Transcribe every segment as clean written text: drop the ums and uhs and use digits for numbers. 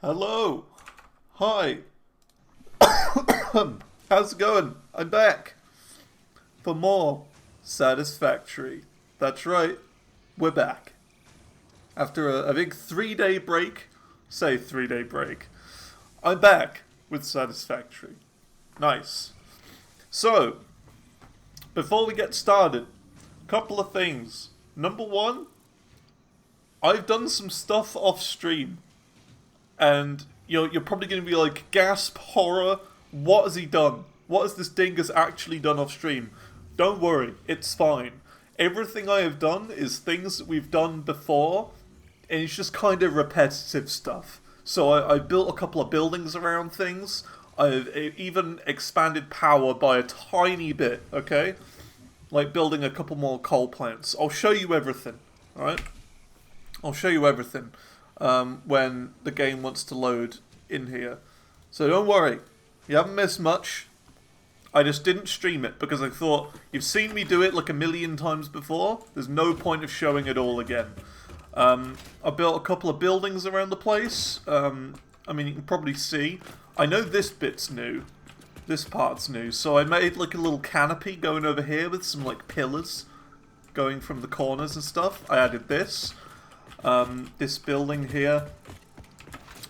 Hello. Hi. How's it going? I'm back for more Satisfactory. That's right. We're back. After a big 3-day break, say 3-day break, I'm back with Satisfactory. Nice. So, before we get started, a couple of things. Number one, I've done some stuff off stream. And you're probably going to be like, gasp, horror, what has he done? What has this dingus actually done off stream? Don't worry, it's fine. Everything I have done is things that we've done before, and it's just kind of repetitive stuff. So I built a couple of buildings around things. I've even expanded power by a tiny bit, okay? Like building a couple more coal plants. I'll show you everything, alright? I'll show you everything. When the game wants to load in here. So don't worry, you haven't missed much. I just didn't stream it because I thought, you've seen me do it like a million times before, there's no point of showing it all again. I built a couple of buildings around the place. I mean, you can probably see. I know this bit's new. This part's new. So I made like a little canopy going over here with some like pillars going from the corners and stuff. I added this. This building here.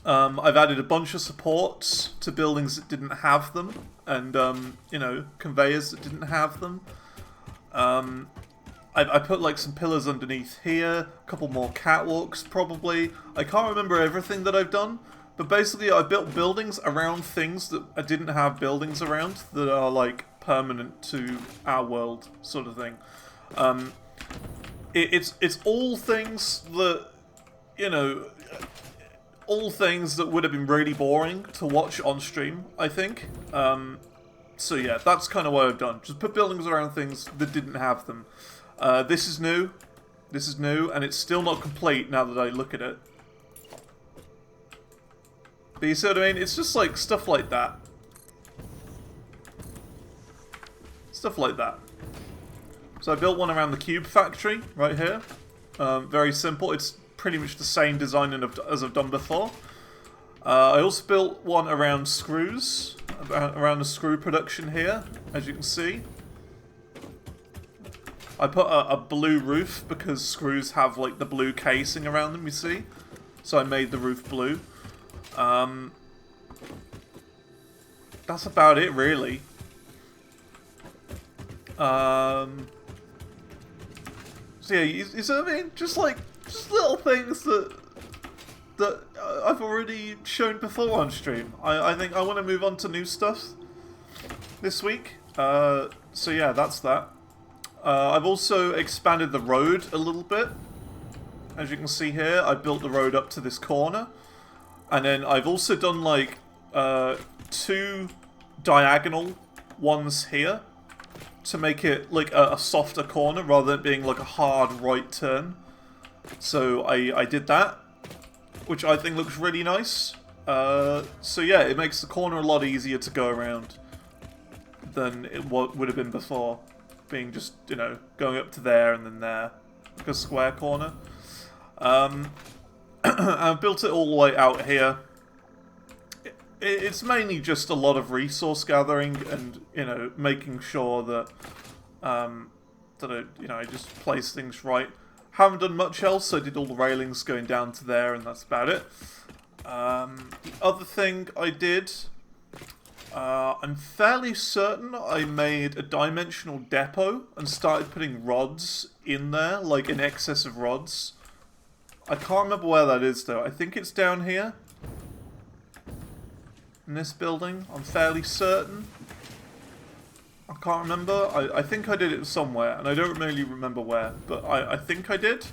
I've added a bunch of supports to buildings that didn't have them, and you know, conveyors that didn't have them. I put like some pillars underneath here, a couple more catwalks probably. I can't remember everything that I've done, but basically I built buildings around things that I didn't have buildings around that are like permanent to our world, sort of thing. It's all things that, you know, all things that would have been really boring to watch on stream, I think. So yeah, that's kind of what I've done. Just put buildings around things that didn't have them. This is new. This is new, and it's still not complete now that I look at it. But you see what I mean? It's just like stuff like that. Stuff like that. So I built one around the cube factory, right here. Very simple. It's pretty much the same design as I've done before. I also built one around screws, around the screw production here, as you can see. I put a blue roof because screws have like the blue casing around them, you see. So I made the roof blue. That's about it, really. So yeah, you see what I mean? Just little things that I've already shown before on stream. I think I want to move on to new stuff this week. So yeah, that's that. I've also expanded the road a little bit. As you can see here, I built the road up to this corner. And then I've also done like 2 diagonal ones here to make it like a softer corner rather than being like a hard right turn. So I did that, which I think looks really nice. So yeah, it makes the corner a lot easier to go around than it would have been before, being just, you know, going up to there and then there, like a square corner. I built it all the way out here. It's mainly just a lot of resource gathering and, you know, making sure that I just place things right. Haven't done much else. I did all the railings going down to there, and that's about it. The other thing I did, I'm fairly certain I made a dimensional depot and started putting rods in there, like in excess of rods. I can't remember where that is though. I think it's down here. In this building, I'm fairly certain. I can't remember. I think I did it somewhere, and I don't really remember where, but I think I did.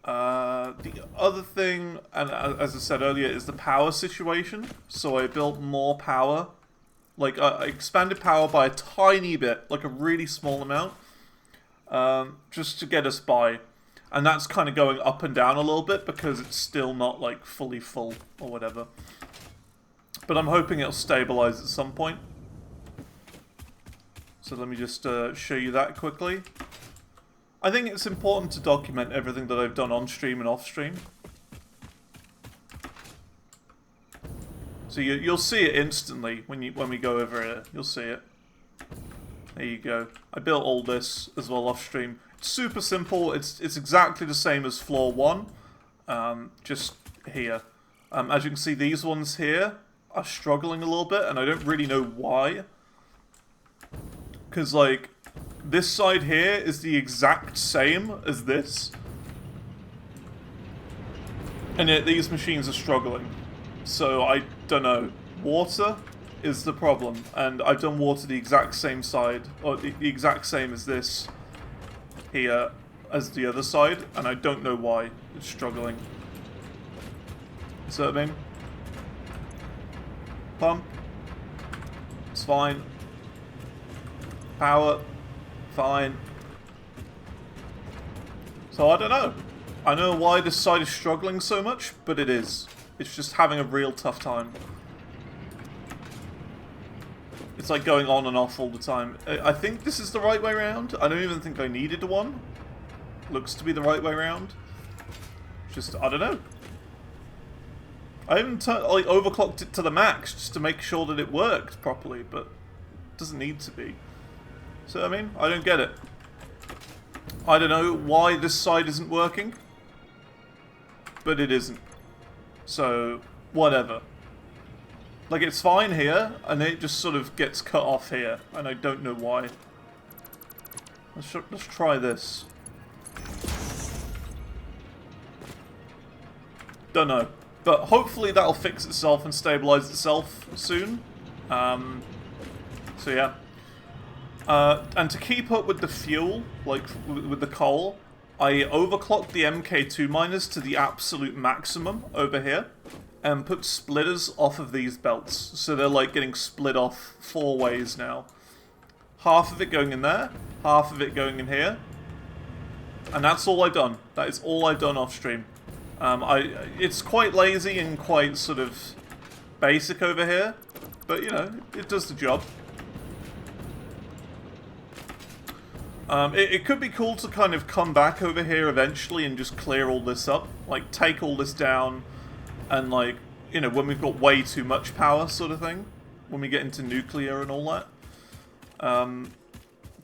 The other thing, and as I said earlier, is the power situation. So I built more power. Like, I expanded power by a tiny bit, like a really small amount, just to get us by. And that's kind of going up and down a little bit because it's still not, like, fully full or whatever. But I'm hoping it'll stabilize at some point. So let me just show you that quickly. I think it's important to document everything that I've done on stream and off stream. So you'll see it instantly when we go over here. You'll see it. There you go. I built all this as well off stream. It's super simple. It's exactly the same as floor 1, just here. As you can see, these ones here are struggling a little bit, and I don't really know why. Because, like, this side here is the exact same as this. And yet these machines are struggling. So, I don't know. Water is the problem. And I've done water the exact same side, or the exact same as this here as the other side. And I don't know why it's struggling. See what I mean? Pump. It's fine. Power. Fine. So I don't know. I know why this side is struggling so much, but it is. It's just having a real tough time. It's like going on and off all the time. I think this is the right way around. I don't even think I needed one. Looks to be the right way around. Just, I don't know. I even like overclocked it to the max just to make sure that it worked properly, but it doesn't need to be. So, I mean, I don't get it. I don't know why this side isn't working, but it isn't. So, whatever. Like, it's fine here, and it just sort of gets cut off here, and I don't know why. Let's try this. Don't know. But hopefully that'll fix itself and stabilize itself soon. So yeah. And to keep up with the fuel, like with the coal, I overclocked the MK2 miners to the absolute maximum over here, and put splitters off of these belts. So they're like getting split off 4 ways now. Half of it going in there, half of it going in here. And that's all I've done. That is all I've done off stream. It's quite lazy and quite sort of basic over here, but you know, it does the job. It could be cool to kind of come back over here eventually and just clear all this up, like take all this down, and like, you know, when we've got way too much power sort of thing, when we get into nuclear and all that.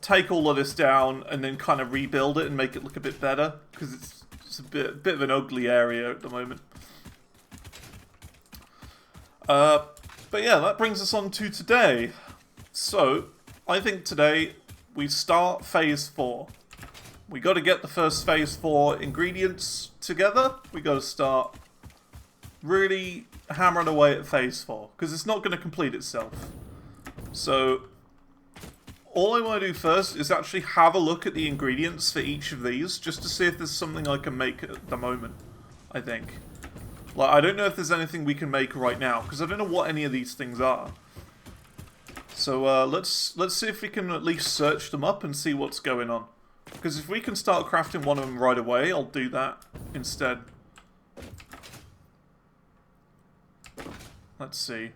Take all of this down and then kind of rebuild it and make it look a bit better, because it's a bit of an ugly area at the moment. But yeah, that brings us on to today. So, I think today we start Phase 4. We got to get the first Phase 4 ingredients together. We got to start really hammering away at Phase 4, because it's not going to complete itself. So, all I want to do first is actually have a look at the ingredients for each of these, just to see if there's something I can make at the moment, I think. Like, I don't know if there's anything we can make right now, because I don't know what any of these things are. So, let's see if we can at least search them up and see what's going on. Because if we can start crafting one of them right away, I'll do that instead. Let's see.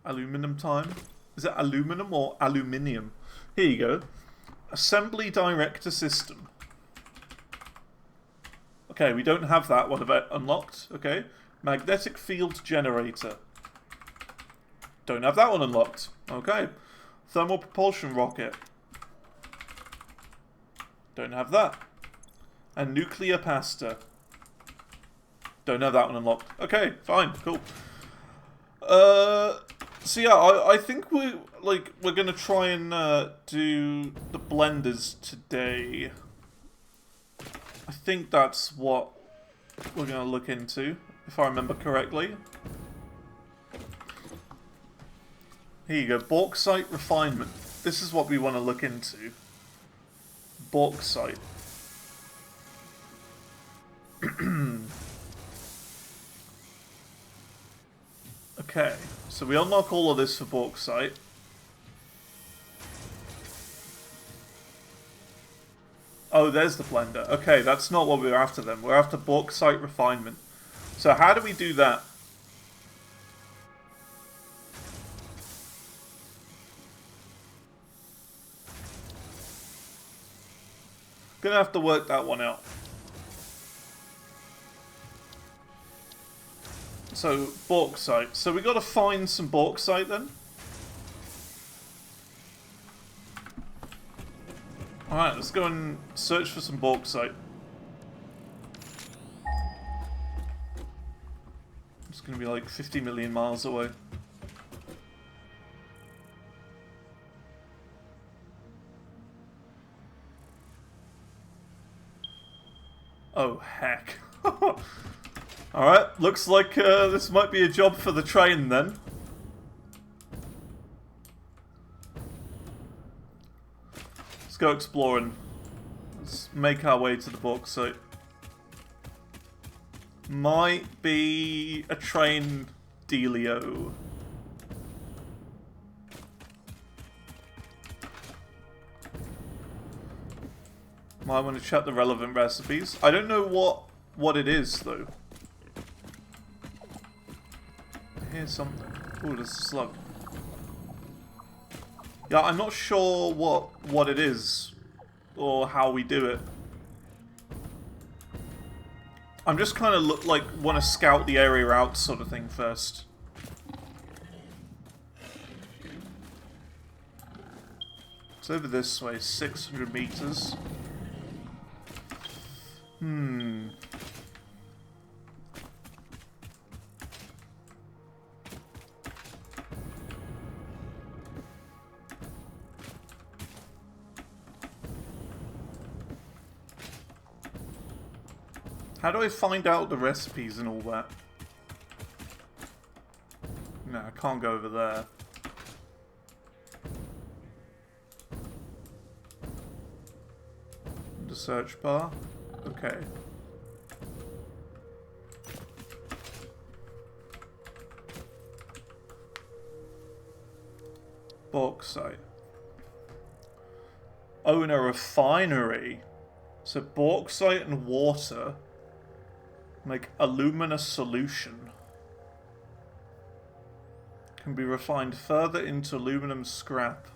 Aluminum time. Is it aluminum or aluminium? Here you go. Assembly Director System. Okay, we don't have that one unlocked. Okay. Magnetic Field Generator. Don't have that one unlocked. Okay. Thermal Propulsion Rocket. Don't have that. And Nuclear Pasta. Don't have that one unlocked. Okay, fine, cool. So yeah, I think we're gonna try and do the blenders today. I think that's what we're gonna look into, if I remember correctly. Here you go, bauxite refinement. This is what we want to look into. Bauxite. Okay, so we unlock all of this for bauxite. Oh, there's the blender. Okay, that's not what we're after then. We're after bauxite refinement. So how do we do that? Gonna have to work that one out. So, bauxite. So we got to find some bauxite then. Alright, let's go and search for some bauxite. It's going to be like 50 million miles away. Oh, heck. Alright, looks like this might be a job for the train then. Let's go exploring. Let's make our way to the bauxite. Might be a train dealio. Might want to check the relevant recipes. I don't know what it is though. Here's something. Ooh, there's a slug. Yeah, I'm not sure what it is or how we do it. I'm just kind of want to scout the area out sort of thing first. It's over this way, 600 meters. How do I find out the recipes and all that? No, I can't go over there. The search bar? Okay. Bauxite. Own a refinery. So bauxite and water make alumina solution. Can be refined further into aluminum scrap.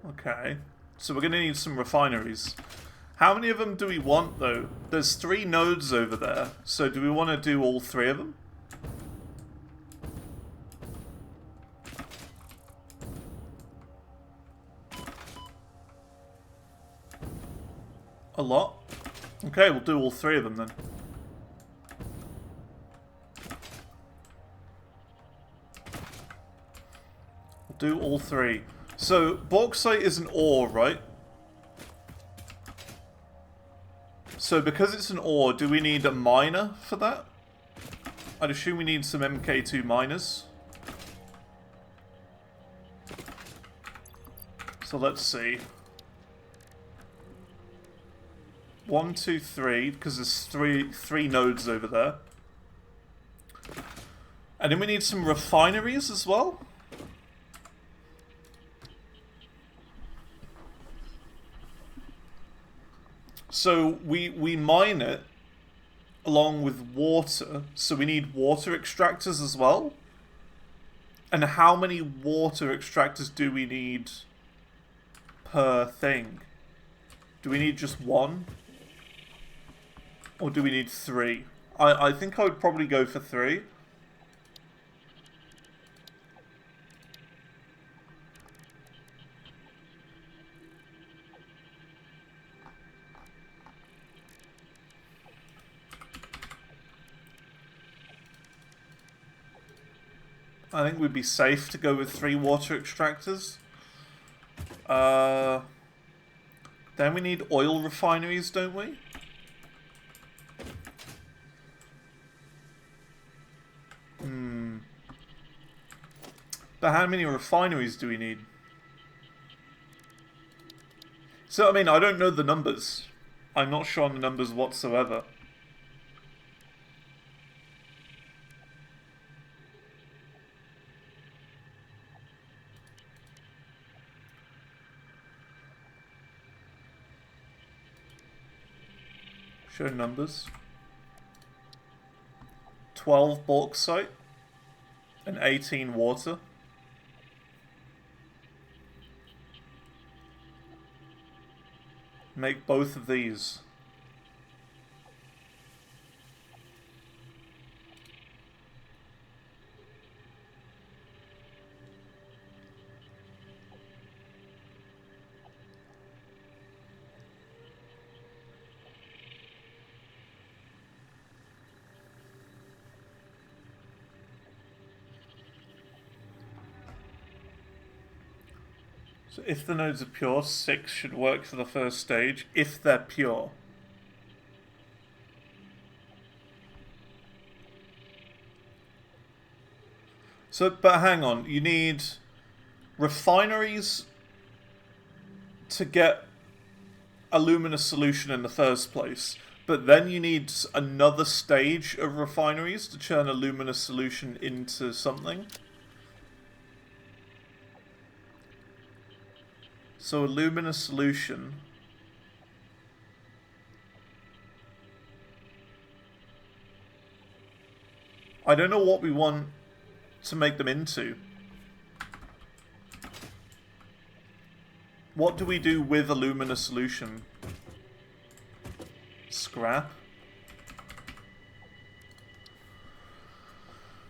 Okay. So we're going to need some refineries. How many of them do we want though? There's 3 nodes over there. So do we want to do all 3 of them? A lot? Okay, we'll do all 3 of them then. We'll do all 3. So, bauxite is an ore, right? So, because it's an ore, do we need a miner for that? I'd assume we need some MK2 miners. So, let's see. 1, 2, 3, because there's three nodes over there. And then we need some refineries as well. So we mine it along with water, so we need water extractors as well. And how many water extractors do we need per thing? Do we need just 1? Or do we need 3? I think I would probably go for 3. I think we'd be safe to go with 3 water extractors. Then we need oil refineries, don't we? But how many refineries do we need? So, I mean, I don't know the numbers. I'm not sure on the numbers whatsoever. Show numbers. 12 bauxite and 18 water. Make both of these. So if the nodes are pure, 6 should work for the first stage, if they're pure. So, but hang on, you need refineries to get a luminous solution in the first place, but then you need another stage of refineries to turn a luminous solution into something. So a luminous solution. I don't know what we want to make them into. What do we do with a luminous solution? Scrap.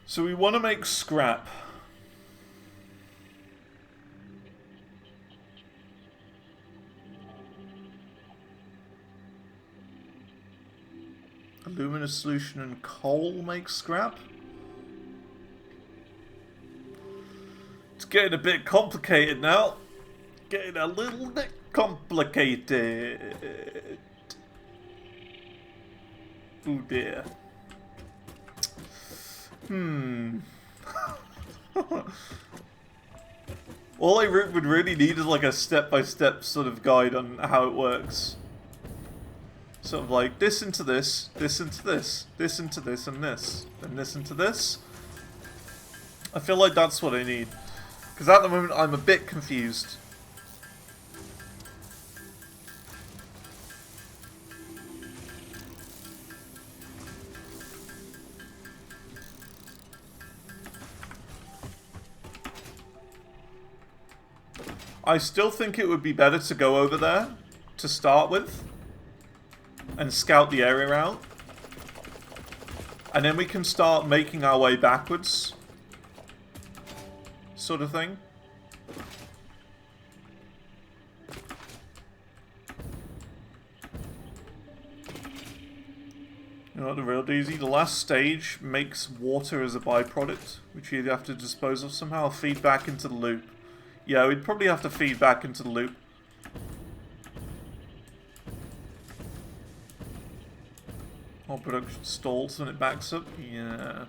So we want to make scrap. A luminous solution and coal makes scrap? It's getting a bit complicated now. Getting a little bit complicated. Oh dear. All I would really need is like a step-by-step sort of guide on how it works. Sort of like this into this, this into this, this into this, and this into this. I feel like that's what I need. Because at the moment I'm a bit confused. I still think it would be better to go over there to start with and scout the area out. And then we can start making our way backwards. Sort of thing. You know what the real doozy? The last stage makes water as a byproduct, which you'd have to dispose of somehow, feed back into the loop. Yeah, we'd probably have to feed back into the loop. Or production stalls when it backs up. Yeah.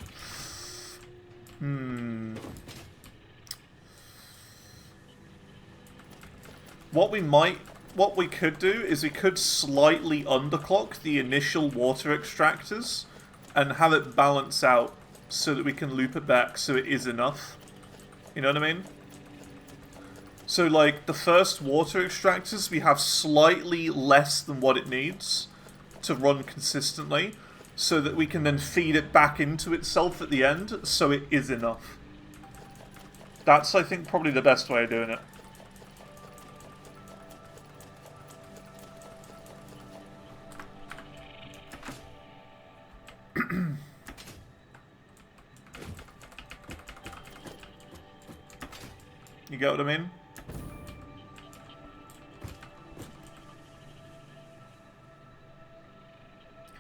What we could do is we could slightly underclock the initial water extractors and have it balance out so that we can loop it back so it is enough. You know what I mean? So, like, the first water extractors, we have slightly less than what it needs to run consistently, so that we can then feed it back into itself at the end, so it is enough. That's, I think, probably the best way of doing it. You get what I mean?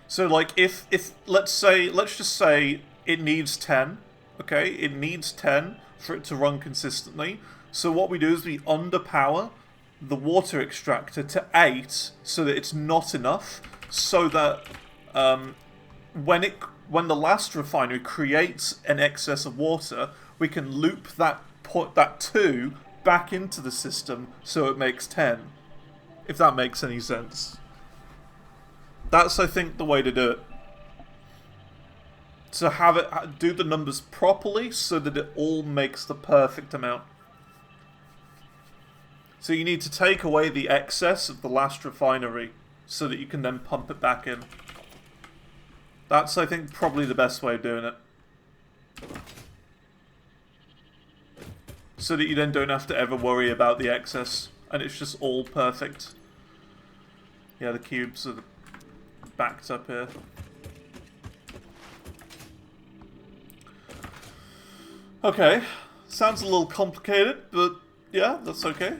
So, like, if let's just say it needs 10, okay? It needs 10 for it to run consistently. So what we do is we underpower the water extractor to 8 so that it's not enough, so that when the last refinery creates an excess of water, we can loop that 2 back into the system so it makes 10. If that makes any sense. That's, I think, the way to do it. To have it do the numbers properly so that it all makes the perfect amount. So you need to take away the excess of the last refinery so that you can then pump it back in. That's, I think, probably the best way of doing it. So that you then don't have to ever worry about the excess. And it's just all perfect. Yeah, the cubes are backed up here. Okay. Sounds a little complicated, but yeah, that's okay.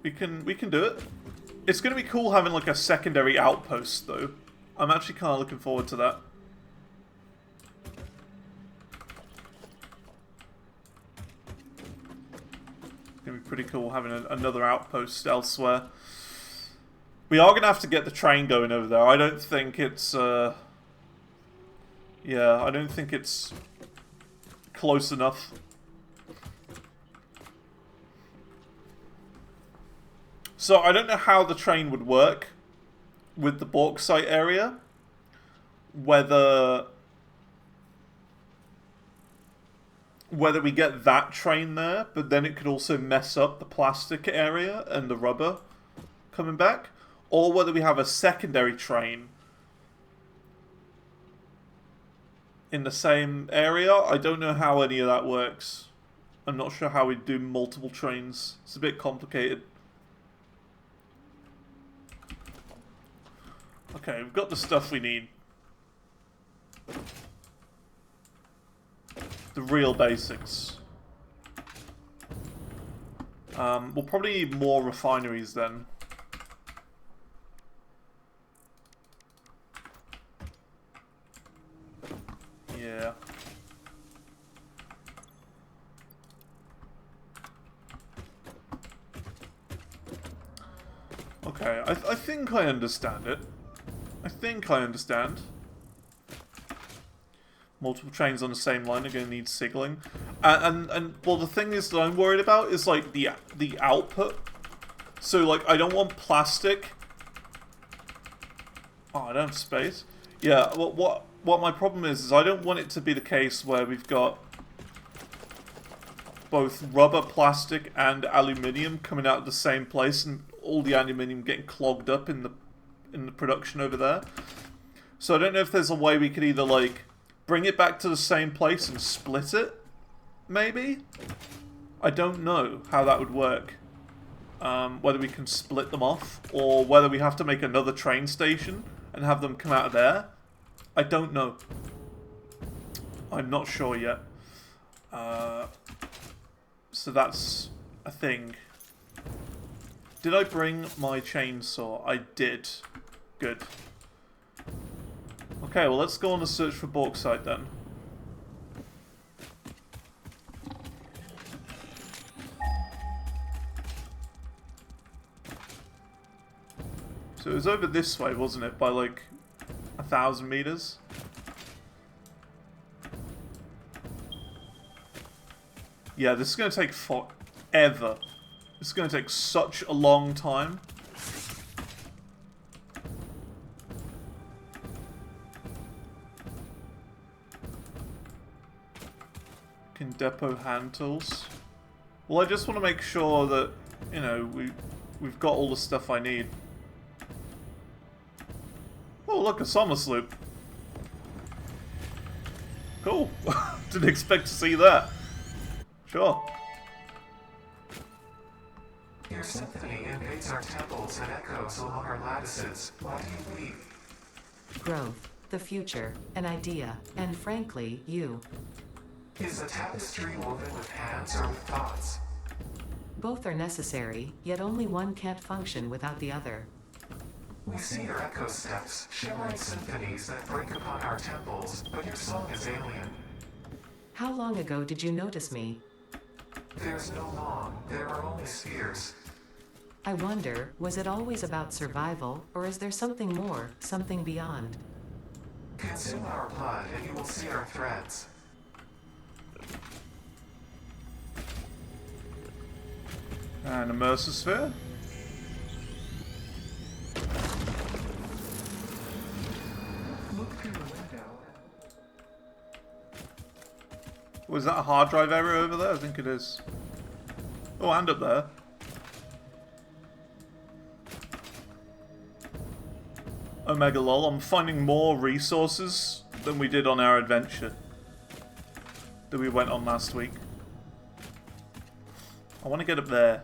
We can do it. It's going to be cool having like a secondary outpost though. I'm actually kind of looking forward to that. gonna be pretty cool having another outpost elsewhere. We are gonna have to get the train going over there. I don't think it's yeah, I don't think it's close enough. So I don't know how the train would work with the bauxite area. Whether we get that train there, but then it could also mess up the plastic area and the rubber coming back. Or whether we have a secondary train in the same area. I don't know how any of that works. I'm not sure how we do multiple trains. It's a bit complicated. Okay, we've got the stuff we need. The real basics. We'll probably need more refineries then. Yeah. Okay, I think I understand it. I think I understand. Multiple trains on the same line are going to need signaling. And well, the thing is that I'm worried about is, like, the output. So, like, I don't want plastic. Oh, I don't have space. Yeah, what my problem is I don't want it to be the case where we've got both rubber, plastic, and aluminium coming out of the same place, and all the aluminium getting clogged up in the production over there. So I don't know if there's a way we could either, like, bring it back to the same place and split it, maybe? I don't know how that would work. Whether we can split them off, or whether we have to make another train station and have them come out of there. I don't know. I'm not sure yet. So that's a thing. Did I bring my chainsaw? I did. Good. Okay, well, let's go on a search for bauxite then. So it was over this way, wasn't it? By like 1,000 meters? Yeah, this is going to take forever. This is going to take such a long time. Can depot hand tools. Well, I just want to make sure that, you know, we've got all the stuff I need. Oh, look, a summer sloop. Cool. Didn't expect to see that. Sure. Your symphony invades our temples and echoes along our lattices. Why do you leave? Growth, the future, an idea, and frankly, you. Is a tapestry woven with hands or with thoughts? Both are necessary, yet only one can't function without the other. We see your echo steps, shimmering symphonies that break upon our temples, but your song is alien. How long ago did you notice me? There's no long, there are only spheres. I wonder, was it always about survival, or is there something more, something beyond? Consume our blood and you will see our threads. And a Mercer sphere. Look through the window. Was that a hard drive error over there? I think it is. Oh, and up there. Omega lol, I'm finding more resources than we did on our adventure that we went on last week. I want to get up there.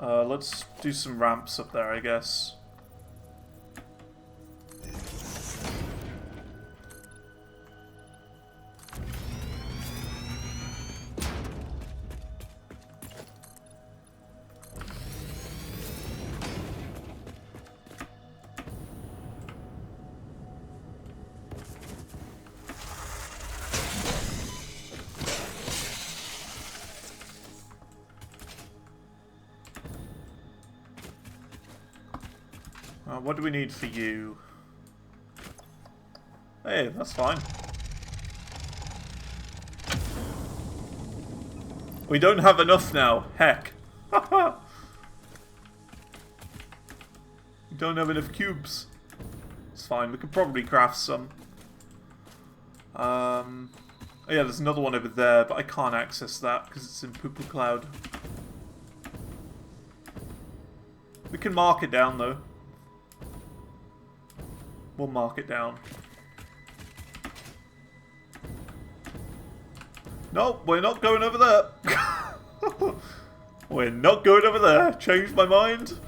Let's do some ramps up there, I guess. What do we need for you? Hey, that's fine. We don't have enough now. Heck. We don't have enough cubes. It's fine. We could probably craft some. Oh yeah, there's another one over there, but I can't access that because it's in Poo-Poo Cloud. We can mark it down though. We'll mark it down. No, we're not going over there. We're not going over there. Changed my mind.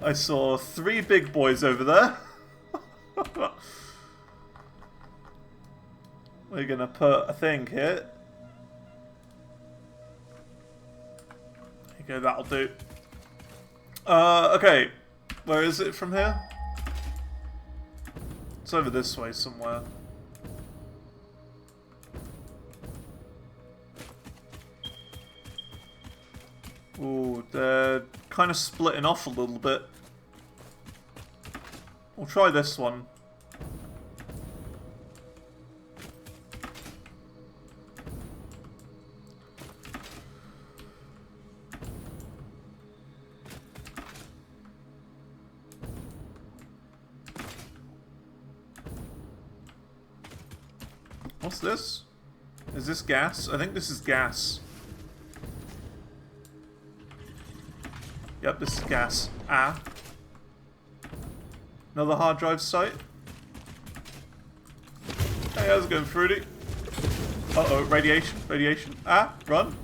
I saw 3 big boys over there. We're gonna put a thing here. There you go, that'll do. Okay. Where is it from here? It's over this way somewhere. Ooh, they're kind of splitting off a little bit. We'll try this one. What's this? Is this gas? I think this is gas. Yep, this is gas. Ah. Another hard drive site. Hey, how's it going, Fruity? Uh-oh, radiation, radiation. Ah, run.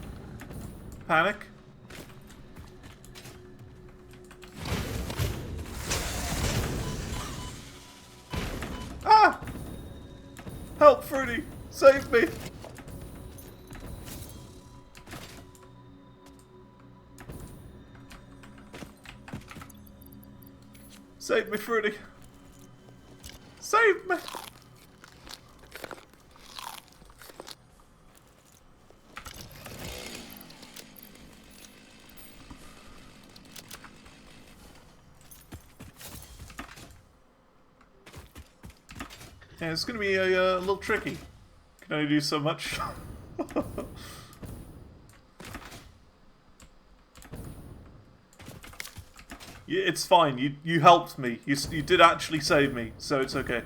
Panic. Ah! Help, Fruity! Save me! Save me, Fruity! Save me! Yeah, it's gonna be a little tricky. Can only do so much. Yeah, it's fine. You helped me. You did actually save me, so it's okay.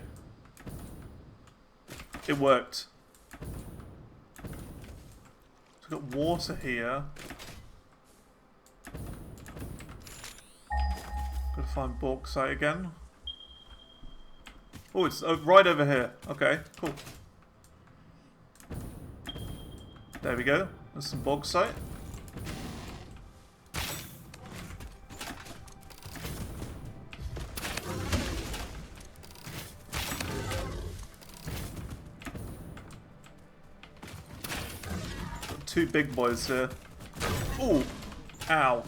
It worked. So we've got water here. Gotta find bauxite again. Oh, it's right over here. Okay, cool. There we go. There's some bauxite. Got 2 big boys here. Ooh! Ow.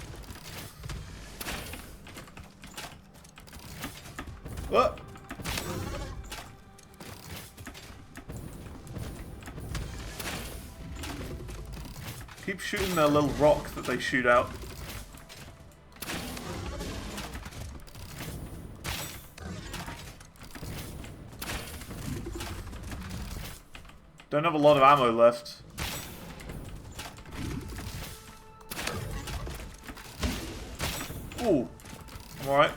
What? Keep shooting their little rock that they shoot out. Don't have a lot of ammo left. Ooh. I'm alright.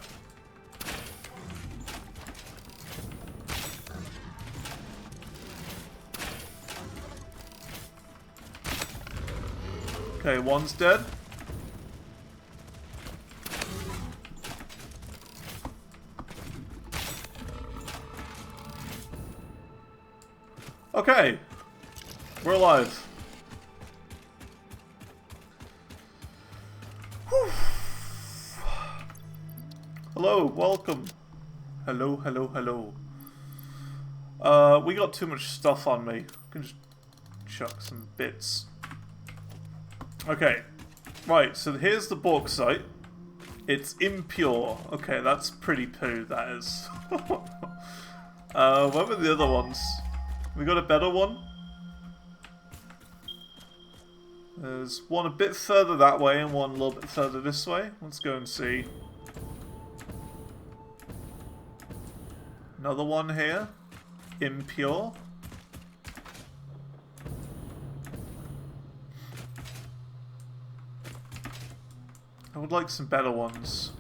Okay, one's dead. Okay. We're alive. Whew. Hello, welcome. Hello, hello, hello. We got too much stuff on me. I can just chuck some bits. Okay, right, so here's the bauxite. It's impure. Okay, that's pretty poo, that is. What were the other ones? We got a better one? There's one a bit further that way and one a little bit further this way. Let's go and see. Another one here. Impure. I would like some better ones.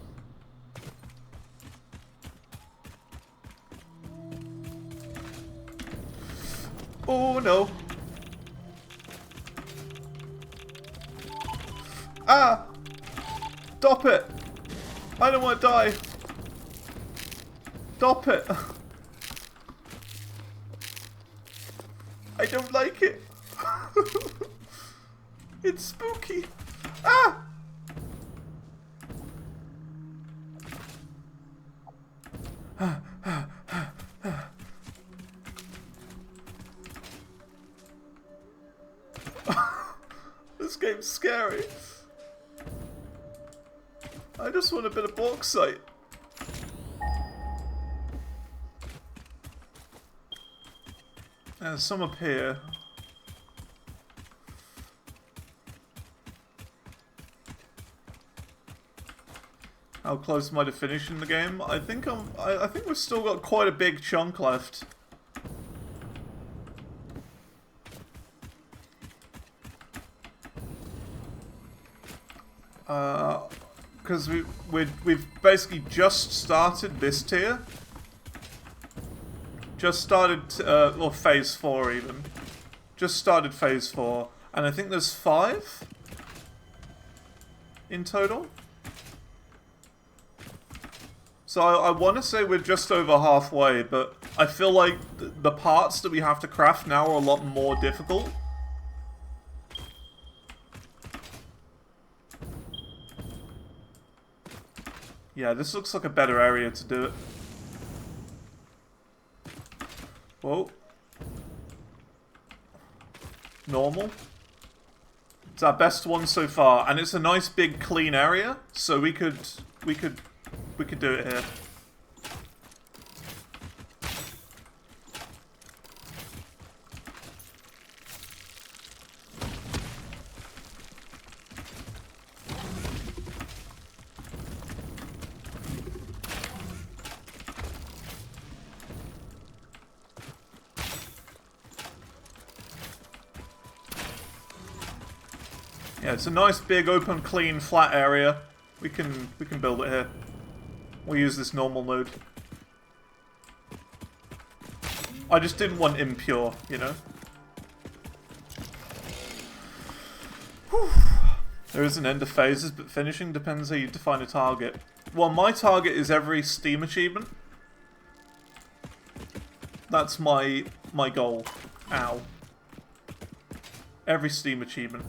Oh no. Ah! Stop it! I don't want to die. Stop it. I don't like it. It's spooky. Ah! This game's scary. I just want a bit of bauxite. There's some up here. How close am I to finishing the game? I think I think we've still got quite a big chunk left. Because we've basically just started this tier. Just started, or phase 4 even. Just started phase 4, and I think there's 5 in total. So I want to say we're just over halfway, but I feel like the parts that we have to craft now are a lot more difficult. Yeah, this looks like a better area to do it. Whoa. Normal. It's our best one so far, and it's a nice big clean area, so we could do it here. Yeah, it's a nice big open clean flat area. We can build it here. We'll use this normal mode. I just didn't want impure, you know? Whew. There is an end of phases, but finishing depends how you define a target. Well, my target is every Steam achievement. That's my goal. Ow. Every Steam achievement.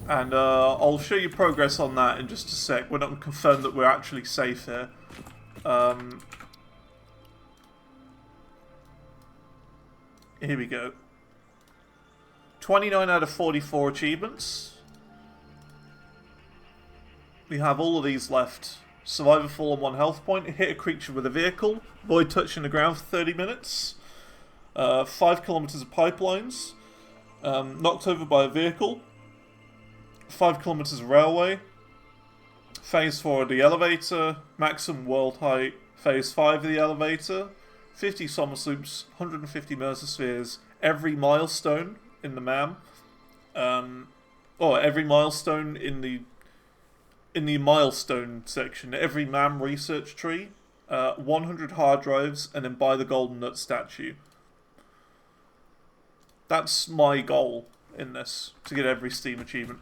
And I'll show you progress on that in just a sec. We're not confirmed that we're actually safe here. Here we go. 29 out of 44 achievements. We have all of these left. Survive a fall on 1 health point. Hit a creature with a vehicle. Avoid touching the ground for 30 minutes. 5 kilometers of pipelines. Knocked over by a vehicle. 5 kilometers of railway. Phase 4 of the elevator. Maximum world height. Phase 5 of the elevator. 50 somersaults. 150 mesospheres. Every milestone in the MAM. Or every milestone in the milestone section. Every MAM research tree. 100 hard drives. And then buy the golden nut statue. That's my goal in this. To get every Steam achievement.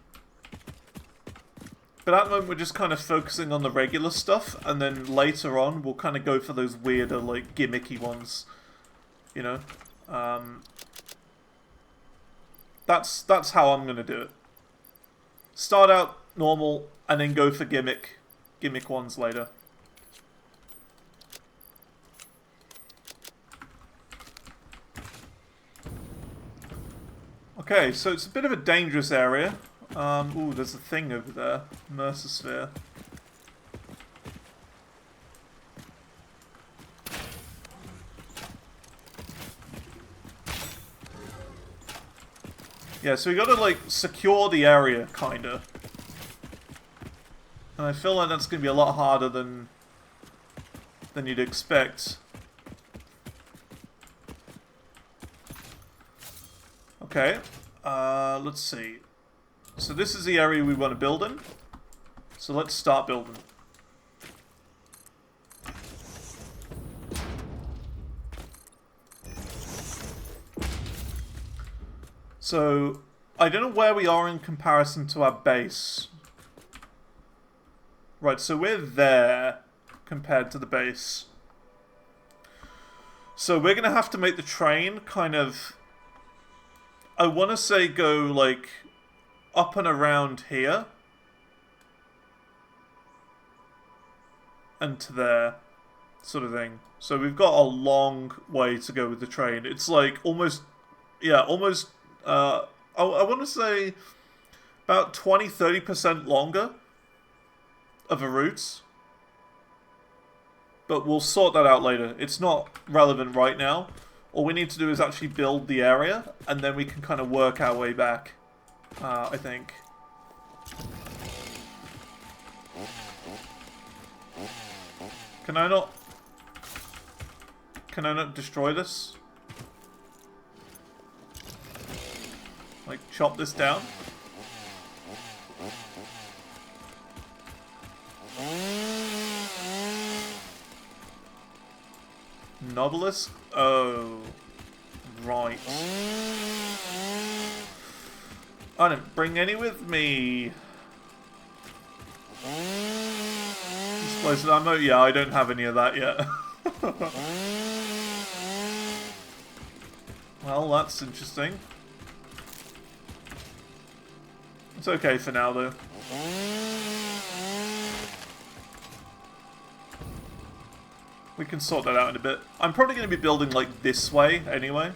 But at the moment we're just kind of focusing on the regular stuff, and then later on we'll kind of go for those weirder, like, gimmicky ones. You know? That's how I'm gonna do it. Start out normal, and then go for gimmick ones later. Okay, so it's a bit of a dangerous area. Ooh, there's a thing over there. Mercersphere. Yeah, so we gotta, like, secure the area, kinda. And I feel like that's going to be a lot harder than you'd expect. Okay, let's see. So this is the area we want to build in. So let's start building. So, I don't know where we are in comparison to our base. Right, so we're there compared to the base. So we're going to have to make the train kind of... I want to say go, like, up and around here. And to there. Sort of thing. So we've got a long way to go with the train. It's like almost... Yeah, almost... I want to say about 20-30% longer of a route. But we'll sort that out later. It's not relevant right now. All we need to do is actually build the area, and then we can kind of work our way back, I think. Can I not destroy this? Like, chop this down? Novelist? Oh. Right. I didn't bring any with me. Explosive ammo? Yeah, I don't have any of that yet. Well, that's interesting. It's okay for now, though. We can sort that out in a bit. I'm probably going to be building, like, this way, anyway.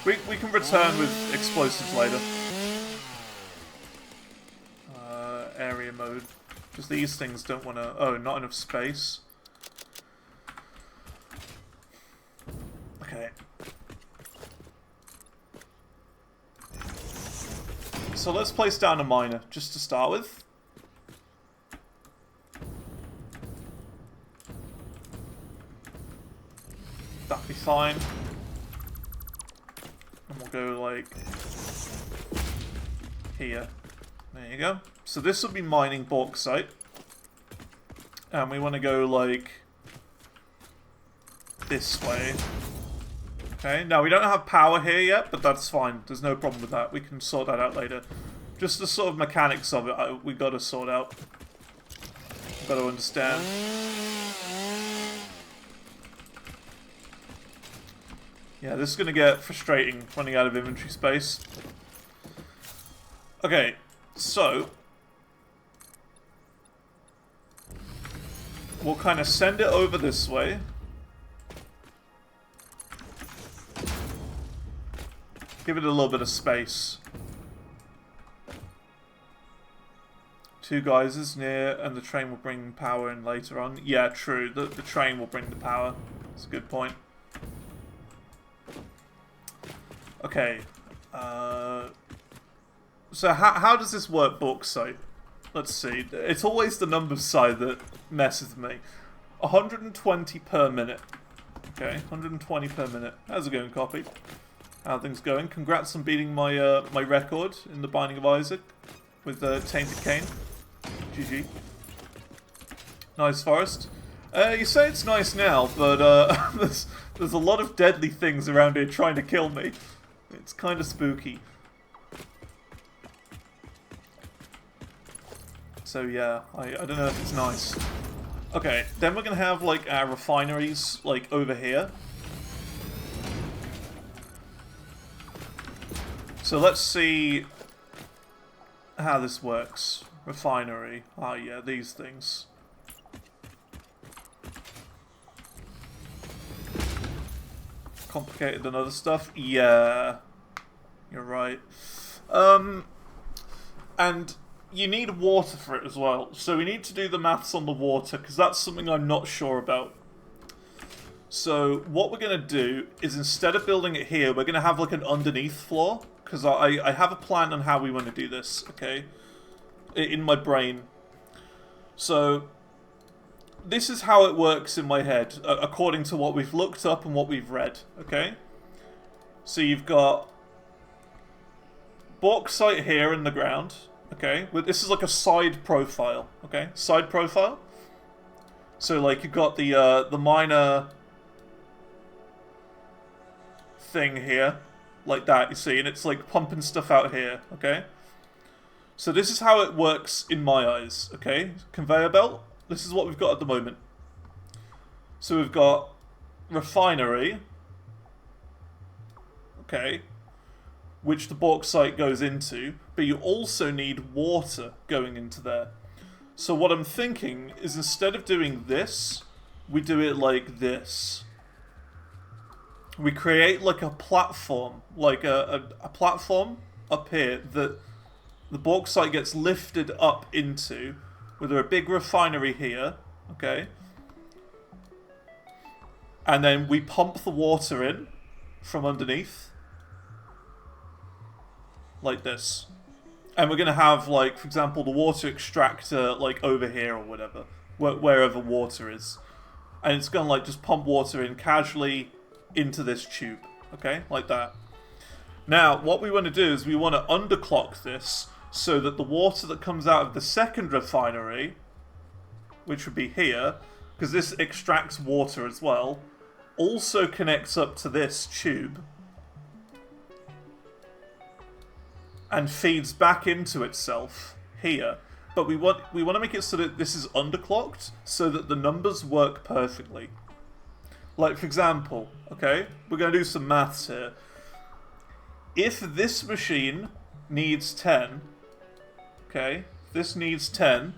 We can return with explosives later. Area mode. Because these things don't want to... Oh, not enough space. Okay. So let's place down a miner, just to start with. That'll be fine. And we'll go, like, here. There you go. So this will be mining bauxite. And we want to go, like, this way. Okay, now we don't have power here yet, but that's fine. There's no problem with that. We can sort that out later. Just the sort of mechanics of it, we got to sort out. Got to understand. Yeah, this is going to get frustrating, running out of inventory space. Okay, so... we'll kind of send it over this way. Give it a little bit of space. Two geysers near, and the train will bring power in later on. Yeah, true. The train will bring the power. That's a good point. Okay. So how does this work, bauxite? Let's see. It's always the numbers side that messes with me. 120 per minute. Okay, 120 per minute. How's it going, copy? How are things going? Congrats on beating my my record in the Binding of Isaac with Tainted Cane. GG. Nice forest. You say it's nice now, but there's a lot of deadly things around here trying to kill me. It's kind of spooky. So yeah, I don't know if it's nice. Okay, then we're gonna have like our refineries like over here. So let's see how this works. Refinery. Ah, yeah, these things. Complicated than other stuff? Yeah. You're right. And you need water for it as well. So we need to do the maths on the water, because that's something I'm not sure about. So what we're going to do is instead of building it here, we're going to have like an underneath floor. Because I have a plan on how we want to do this, okay? In my brain. So this is how it works in my head, according to what we've looked up and what we've read, okay? So you've got bauxite here in the ground, okay? This is like a side profile, okay? Side profile. So like you've got the miner thing here, like that, you see, and it's like pumping stuff out here, okay? So this is how it works in my eyes, okay? Conveyor belt, this is what we've got at the moment. So we've got refinery, okay, which the bauxite goes into, but you also need water going into there. So what I'm thinking is instead of doing this, we do it like this. We create like a platform, like a platform up here that the bauxite gets lifted up into, with a big refinery here, okay? And then we pump the water in from underneath, like this. And we're going to have, like, for example, the water extractor, like, over here or whatever, wherever water is. And it's going to, like, just pump water in casually into this tube, okay? Like that. Now, what we want to do is we want to underclock this so that the water that comes out of the second refinery, which would be here, because this extracts water as well, also connects up to this tube and feeds back into itself here. But we want to make it so that this is underclocked so that the numbers work perfectly. Like, for example, okay, we're going to do some maths here. If this machine needs 10, okay, this needs 10,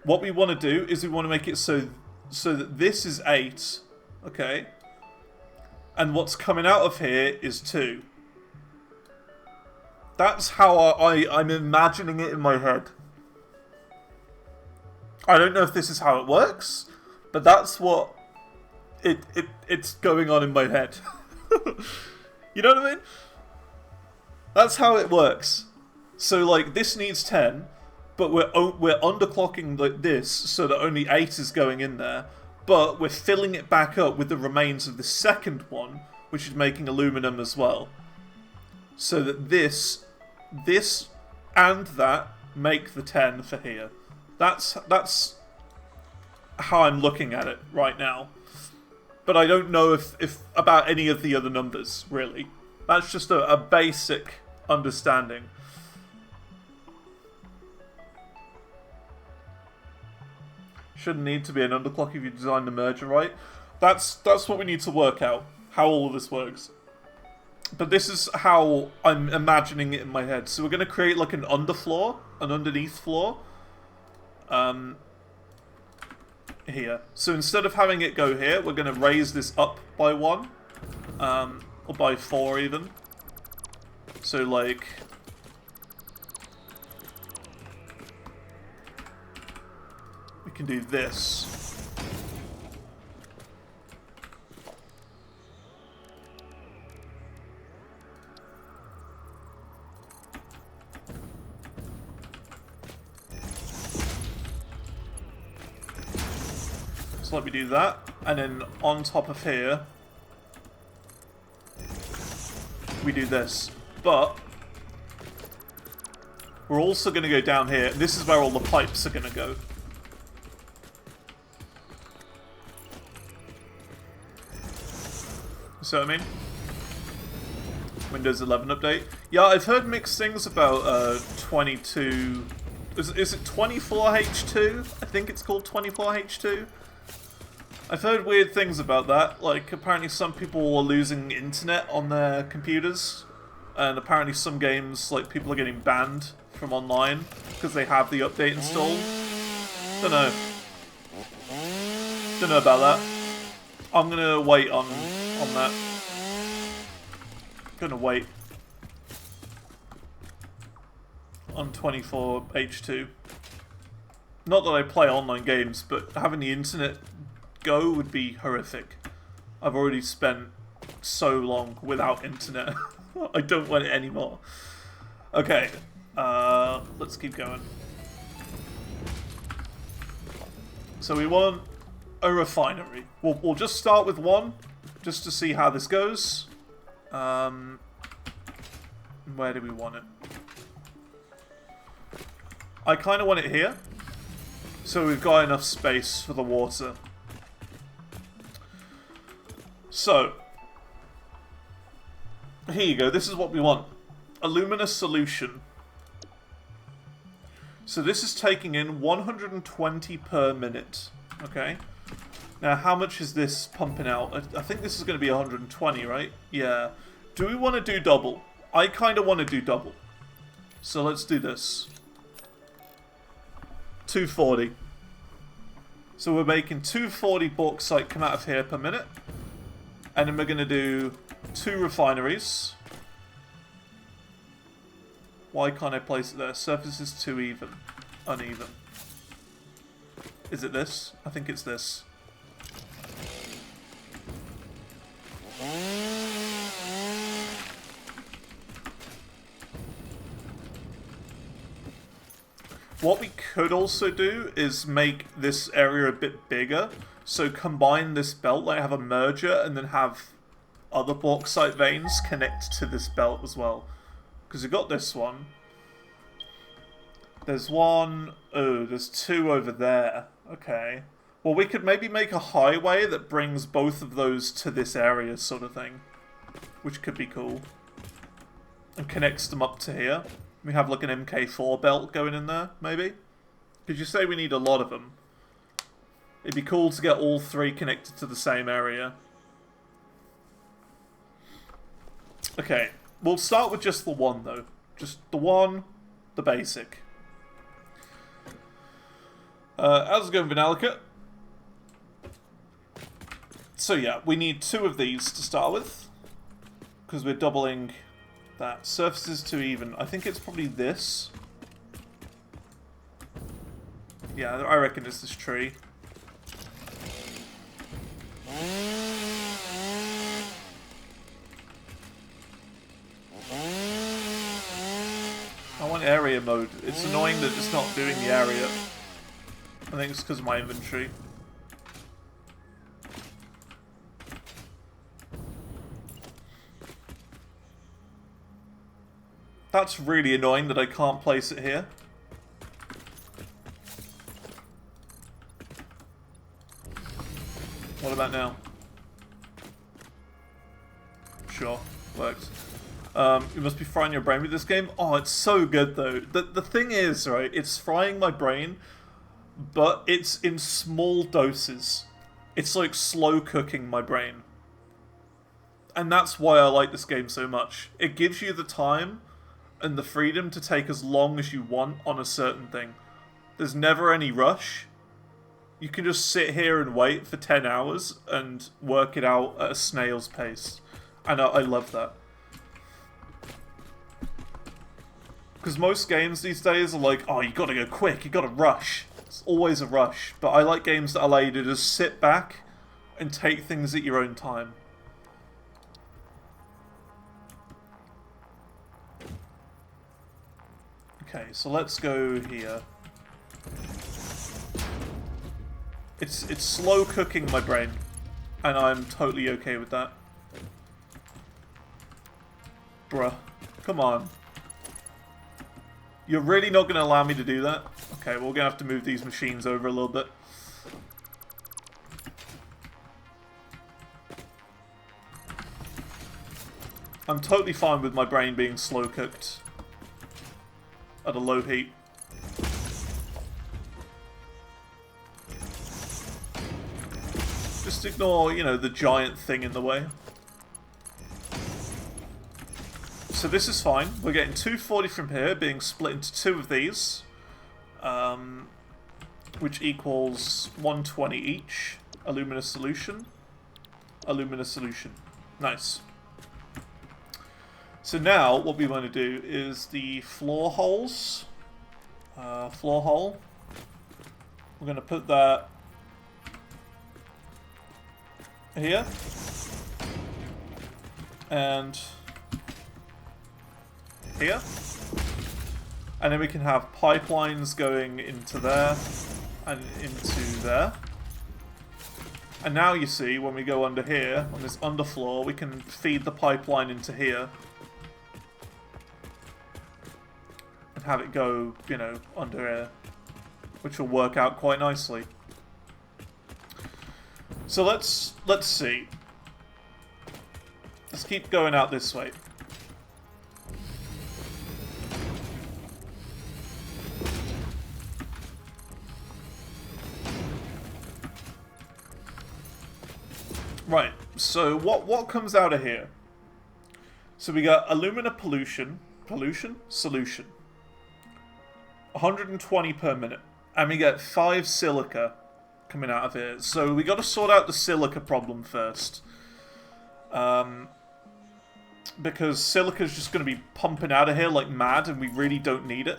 what we want to do is we want to make it so that this is 8, okay, and what's coming out of here is 2. That's how I'm imagining it in my head. I don't know if this is how it works, but that's what it's going on in my head. You know what I mean? That's how it works. So like this needs 10, but we're underclocking this so that only 8 is going in there, but we're filling it back up with the remains of the second one, which is making aluminum as well. So that this and that make the 10 for here. That's how I'm looking at it right now. But I don't know if about any of the other numbers, really. That's just a basic understanding. Shouldn't need to be an underclock if you design the merger right. That's what we need to work out, how all of this works. But this is how I'm imagining it in my head. So we're going to create like an underfloor, an underneath floor. Here. So instead of having it go here, we're going to raise this up by 1. Or by 4 even. So like... we can do this. So let me do that, and then on top of here, we do this. But we're also going to go down here, and this is where all the pipes are going to go. See what I mean? Windows 11 update. Yeah, I've heard mixed things about 22... Is it 24H2? I think it's called 24H2. I've heard weird things about that, like apparently some people are losing internet on their computers, and apparently some games, like people are getting banned from online because they have the update installed. Don't know about that. I'm gonna wait on that. Gonna wait on 24H2. Not that I play online games, but having the internet go would be horrific. I've already spent so long without internet. I don't want it anymore. Okay, let's keep going. So we want a refinery. We'll just start with one, just to see how this goes. Where do we want it? I kind of want it here, so we've got enough space for the water. So, here you go. This is what we want. Alumina solution. So this is taking in 120 per minute. Okay. Now, how much is this pumping out? I think this is going to be 120, right? Yeah. Do we want to do double? I kind of want to do double. So let's do this. 240. So we're making 240 bauxite come out of here per minute. And then we're going to do 2 refineries. Why can't I place it there? Surface is too even. Uneven. Is it this? I think it's this. What we could also do is make this area a bit bigger. So combine this belt, like have a merger, and then have other bauxite veins connect to this belt as well. Because we've got this one. There's one... Oh, there's 2 over there. Okay. Well, we could maybe make a highway that brings both of those to this area, sort of thing. Which could be cool. And connects them up to here. We have like an MK4 belt going in there, maybe? Because you say we need a lot of them. It'd be cool to get all 3 connected to the same area. Okay, we'll start with just the one, though. Just the one, the basic. How's it going, Vanalica? So yeah, we need 2 of these to start with. Because we're doubling that. Surface is too even. I think it's probably this. Yeah, I reckon it's this tree. I want area mode. It's annoying that it's not doing the area. I think it's because of my inventory. That's really annoying that I can't place it here. What about now? Sure, worked. You must be frying your brain with this game. Oh, it's so good though. The thing is, right, it's frying my brain, but it's in small doses. It's like slow cooking my brain. And that's why I like this game so much. It gives you the time and the freedom to take as long as you want on a certain thing. There's never any rush. You can just sit here and wait for 10 hours and work it out at a snail's pace. And I love that. Because most games these days are like, oh, you gotta go quick, you gotta rush. It's always a rush. But I like games that allow you to just sit back and take things at your own time. Okay, so let's go here. It's slow cooking my brain, and I'm totally okay with that. Bruh, come on. You're really not going to allow me to do that? Okay, well, we're going to have to move these machines over a little bit. I'm totally fine with my brain being slow cooked at a low heat. Just ignore, you know, the giant thing in the way. So this is fine. We're getting 240 from here, being split into 2 of these. Which equals 120 each. Alumina solution. Alumina solution. Nice. So now, what we want to do is the floor holes. Floor hole. We're going to put that here. And here. And then we can have pipelines going into there and into there. And now you see, when we go under here, on this underfloor, we can feed the pipeline into here. And have it go, you know, under here. Which will work out quite nicely. So let's see. Let's keep going out this way. Right, so what comes out of here? So we got alumina solution. 120 per minute. And we get 5 silica coming out of here. So we got to sort out the silica problem first. Because silica is just going to be pumping out of here like mad, and we really don't need it.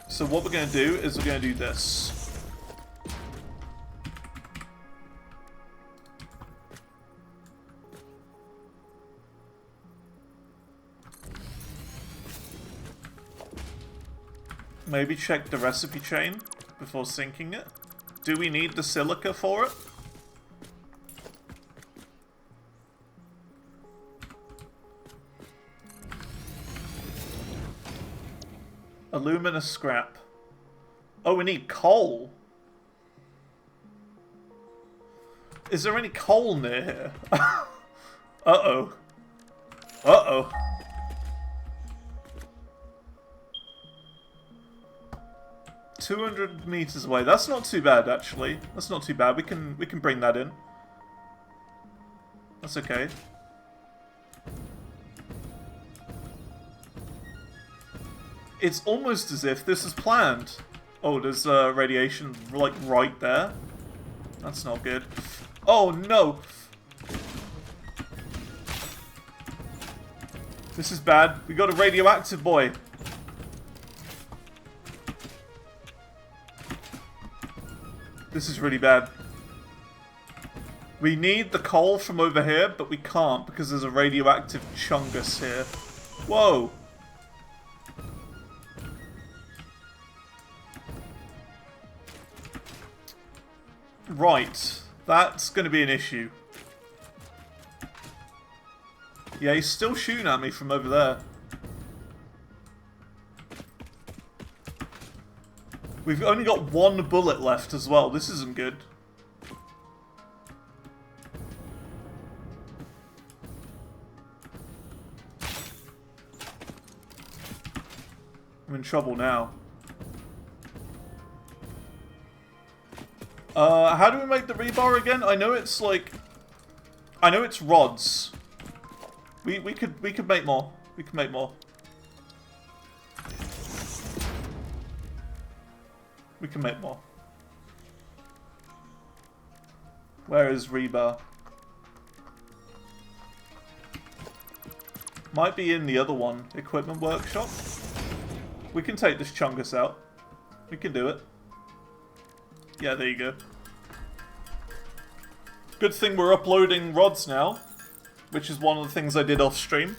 So what we're going to do is we're going to do this. Maybe check the recipe chain before sinking it. Do we need the silica for it? Alumina scrap. Oh, we need coal. Is there any coal near here? Uh-oh. Uh-oh. $200 meters away. That's not too bad, actually. That's not too bad. We can bring that in. That's okay. It's almost as if this is planned. Oh, there's radiation like right there. That's not good. Oh no! This is bad. We got a radioactive boy. This is really bad. We need the coal from over here, but we can't because there's a radioactive chungus here. Whoa! Right. That's going to be an issue. Yeah, he's still shooting at me from over there. We've only got 1 bullet left as well. This isn't good. I'm in trouble now. How do we make the rebar again? I know it's like... I know it's rods. We could make more. We could make more. We can make more. Where is rebar? Might be in the other one. Equipment workshop. We can take this chungus out. We can do it. Yeah, there you go. Good thing we're uploading rods now, which is one of the things I did off stream.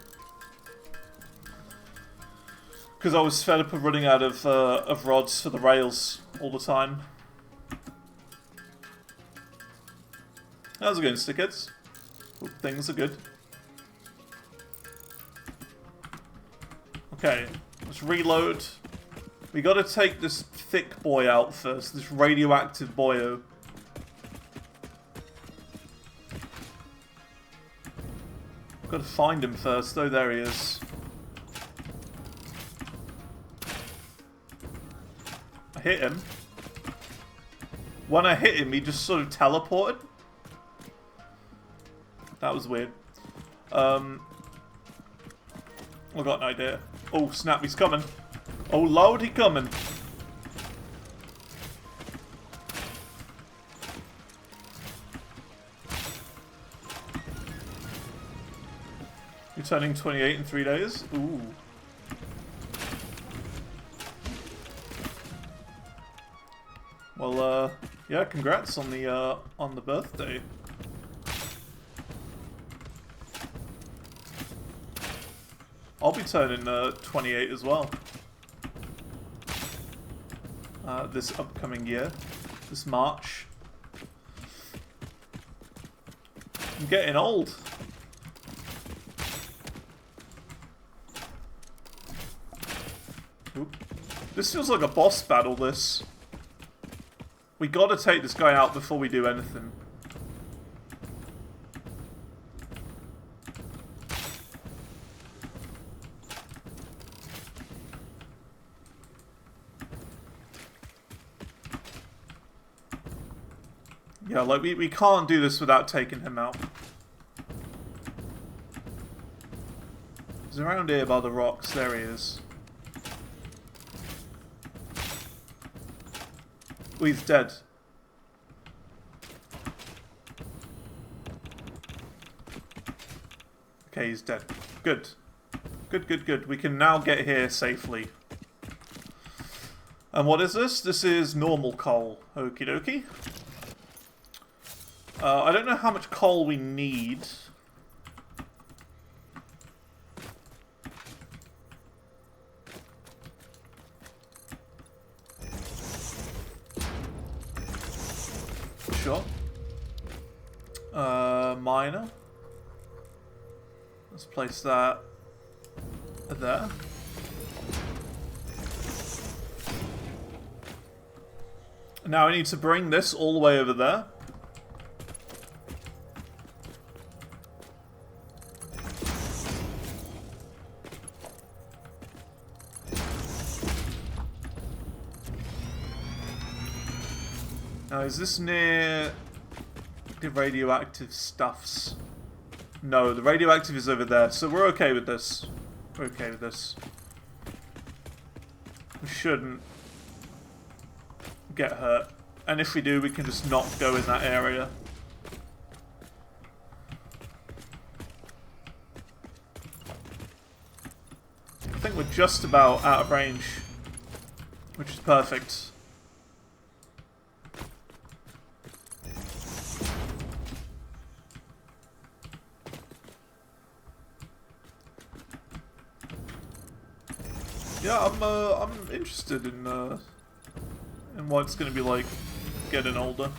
Because I was fed up of running out of rods for the rails all the time. How's it going, stickheads? Hope things are good. Okay, let's reload. We gotta take this thick boy out first, this radioactive boyo. Gotta find him first, though. There he is. I hit him. When I hit him, he just sort of teleported. That was weird. I've got an idea. Oh, snap, he's coming. Oh, Lord, he coming. You're turning 28 in 3 days? Ooh. Well, yeah, congrats on the birthday. I'll be turning 28 as well. This upcoming year. This March. I'm getting old. Oop. This feels like a boss battle, this. We gotta take this guy out before we do anything. Yeah, like, we can't do this without taking him out. He's around here by the rocks. There he is. Oh, he's dead. Okay, he's dead. Good. Good, good, good. We can now get here safely. And what is this? This is normal coal. Okie dokie. I don't know how much coal we need. Sure. Miner. Let's place that there. Now I need to bring this all the way over there. Now, is this near the radioactive stuffs? No, the radioactive is over there, so we're okay with this. We're okay with this. We shouldn't get hurt. And if we do, we can just not go in that area. I think we're just about out of range, which is perfect. Yeah, I'm interested in what it's gonna be like getting older.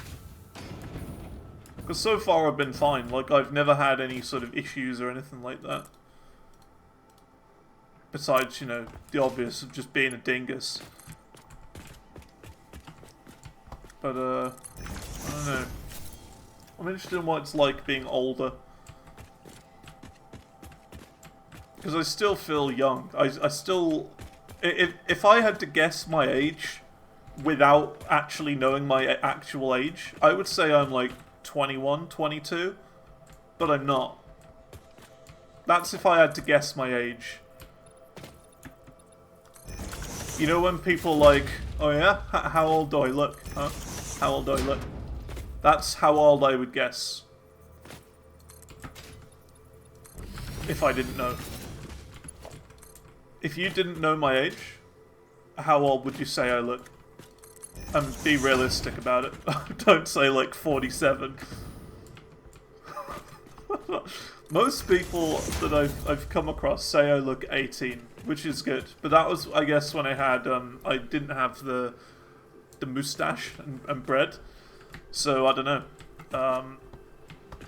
Because so far I've been fine. Like, I've never had any sort of issues or anything like that. Besides, you know, the obvious of just being a dingus. But I don't know. I'm interested in what it's like being older. Because I still feel young. I still... If I had to guess my age without actually knowing my actual age, I would say I'm like 21, 22, but I'm not. That's if I had to guess my age. You know when people like, oh yeah, how old do I look? Huh? How old do I look? That's how old I would guess. If I didn't know. If you didn't know my age, how old would you say I look? And be realistic about it. Don't say like 47. Most people that I've come across say I look 18, which is good. But that was, I guess, when I didn't have the moustache and bread. So I don't know.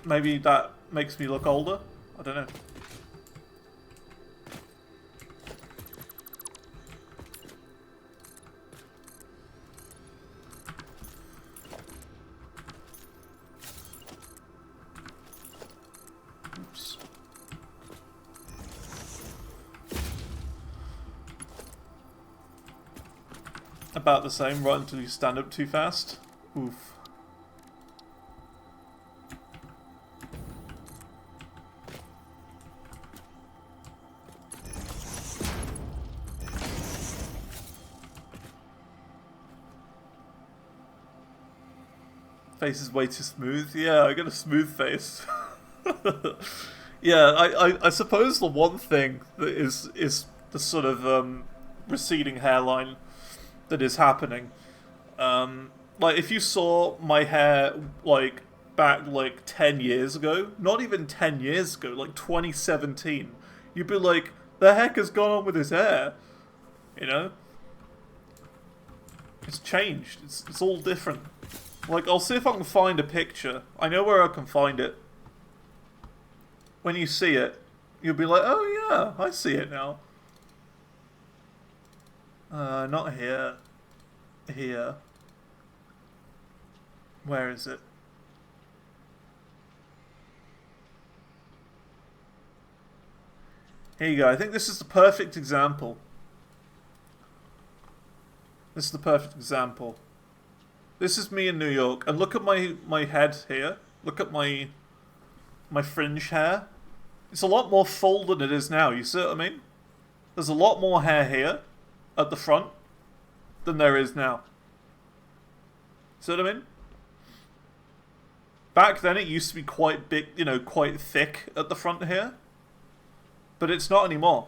Maybe that makes me look older. I don't know. About the same, right until you stand up too fast. Oof. Face is way too smooth. Yeah, I got a smooth face. Yeah, I suppose the one thing that is the sort of receding hairline that is happening. Like, if you saw my hair, like, back, like, 10 years ago, not even 10 years ago, like 2017, you'd be like, the heck has gone on with his hair? You know? It's changed. It's all different. Like, I'll see if I can find a picture. I know where I can find it. When you see it, you'll be like, oh yeah, I see it now. Not here. Here. Where is it? Here you go. I think this is the perfect example. This is the perfect example. This is me in New York, and look at my head here. Look at my fringe hair. It's a lot more full than it is now, you see what I mean? There's a lot more hair here, at the front, than there is now. See what I mean? Back then it used to be quite big, you know, quite thick at the front here. But it's not anymore.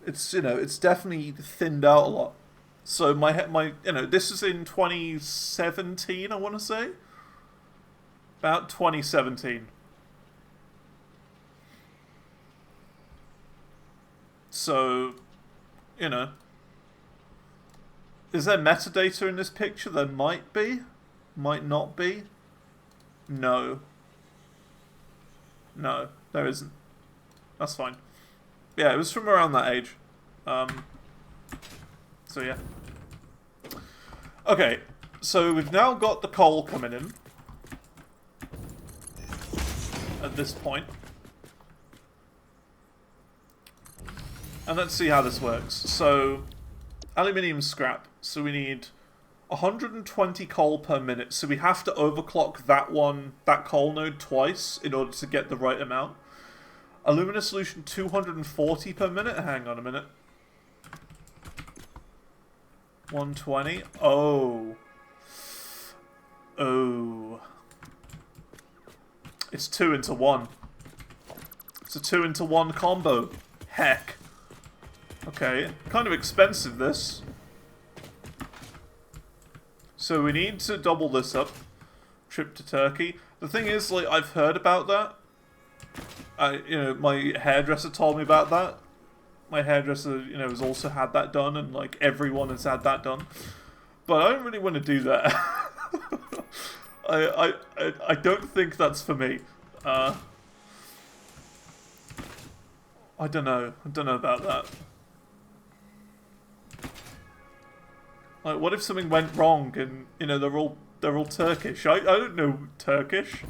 It's, you know, it's definitely thinned out a lot. So my you know, this is in 2017, I want to say. About 2017. So, you know. Is there metadata in this picture? There might be. Might not be. No. No, there isn't. That's fine. Yeah, it was from around that age. So yeah. Okay, so we've now got the coal coming in. At this point. And let's see how this works. So, aluminium scrap. So we need 120 coal per minute. So we have to overclock that coal node twice in order to get the right amount. Alumina solution 240 per minute. Hang on a minute. 120. Oh. Oh. It's 2 into 1. It's a 2 into 1 combo. Heck. Okay. Kind of expensive, this. So we need to double this up. Trip to Turkey. The thing is, like, I've heard about that. You know, my hairdresser told me about that. My hairdresser, you know, has also had that done, and like everyone has had that done. But I don't really want to do that. I don't think that's for me. I don't know. I don't know about that. Like, what if something went wrong and, you know, they're all Turkish? I don't know Turkish.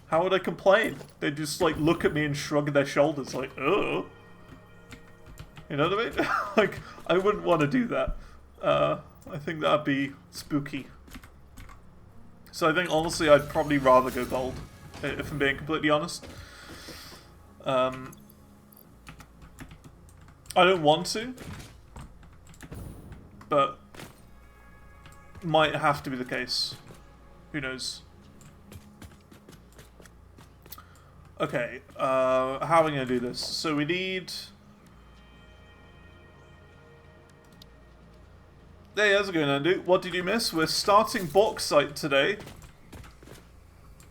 How would I complain? They'd just, like, look at me and shrug their shoulders like, oh. You know what I mean? Like, I wouldn't want to do that. I think that'd be spooky. So I think, honestly, I'd probably rather go gold, if I'm being completely honest. I don't want to, but might have to be the case. Who knows? Okay, how are we going to do this? So we need... Hey, how's it going, Andy? What did you miss? We're starting bauxite today.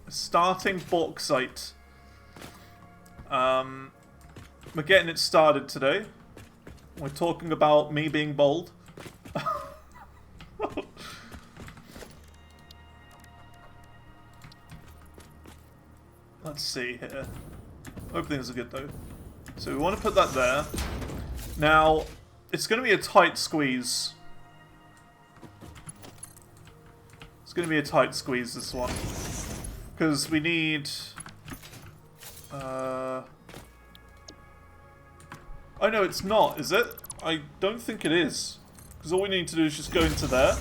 Starting bauxite. We're getting it started today. We're talking about me being bold. Let's see here. Hope things are good though. So we want to put that there. Now, it's going to be a tight squeeze. It's going to be a tight squeeze, this one. Because we need... Oh no, it's not, is it? I don't think it is. Because all we need to do is just go into there.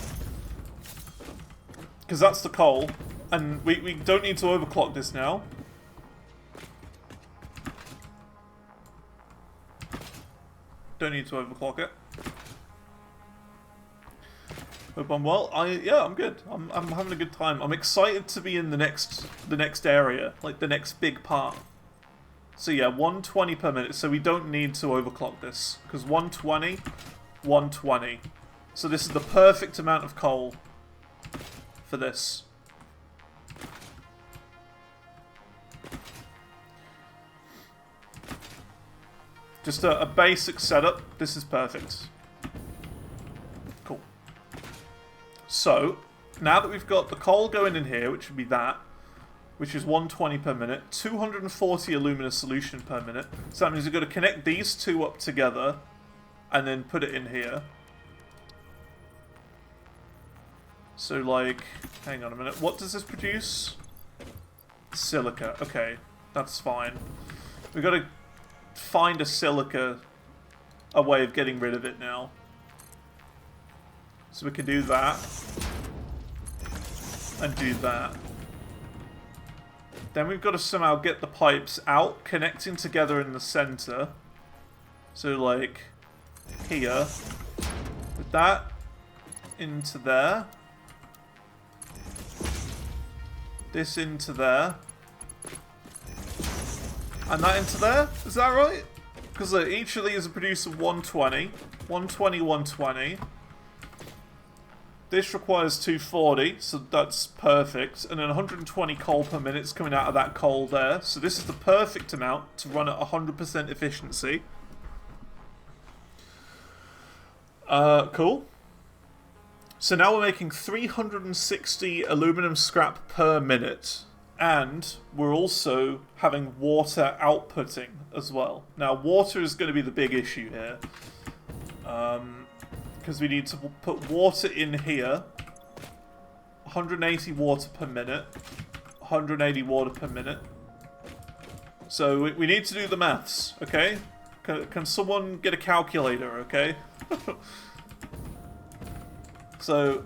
Because that's the coal. And we don't need to overclock this now. Don't need to overclock it. Hope I'm well. Yeah, I'm good. I'm having a good time. I'm excited to be in the next area, like the next big part. So yeah, 120 per minute. So we don't need to overclock this because 120, 120. So this is the perfect amount of coal for this. Just a basic setup. This is perfect. Cool. So, now that we've got the coal going in here, which would be that, which is 120 per minute, 240 alumina solution per minute. So that means we've got to connect these two up together and then put it in here. So, like, hang on a minute. What does this produce? Silica. Okay, that's fine. We've got to find a way of getting rid of it now. So we can do that. And do that. Then we've got to somehow get the pipes out, connecting together in the center. So, like, here. Put that into there. This into there. And that into there? Is that right? Because each of these are producing 120. 120, 120. This requires 240, so that's perfect. And then 120 coal per minute is coming out of that coal there. So this is the perfect amount to run at 100% efficiency. Cool. So now we're making 360 aluminum scrap per minute. And we're also having water outputting as well. Now, water is going to be the big issue here. Because we need to put water in here. 180 water per minute. 180 water per minute. So we need to do the maths, okay? Can someone get a calculator, okay? So,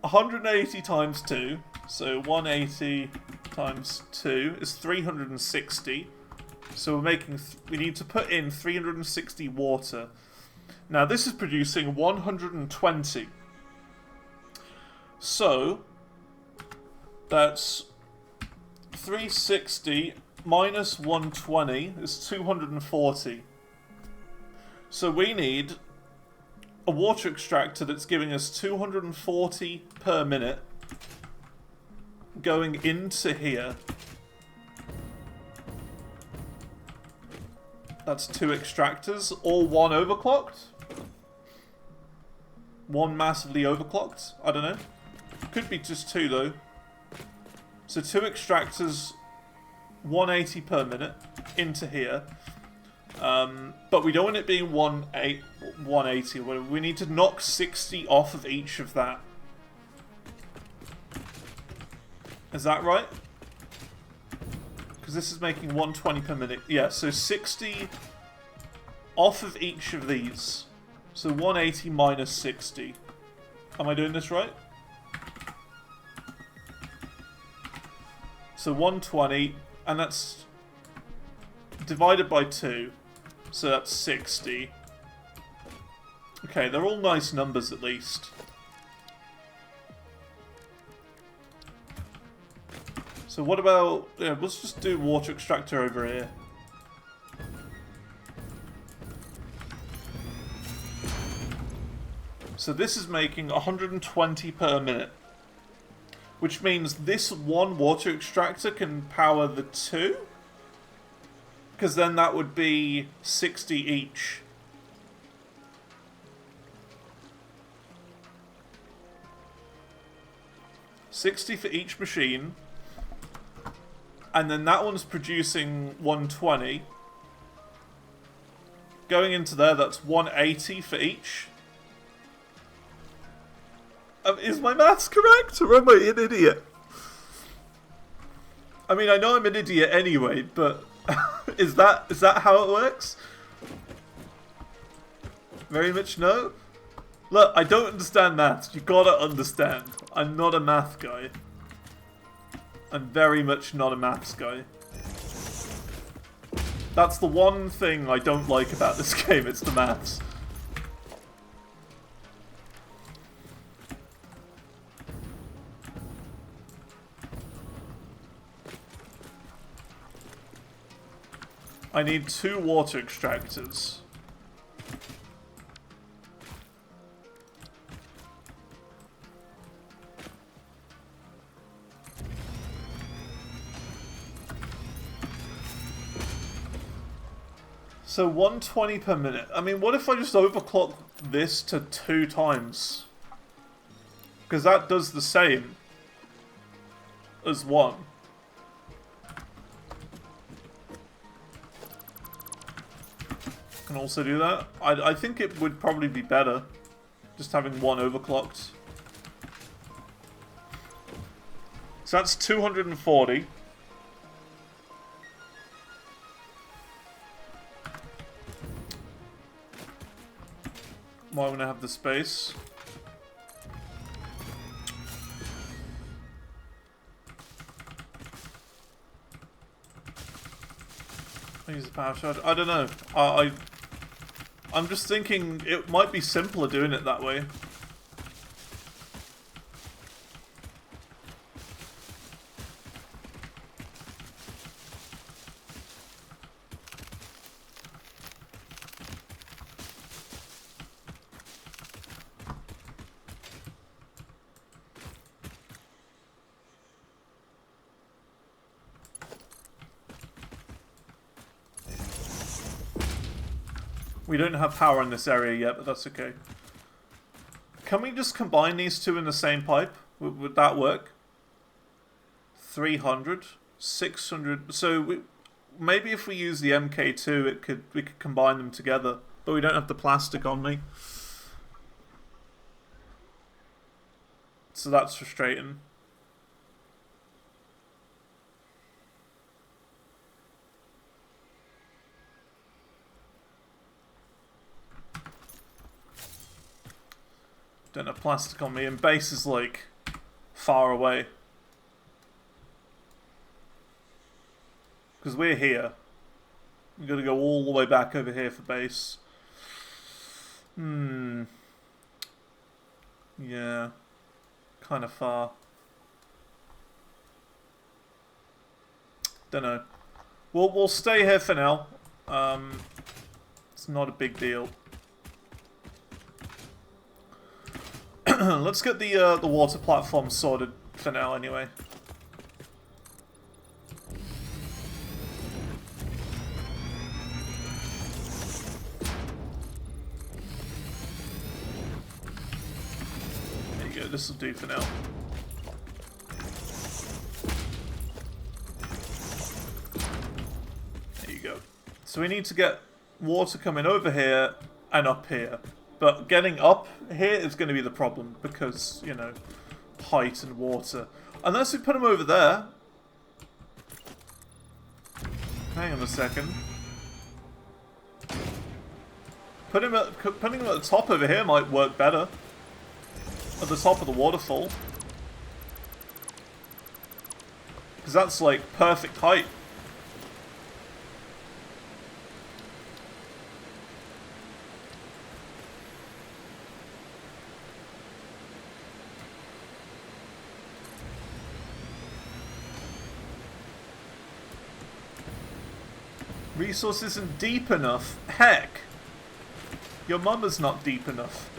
180 times 2. So 180 times 2 is 360. So we need to put in 360 water. Now this is producing 120. So that's 360 minus 120 is 240. So we need a water extractor that's giving us 240 per minute going into here. That's 2 extractors, all one overclocked. One massively overclocked, I don't know. Could be just 2 though. So 2 extractors, 180 per minute into here. But we don't want it being 180. We need to knock 60 off of each of that. Is that right? Because this is making 120 per minute. Yeah, so 60 off of each of these. So 180 minus 60. Am I doing this right? So 120, and that's divided by 2. So that's 60. Okay, they're all nice numbers at least. So what about... yeah, let's just do water extractor over here. So this is making 120 per minute. Which means this one water extractor can power the 2? Because then that would be 60 each. $60 for each machine. And then that one's producing 120. Going into there, that's 180 for each. Is my maths correct, or am I an idiot? I mean, I know I'm an idiot anyway, but is that how it works? Very much no? Look, I don't understand maths. You gotta understand. I'm not a math guy. I'm very much not a maths guy. That's the one thing I don't like about this game, it's the maths. I need 2 water extractors. So 120 per minute. I mean, what if I just overclock this to 2 times? Because that does the same as 1. Can also do that. I think it would probably be better just having 1 overclocked. So that's 240. Why would I have the space? I use the power shard. I don't know. I'm just thinking it might be simpler doing it that way. We don't have power in this area yet, but that's okay. Can we just combine these two in the same pipe? Would that work? 300, 600. So maybe if we use the MK2, we could combine them together. But we don't have the plastic on me. So that's frustrating. Don't have plastic on me, and base is like far away. Because we're here. We've got to go all the way back over here for base. Yeah. Kind of far. Don't know. We'll stay here for now. It's not a big deal. Let's get the water platform sorted for now, anyway. There you go. This will do for now. There you go. So we need to get water coming over here and up here. But getting up here is going to be the problem because, you know, height and water. Unless we put them over there. Hang on a second. Putting them at the top over here might work better. At the top of the waterfall. Because that's like perfect height. Resource isn't deep enough. Heck! Your mama's not deep enough.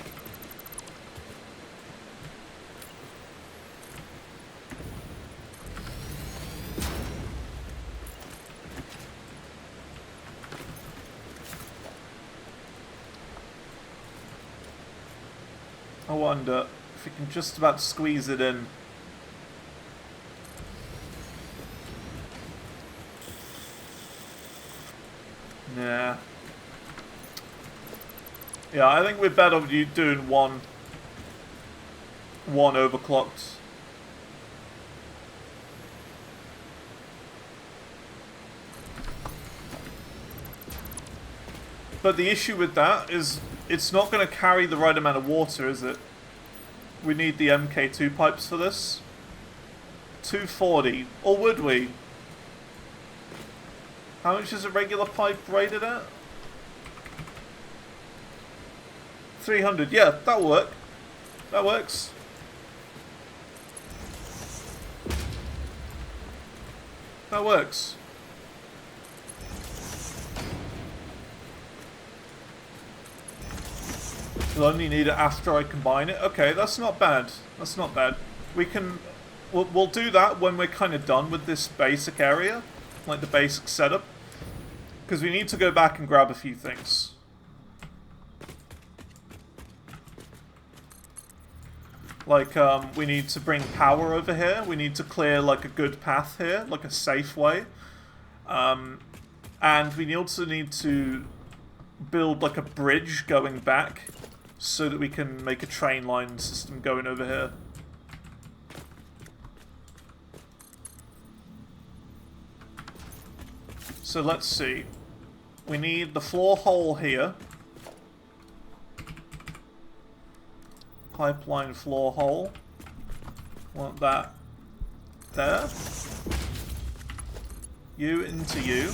I wonder if we can just about squeeze it in. Nah. Yeah, I think we're better doing one overclocked. But the issue with that is it's not going to carry the right amount of water, is it? We need the MK2 pipes for this. 240. Or would we? How much is a regular pipe rated at? 300. Yeah, that'll work. That works. That works. We'll only need it after I combine it. Okay, that's not bad. That's not bad. We'll do that when we're kind of done with this basic area. Like the basic setup. Because we need to go back and grab a few things. Like, we need to bring power over here. We need to clear, like, a good path here. Like, a safe way. And we also need to build, like, a bridge going back so that we can make a train line system going over here. So let's see. We need the floor hole here. Pipeline floor hole. Want that there. You into you.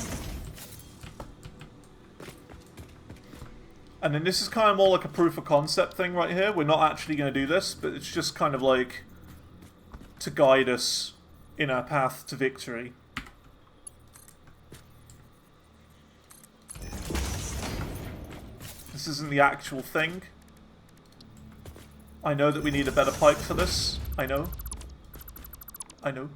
And then this is kind of more like a proof of concept thing right here. We're not actually going to do this, but it's just kind of like to guide us in our path to victory. This isn't the actual thing. I know that we need a better pipe for this. I know. I know.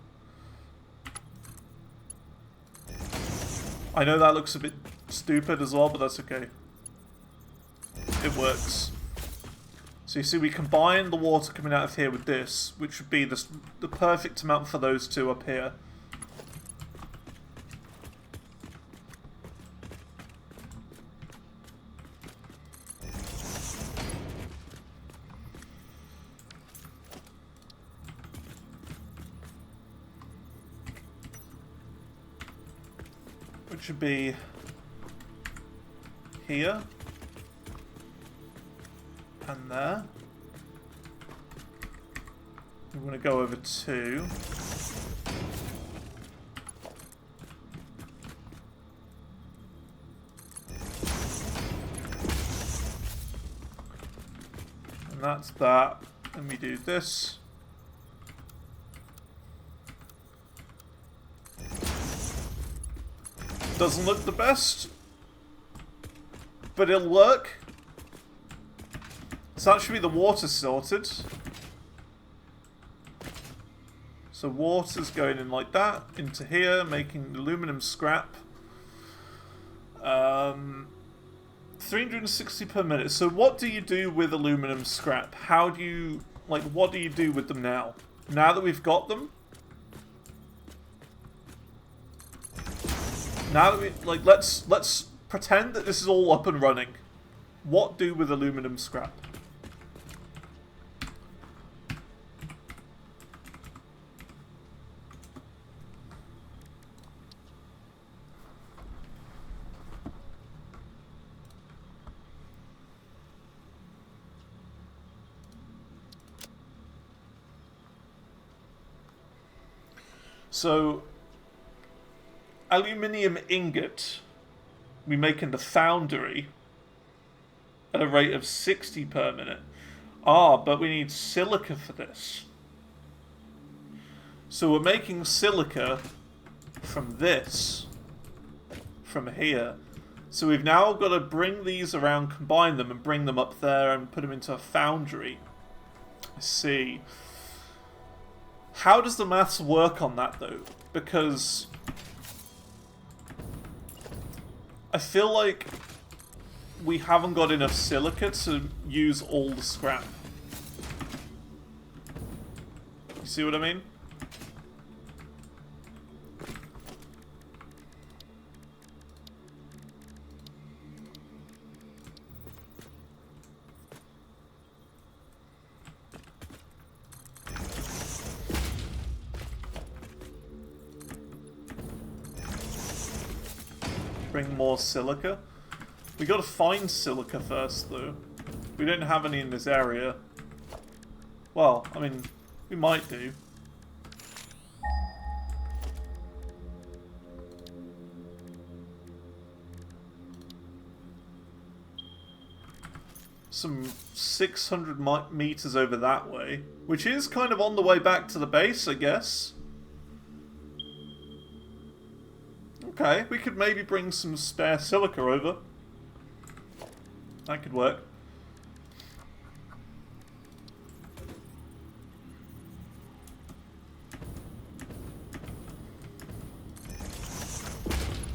I know that looks a bit stupid as well, but that's okay. It works. So you see, we combine the water coming out of here with this, which would be the perfect amount for those two up here. Which should be here and there. We're going to go over 2. And that's that. Then we do this. Doesn't look the best, but it'll work. So that should be the water sorted. So water's going in like that, into here, making aluminum scrap. 360 per minute. So what do you do with aluminum scrap? How do you, like, what do you do with them now? Now that we've got them? Now that we, like, let's pretend that this is all up and running. What do with aluminum scrap? So, aluminium ingot we make in the foundry at a rate of 60 per minute. Ah, but we need silica for this. So we're making silica from this, from here. So we've now got to bring these around, combine them, and bring them up there and put them into a foundry. I see. How does the maths work on that, though? Because I feel like we haven't got enough silica to use all the scrap. You see what I mean? Bring more silica. We gotta find silica first, though. We don't have any in this area. Well, I mean, we might do. Some 600 meters over that way, which is kind of on the way back to the base, I guess. Okay, we could maybe bring some spare silica over. That could work.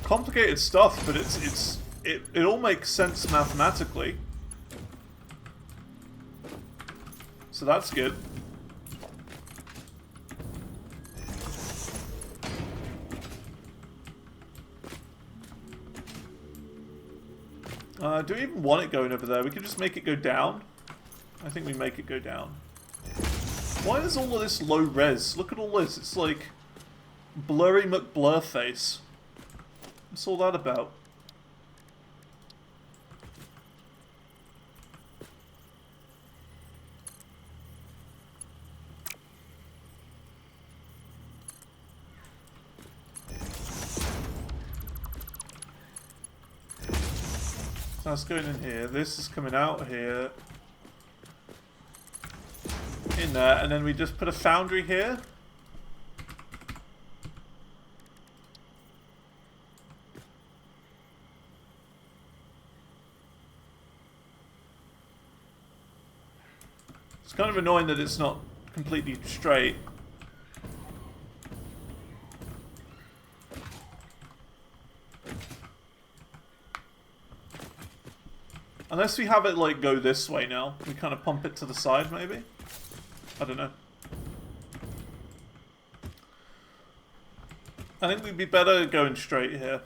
complicated stuff, but it all makes sense mathematically. So that's good. Do we even want it going over there? We could just make it go down. I think we make it go down. Why is all of this low res? Look at all this. It's like blurry McBlurface. What's all that about? So that's going in here. This is coming out here. In there, and then we just put a foundry here. It's kind of annoying that it's not completely straight. Unless we have it like go this way now. We kind of pump it to the side maybe? I don't know. I think we'd be better going straight here.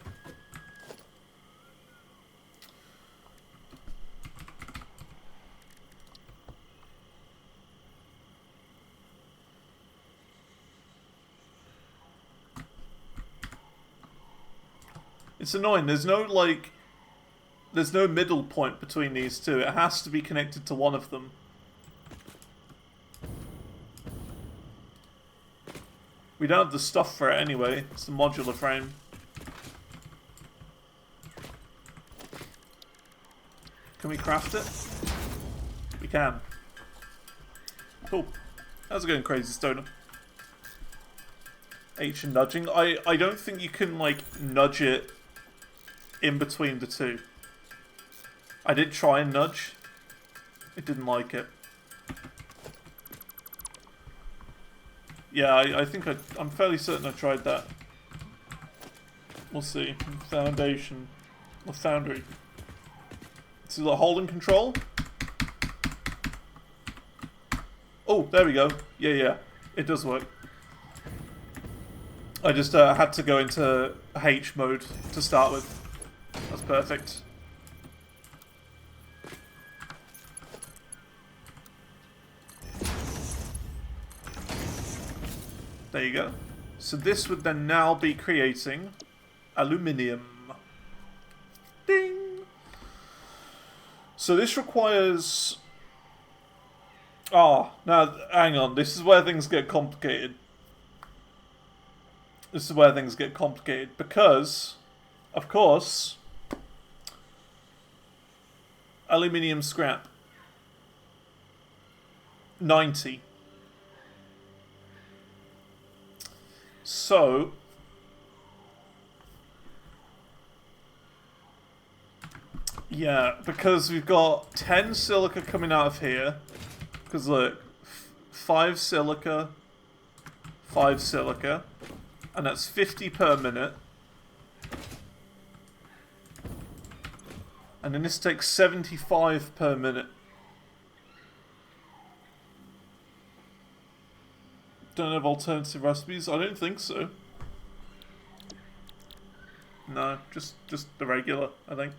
It's annoying. There's no middle point between these two. It has to be connected to one of them. We don't have the stuff for it anyway. It's the modular frame. Can we craft it? We can. Cool. How's it going, Crazy Stoner? H and nudging. I don't think you can, like, nudge it in between the two. I did try and nudge. It didn't like it. Yeah, I think I'm fairly certain I tried that. We'll see. Foundation. Or foundry. So the holding control. Oh, there we go. Yeah. It does work. I just had to go into H mode to start with. That's perfect. There you go. So this would then now be creating aluminium. Ding! So this requires... now, hang on. This is where things get complicated. Because, of course, aluminium scrap. 90. So, yeah, because we've got 10 silica coming out of here. Because look, 5 silica, 5 silica, and that's 50 per minute. And then this takes 75 per minute. Don't have alternative recipes? I don't think so. No, just the regular, I think.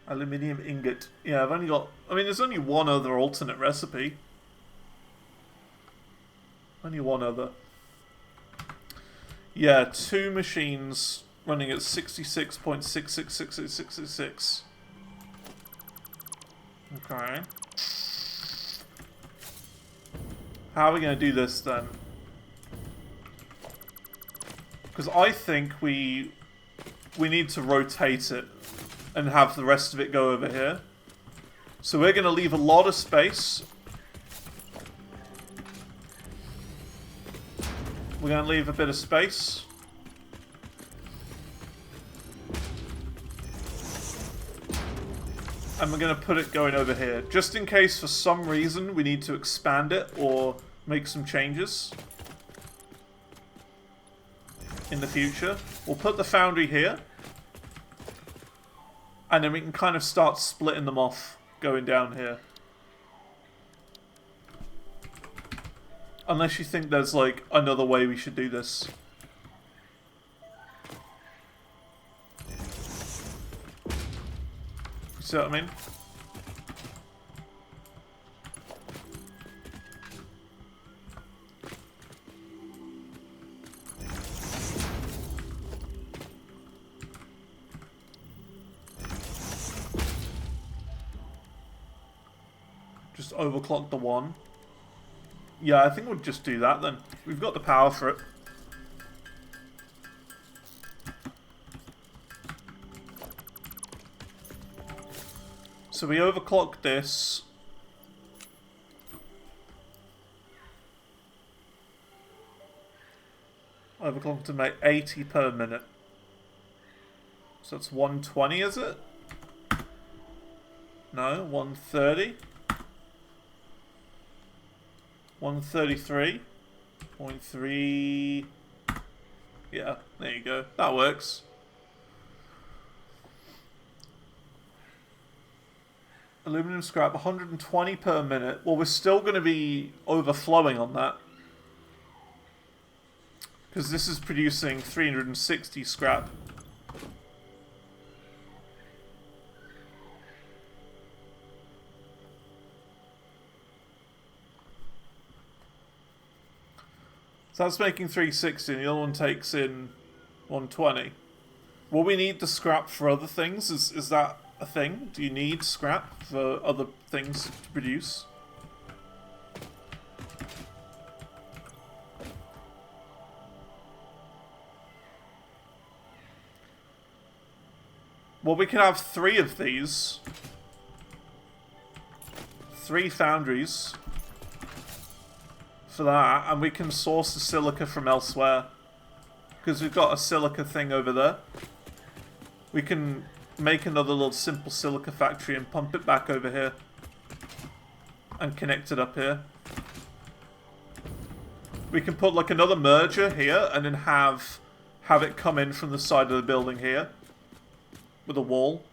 Aluminium ingot. Yeah, I've only got... I mean, there's only one other alternate recipe. Only one other. Yeah, 2 machines running at 66.666666. Okay. How are we going to do this then? Because I think we need to rotate it and have the rest of it go over here. So we're going to leave a lot of space. We're going to leave a bit of space. And we're going to put it going over here. Just in case for some reason we need to expand it or make some changes. in the future. We'll put the foundry here. And then we can kind of start splitting them off going down here. Unless you think there's like another way we should do this. You see what I mean? Just overclock the one. Yeah, I think we'll just do that then. We've got the power for it. So we overclock this. Overclock to make 80 per minute. So it's 120, is it? No, 130. 133.3. Yeah, there you go. That works. Aluminum scrap, 120 per minute. Well, we're still going to be overflowing on that. Because this is producing 360 scrap. So that's making 360, and the other one takes in 120. Will we need the scrap for other things? Is that a thing? Do you need scrap for other things to produce? Well, we can have 3 of these. 3 foundries. For that, and we can source the silica from elsewhere. Because we've got a silica thing over there. We can make another little simple silica factory and pump it back over here. And connect it up here. We can put like another merger here and then have it come in from the side of the building here. With a wall.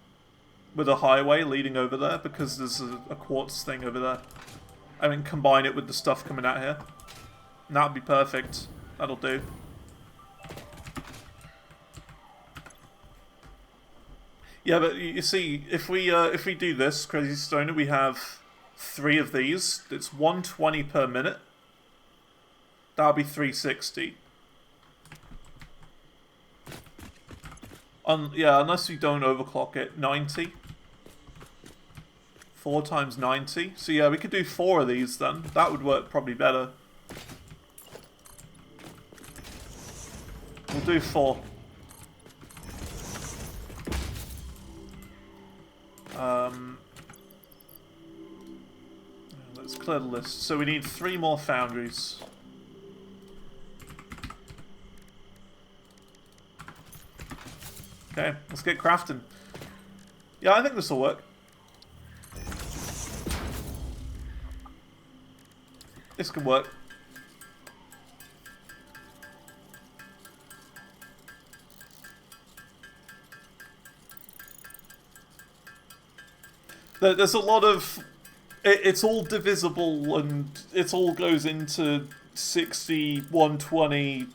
With a highway leading over there because there's a quartz thing over there. And then combine it with the stuff coming out here. And that'd be perfect. That'll do. Yeah, but you see, if we do this, Crazy Stoner, we have 3 of these. It's 120 per minute. That'll be 360. Yeah, unless we don't overclock it. 90. 4 times 90. So yeah, we could do 4 of these then. That would work probably better. We'll do 4. Let's clear the list. So we need 3 more foundries. Okay, let's get crafting. Yeah, I think this will work. This can work. There's a lot of... It's all divisible and it all goes into 60, 120.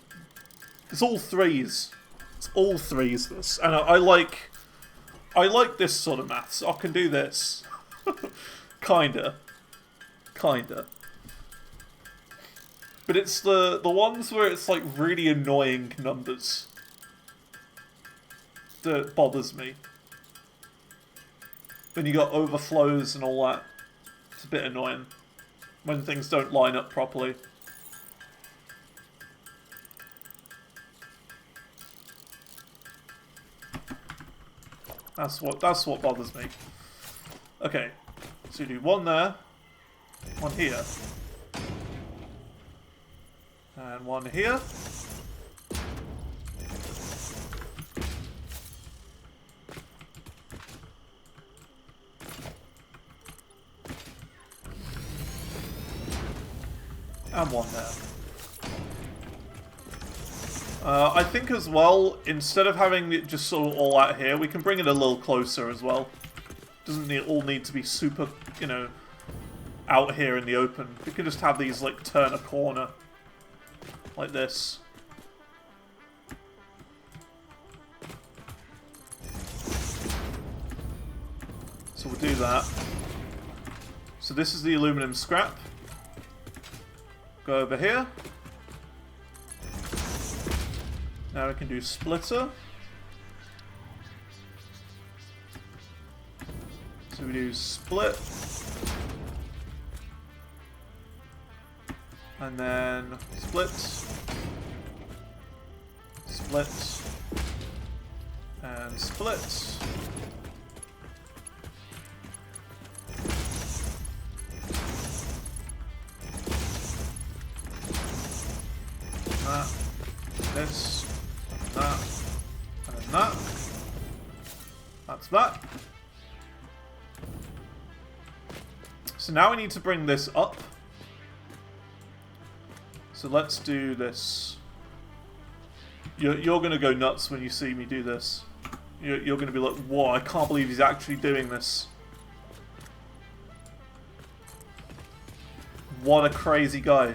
It's all 3s. It's all 3s, this. And I like this sort of maths. I can do this. Kinda. But it's the ones where it's like really annoying numbers that bothers me. When you got overflows and all that, it's a bit annoying. When things don't line up properly. That's what bothers me. Okay, so you do 1 there, 1 here. And 1 here. And 1 there. I think as well, instead of having it just sort of all out here, we can bring it a little closer as well. Doesn't all need to be super, you know, out here in the open. We can just have these, like, turn a corner. Like this. So we'll do that. So this is the aluminum scrap. Go over here. Now we can do splitter. So we do split. And then split. Split. And split. That. This. That. And then that. That's that. So now we need to bring this up. So let's do this. You're going to go nuts when you see me do this. You're going to be like, whoa, I can't believe he's actually doing this. What a crazy guy.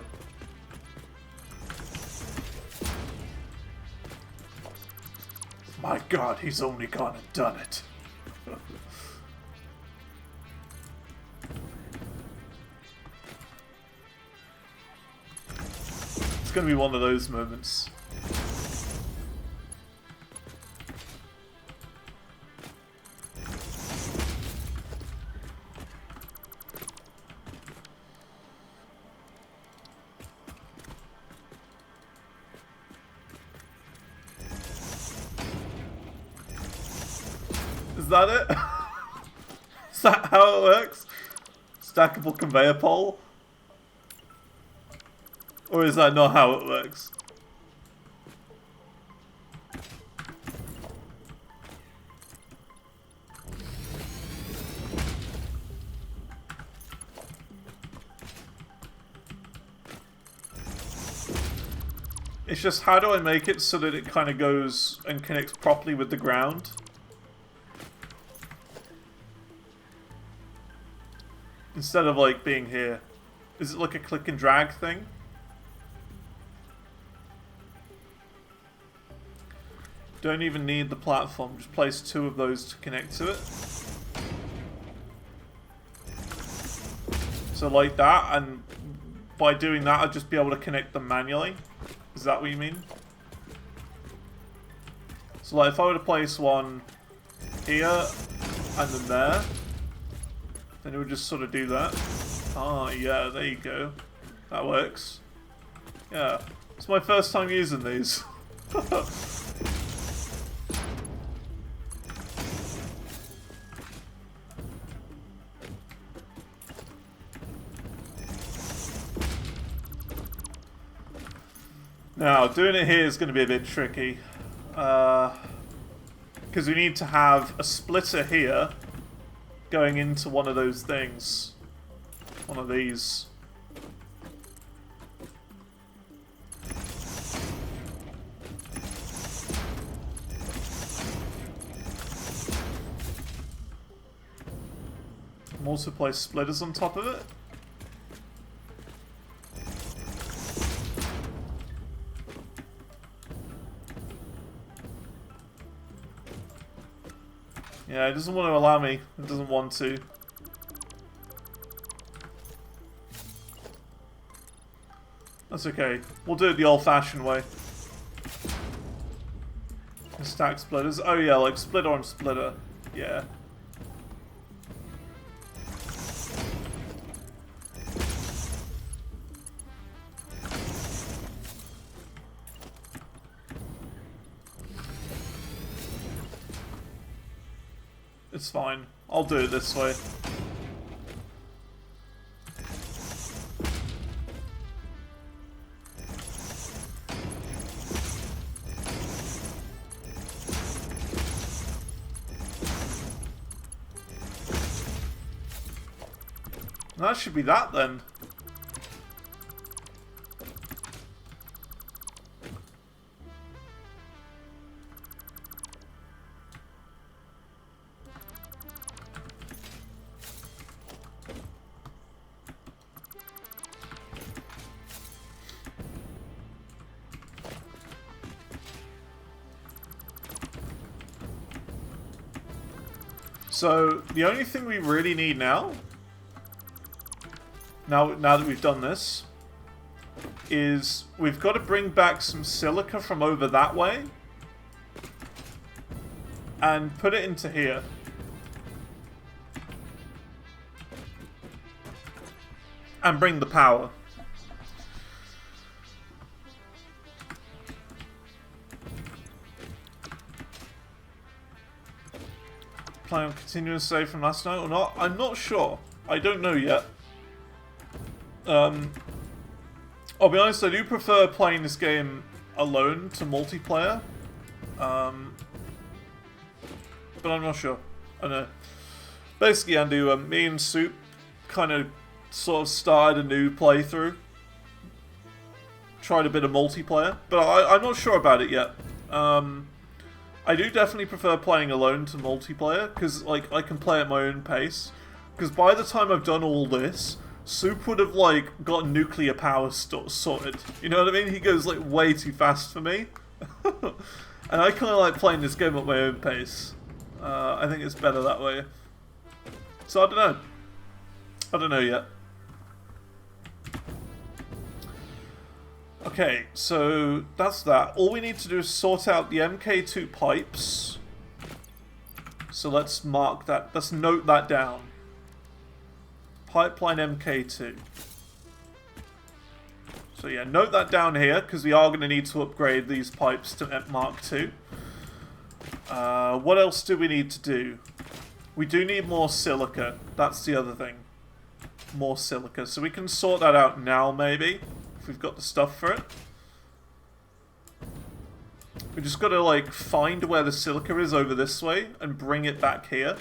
My god, he's only gone and done it. It's going to be one of those moments. Is that it? Is that how it works? Stackable conveyor pole? Or is that not how it works? It's just, how do I make it so that it kind of goes and connects properly with the ground? Instead of like being here. Is it like a click and drag thing? Don't even need the platform, just place 2 of those to connect to it. So like that, and by doing that I'll just be able to connect them manually. Is that what you mean? So like if I were to place one here and then there, then it would just sort of do that. Ah, yeah, there you go. That works. Yeah, it's my first time using these. Now, doing it here is going to be a bit tricky. Because we need to have a splitter here going into one of those things. One of these. I'm also place splitters on top of it. Yeah, it doesn't want to allow me. It doesn't want to. That's okay. We'll do it the old-fashioned way. Stack splitters. Oh yeah, like splitter on splitter. Yeah. It's fine. I'll do it this way. That should be that then. So, the only thing we really need now that we've done this, is we've got to bring back some silica from over that way and put it into here. And bring the power. Plan on continuing to save from last night or not? I'm not sure. I don't know yet. I'll be honest, I do prefer playing this game alone to multiplayer. But I'm not sure. I don't know. Basically, Andy, me and Soup kind of sort of started a new playthrough. Tried a bit of multiplayer, but I'm not sure about it yet. I do definitely prefer playing alone to multiplayer, because like I can play at my own pace. Because by the time I've done all this, Soup would have like got nuclear power sorted. You know what I mean? He goes like way too fast for me. And I kind of like playing this game at my own pace. I think it's better that way. So I don't know. I don't know yet. Okay, so that's that. All we need to do is sort out the MK2 pipes. So let's mark that. Let's note that down. Pipeline MK2. So yeah, note that down here, because we are going to need to upgrade these pipes to Mark II. What else do we need to do? We do need more silica. That's the other thing. More silica. So we can sort that out now, maybe. If we've got the stuff for it. We just got to, like, find where the silica is over this way and bring it back here.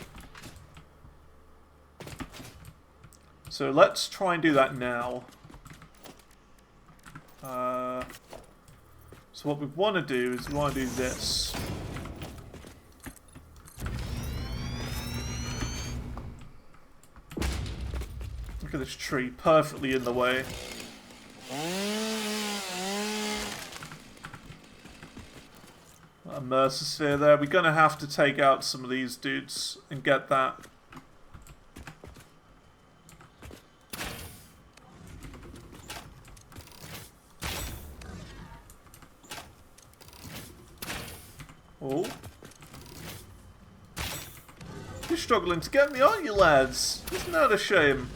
So let's try and do that now. So what we want to do is we want to do this. Look at this tree, perfectly in the way. A Mercer there. We're going to have to take out some of these dudes and get that. Oh. You're struggling to get me, aren't you, lads? Isn't that a shame?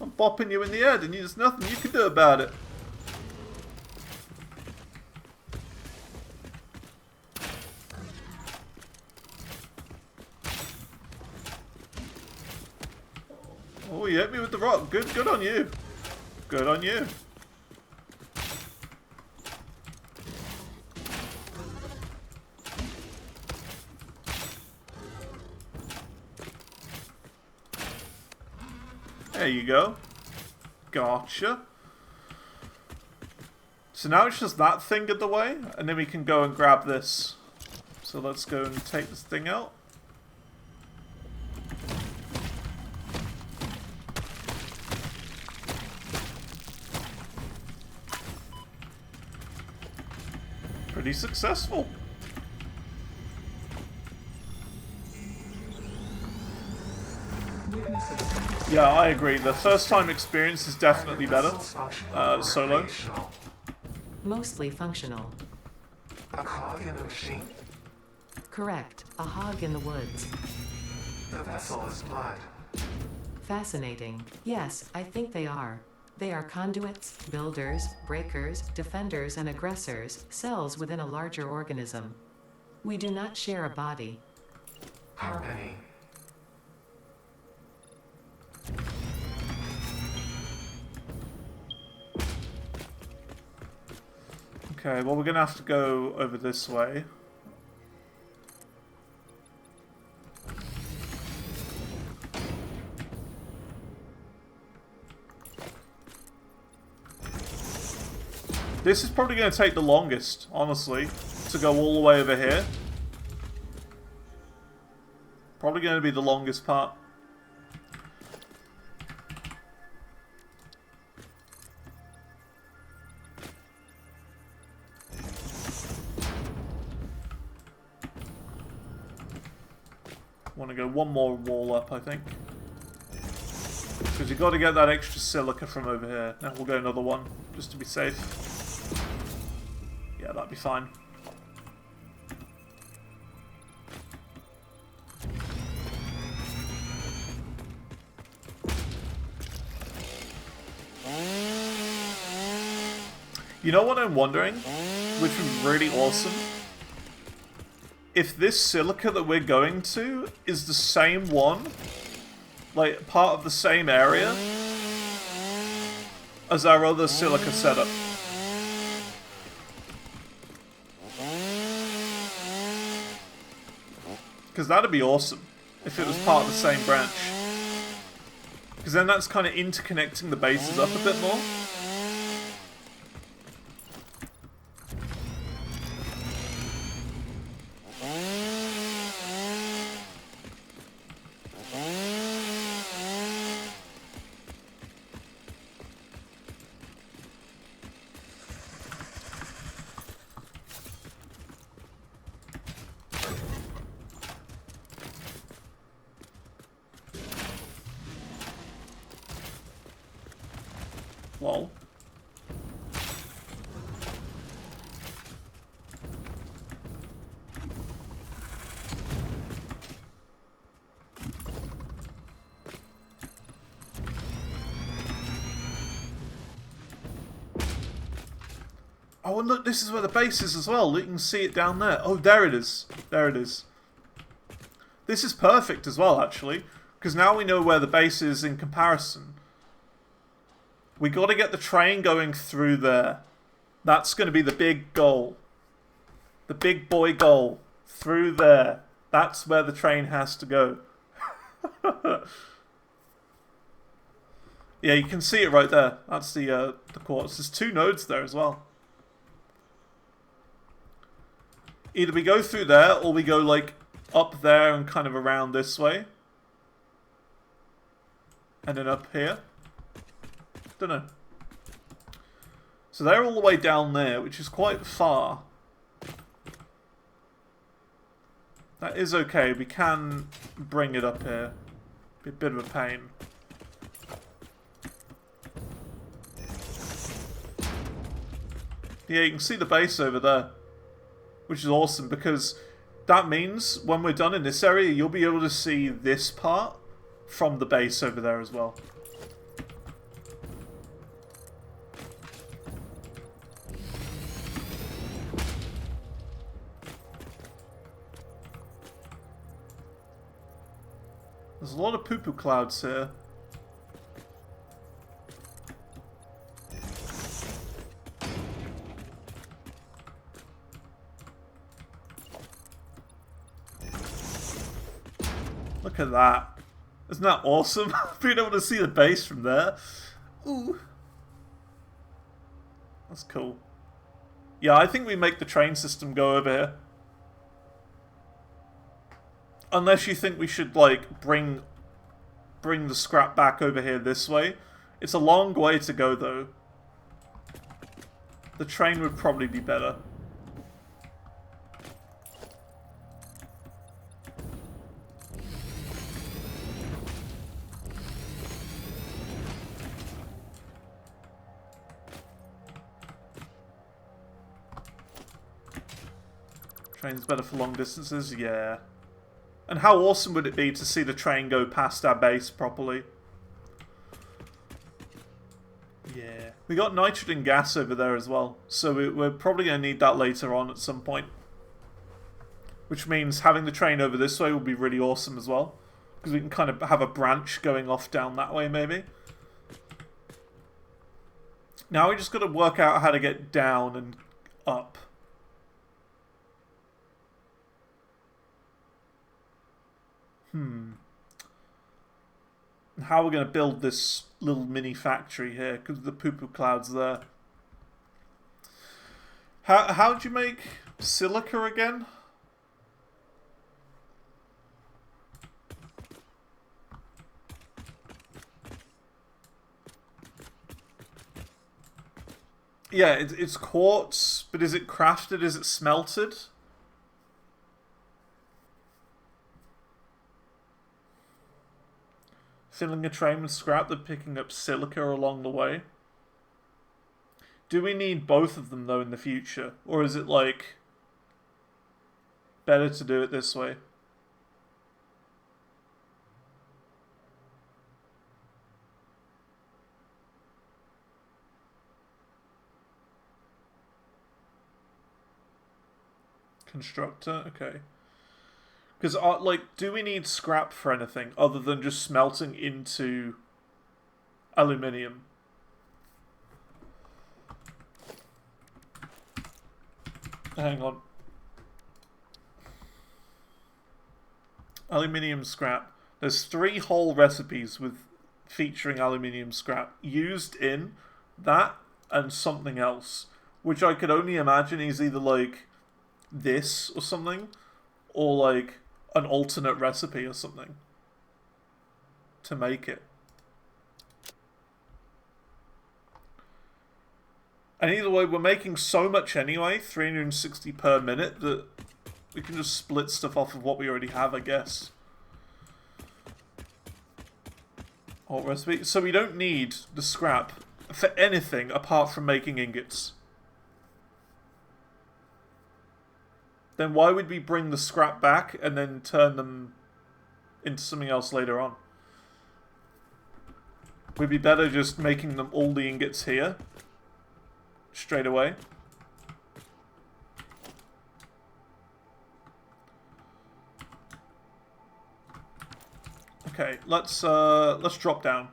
I'm bopping you in the head and there's nothing you can do about it. Oh, you hit me with the rock. Good on you. Good on you. There you go. Gotcha. So now it's just that thing in the way, and then we can go and grab this. So let's go and take this thing out. Pretty successful. Yeah, I agree. The first time experience is definitely better. Solo. Mostly functional. A cog in the machine. Correct. A hog in the woods. The vessel is blood. Fascinating. Yes, I think they are. They are conduits, builders, breakers, defenders and aggressors, cells within a larger organism. We do not share a body. Harmony. Okay, well we're gonna have to go over this way. This is probably going to take the longest, honestly, to go all the way over here. Probably going to be the longest part. Want to go one more wall up, I think. Because you've got to get that extra silica from over here. Now we'll go another one, just to be safe. Yeah, that'd be fine. You know what I'm wondering? Which would be really awesome? If this silica that we're going to is the same one, like part of the same area, as our other silica setup. Because that'd be awesome if it was part of the same branch. Because then that's kind of interconnecting the bases up a bit more. Lol. Oh, and look, this is where the base is as well. You can see it down there. Oh, there it is. There it is. This is perfect as well, actually, because now we know where the base is in comparison. We got to get the train going through there. That's going to be the big goal. The big boy goal. Through there. That's where the train has to go. Yeah, you can see it right there. That's the quartz. There's 2 nodes there as well. Either we go through there, or we go, like, up there and kind of around this way. And then up here. Don't know. So they're all the way down there, which is quite far. That is okay. We can bring it up here. Be a bit of a pain. Yeah, you can see the base over there. Which is awesome, because that means when we're done in this area, you'll be able to see this part from the base over there as well. There's a lot of poo-poo clouds here. Look at that. Isn't that awesome? Being able to see the base from there. Ooh. That's cool. Yeah, I think we make the train system go over here. Unless you think we should, like, bring the scrap back over here this way. It's a long way to go, though. The train would probably be better. Train's better for long distances? Yeah. And how awesome would it be to see the train go past our base properly? Yeah. We got nitrogen gas over there as well. So we're probably going to need that later on at some point. Which means having the train over this way will be really awesome as well. Because we can kind of have a branch going off down that way maybe. Now we just got to work out how to get down and up. How we're going to build this little mini factory here, because the poo-poo cloud's there. How'd you make silica again? Yeah, it's quartz, but is it crafted? Is it smelted? Filling a train with scrap, then picking up silica along the way. Do we need both of them, though, in the future? Or is it, like, better to do it this way? Constructor, okay. Because, like, do we need scrap for anything other than just smelting into aluminium? Hang on. Aluminium scrap. There's 3 whole recipes with featuring aluminium scrap used in that and something else, which I could only imagine is either like this or something, or like an alternate recipe or something to make it. And either way, we're making so much anyway, 360 per minute, that we can just split stuff off of what we already have, I guess. Alt recipe. So we don't need the scrap for anything apart from making ingots. Then why would we bring the scrap back and then turn them into something else later on? Would be better just making them all the ingots here. Straight away. Okay, let's drop down.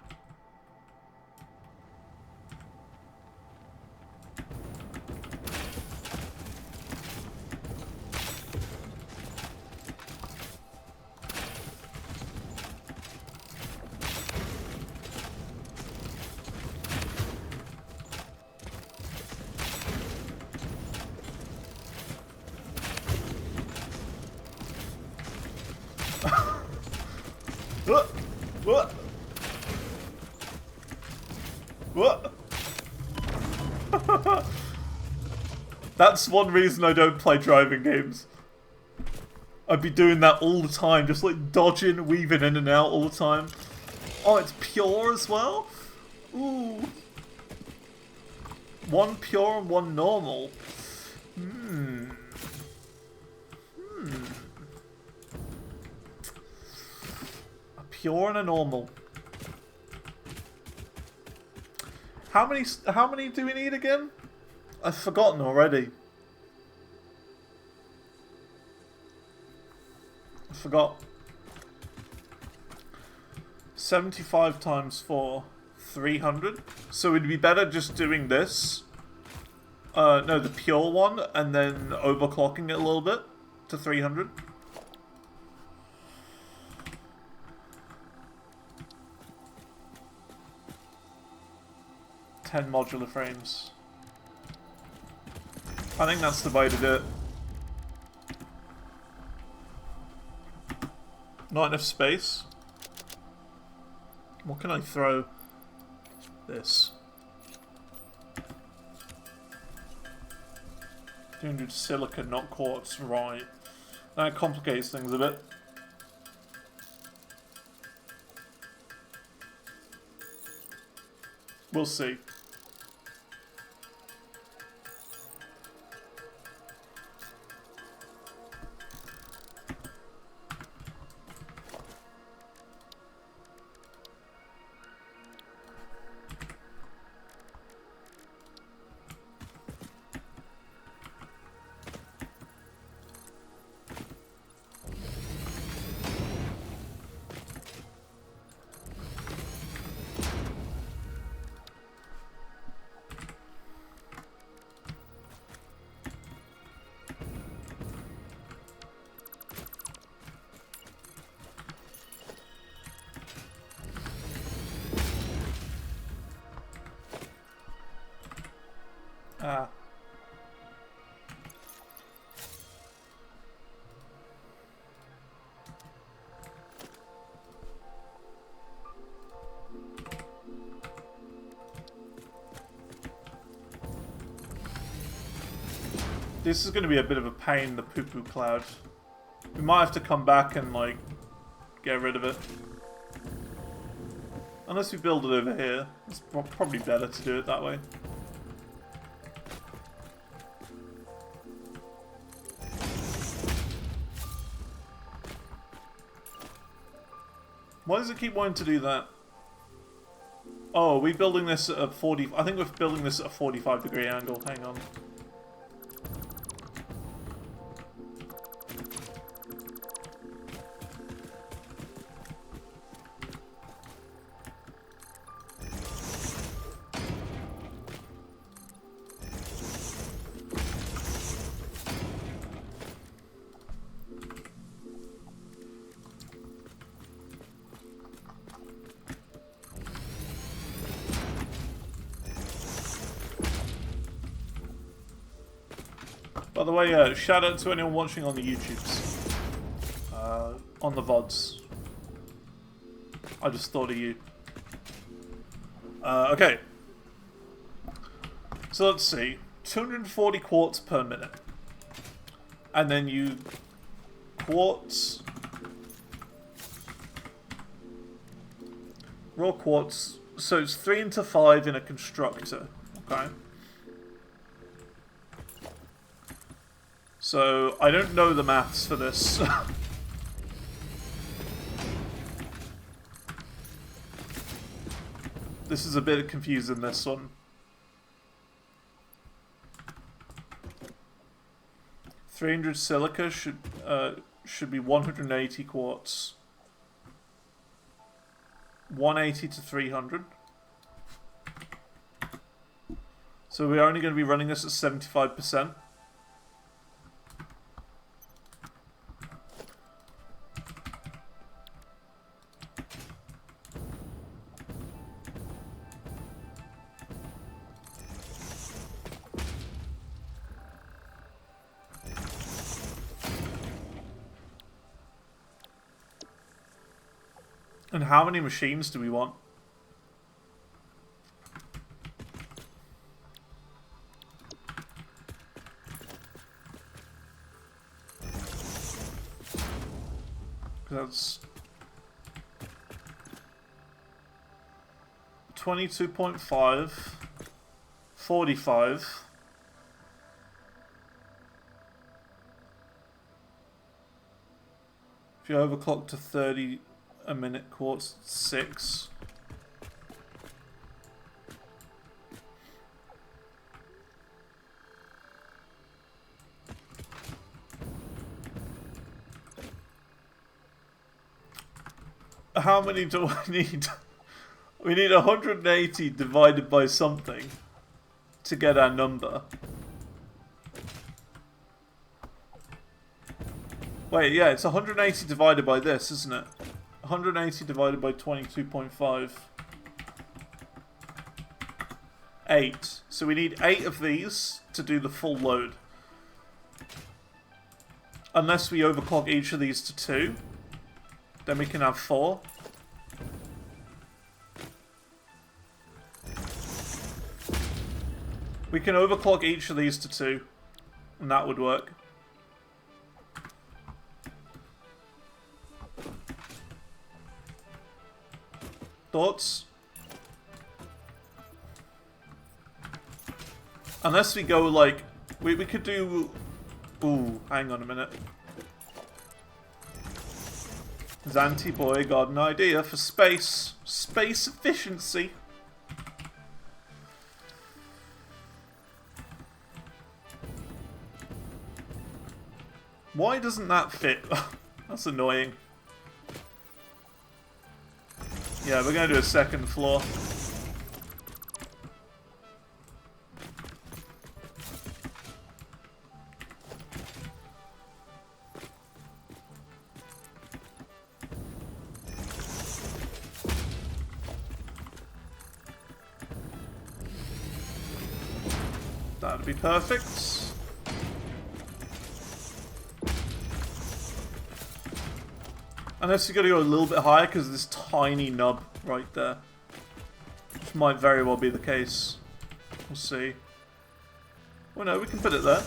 What? What? That's one reason I don't play driving games. I'd be doing that all the time, just like dodging, weaving in and out all the time. Oh, it's pure as well? Ooh. One pure and one normal. A pure and a normal. How many do we need again? I've forgotten already. I forgot. 75 times 4, 300. So it'd be better just doing this. No, the pure one, and then overclocking it a little bit to 300. Ten modular frames. I think that's the way to do it. Not enough space. What can I throw? This. 200 silica, not quartz. Right. That complicates things a bit. We'll see. Ah. This is going to be a bit of a pain, the poo-poo cloud. We might have to come back and, like, get rid of it. Unless we build it over here. It's probably better to do it that way. Why does it keep wanting to do that? Oh, are we building this at a 40... I think we're building this at a 45-degree angle. Hang on. By the way, shout out to anyone watching on the YouTubes. On the VODs. I just thought of you. Okay. So let's see. 240 quartz per minute. And then you... quartz... raw quartz. So it's 3 into 5 in a constructor. Okay. So, I don't know the maths for this. This is a bit confusing, this one. 300 silica should be 180 quartz. 180 to 300. So we're only going to be running this at 75%. And how many machines do we want? That's 22.5, 45. If you overclock to 30 a minute quartz, 6. How many do I need? We need 180 divided by something to get our number. Wait, yeah, it's 180 divided by this, isn't it? 180 divided by 22.5. 8. So we need 8 of these to do the full load. Unless we overclock each of these to 2. Then we can have 4. We can overclock each of these to 2. And that would work. Thoughts? Unless we go like... We could do... Ooh, hang on a minute. Zanti boy got an idea for space. Space efficiency. Why doesn't that fit? That's annoying. Yeah, we're going to do a second floor. That'd be perfect. Unless you're going to go a little bit higher because of this tiny nub right there. Which might very well be the case. We'll see. Well, no, we can put it there.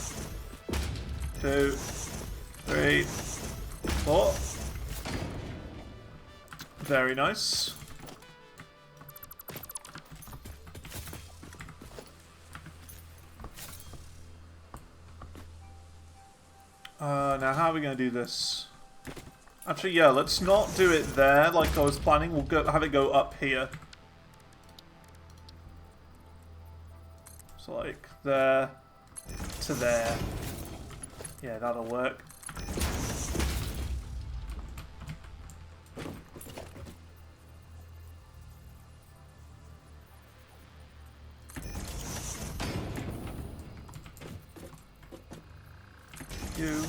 2, 3, 4. Very nice. Now how are we going to do this? Actually, yeah, let's not do it there like I was planning. We'll have it go up here. So like there to there. Yeah, that'll work. You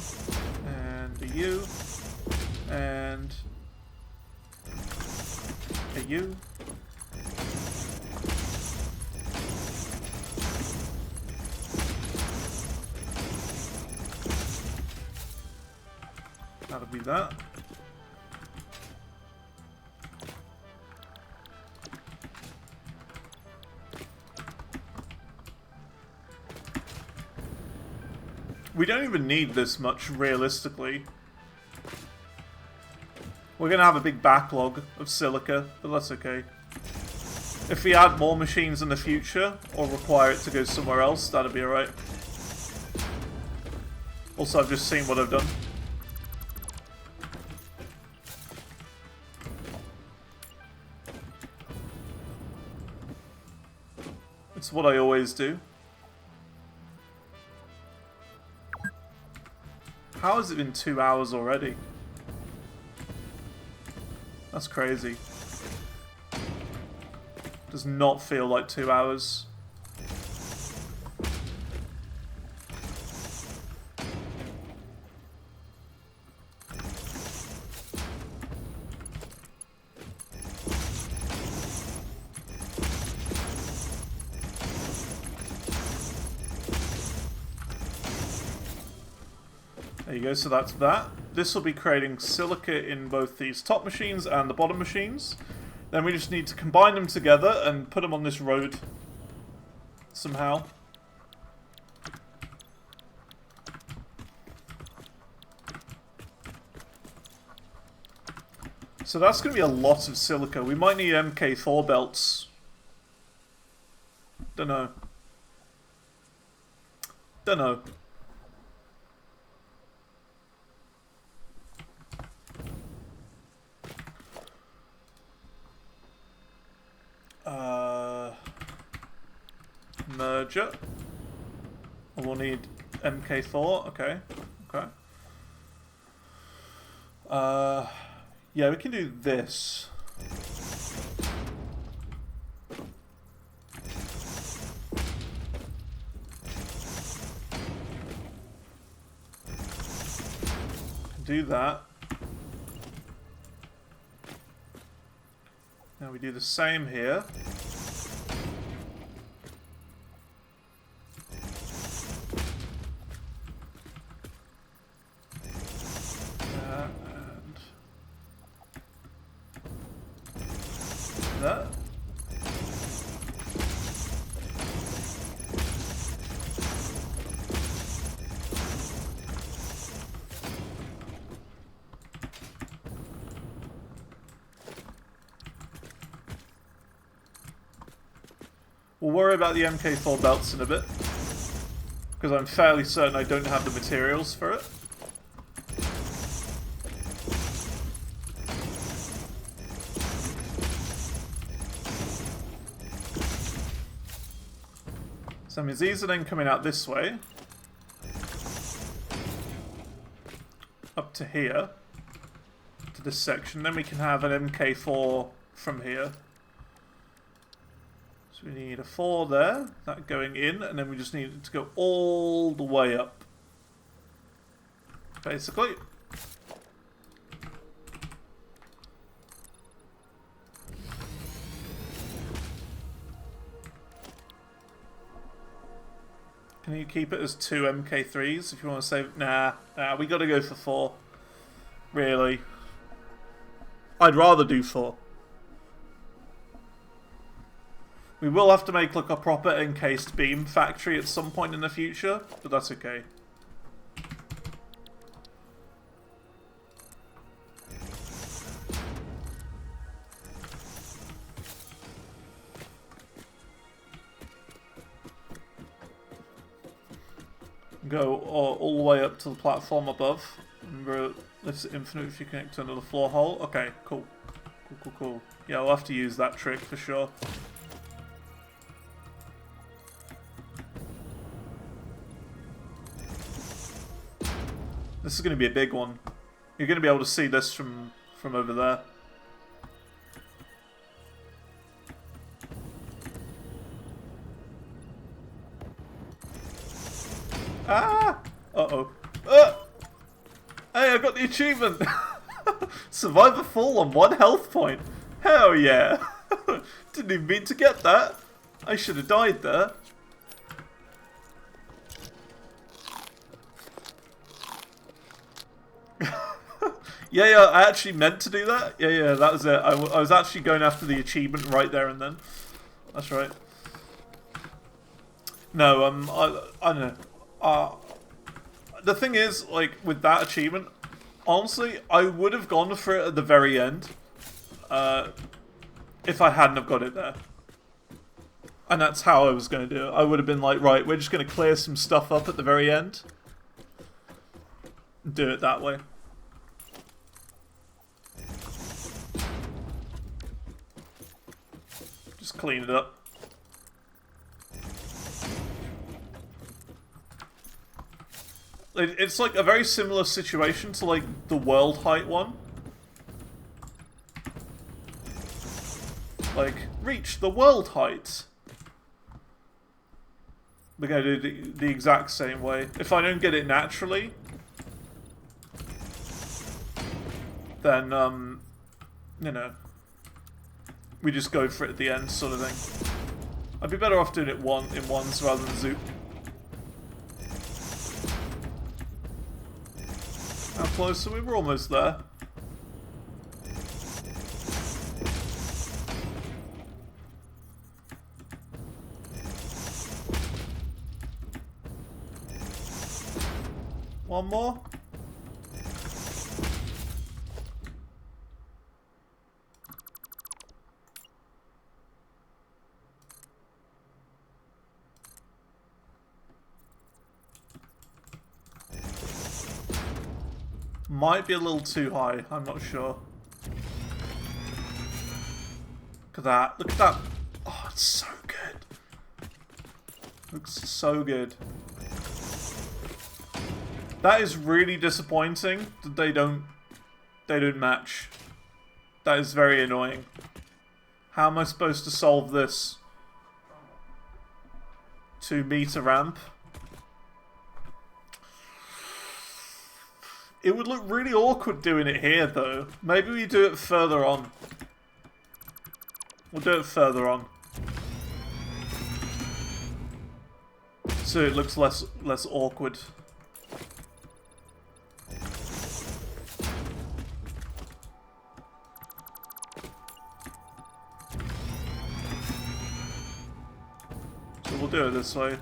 and a you and a you. That'll be that. We don't even need this much, realistically. We're going to have a big backlog of silica, but that's okay. If we add more machines in the future, or require it to go somewhere else, that'll be alright. Also, I've just seen what I've done. It's what I always do. How has it been 2 hours already? That's crazy. Does not feel like 2 hours. There you go, so that's that. This will be creating silica in both these top machines and the bottom machines. Then we just need to combine them together and put them on this road somehow. So that's going to be a lot of silica. We might need MK4 belts. Dunno. Dunno. Merger. And we'll need MK4. Okay. Okay. Yeah, we can do this. Do that. Now we do the same here. That. We'll worry about the MK4 belts in a bit, because I'm fairly certain I don't have the materials for it. So that means these are then coming out this way. Up to here. To this section. Then we can have an MK4 from here. So we need a 4 there. That going in. And then we just need it to go all the way up. Basically. Can you keep it as 2 MK3s if you want to save? Nah, we gotta go for 4. Really. I'd rather do 4. We will have to make like a proper encased beam factory at some point in the future, but that's okay. go all the way up to the platform above. Remember, it's infinite if you connect to another floor hole. Okay, cool. Cool. Yeah, we'll have to use that trick for sure. This is going to be a big one. You're going to be able to see this from over there. Ah! Uh-oh. Hey, I got the achievement! Survive a fall on 1 health point. Hell yeah! Didn't even mean to get that. I should have died there. Yeah, I actually meant to do that. Yeah, that was it. I was actually going after the achievement right there and then. That's right. No, I don't know. The thing is, like, with that achievement, honestly, I would have gone for it at the very end. If I hadn't have got it there. And that's how I was going to do it. I would have been like, right, we're just going to clear some stuff up at the very end. Do it that way. Just clean it up. It's like a very similar situation to like the world height one. Like, reach the world height. We're going to do the exact same way. If I don't get it naturally, then, you know, we just go for it at the end, sort of thing. I'd be better off doing it in ones rather than zoop. How close are we? We're almost there. One more. Might be a little too high, I'm not sure. Look at that, look at that. Oh, it's so good. Looks so good. That is really disappointing that they don't match. That is very annoying. How am I supposed to solve this? 2 meter ramp? It would look really awkward doing it here, though. Maybe we do it further on. We'll do it further on. So it looks less awkward. So we'll do it this way.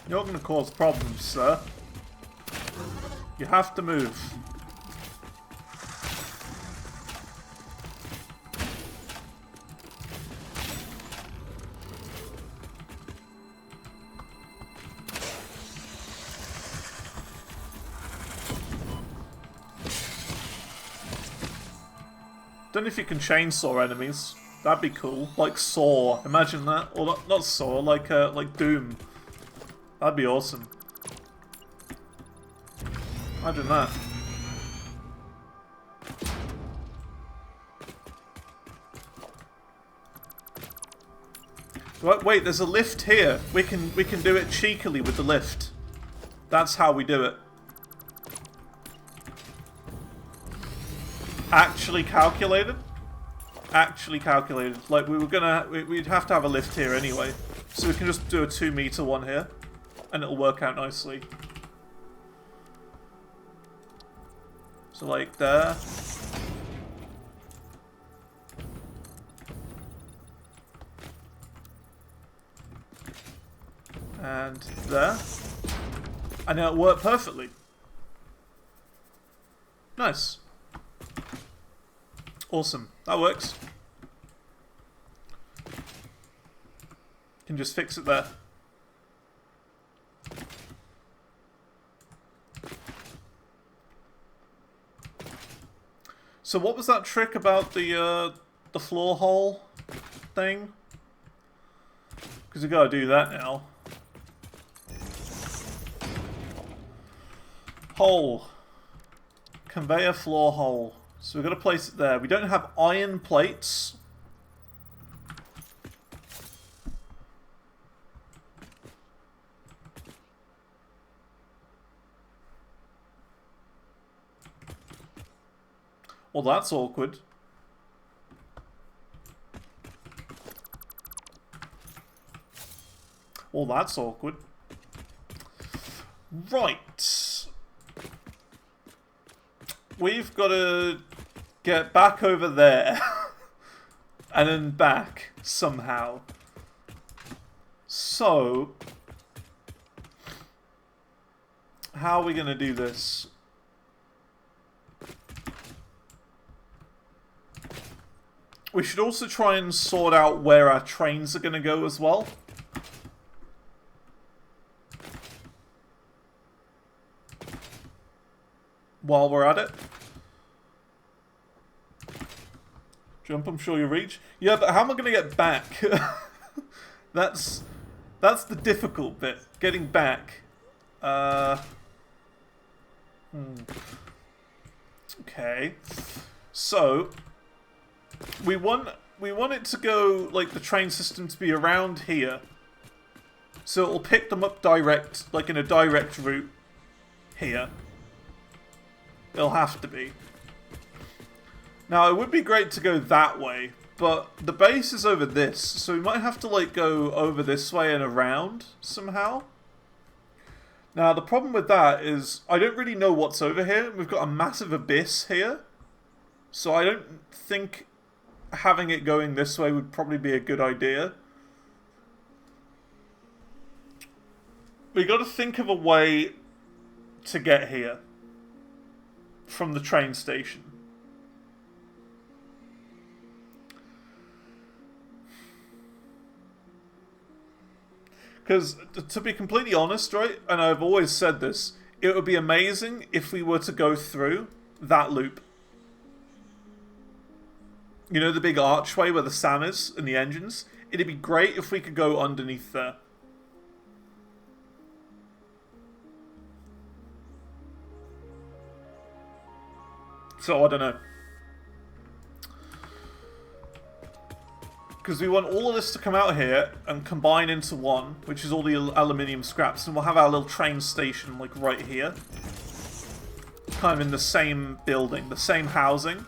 You're going to cause problems, sir. You have to move. Don't know if you can chainsaw enemies. That'd be cool. Like Saw. Imagine that. Or not Saw, like Doom. That'd be awesome. Imagine that. Wait, there's a lift here. We can do it cheekily with the lift. That's how we do it. actually calculated. Actually calculated. Like, we'd have to have a lift here anyway. So we can just do a 2-meter one here. And it'll work out nicely. So like there. And there. And now it worked perfectly. Nice. Awesome. That works. Can just fix it there. So what was that trick about the floor hole thing? Because we gotta do that now. Hole. Conveyor floor hole. So we've got to place it there. We don't have iron plates. Well, that's awkward. Well, that's awkward. Right. We've got to get back over there. And then back, somehow. So, how are we going to do this? We should also try and sort out where our trains are going to go as well. While we're at it. Jump, I'm sure you reach. Yeah, but how am I going to get back? That's the difficult bit. Getting back. Okay. So, we want it to go, like, the train system to be around here. So it'll pick them up direct, like in a direct route here. It'll have to be. Now, it would be great to go that way, but the base is over this, so we might have to, like, go over this way and around somehow. Now, the problem with that is I don't really know what's over here. We've got a massive abyss here, so I don't think having it going this way would probably be a good idea. We got to think of a way to get here from the train station. Because, to be completely honest, right, and I've always said this, it would be amazing if we were to go through that loop. You know the big archway where the SAM is and the engines? It'd be great if we could go underneath there. So, I don't know. Because we want all of this to come out here and combine into one, which is all the aluminium scraps, and we'll have our little train station, like, right here. Kind of in the same building, the same housing.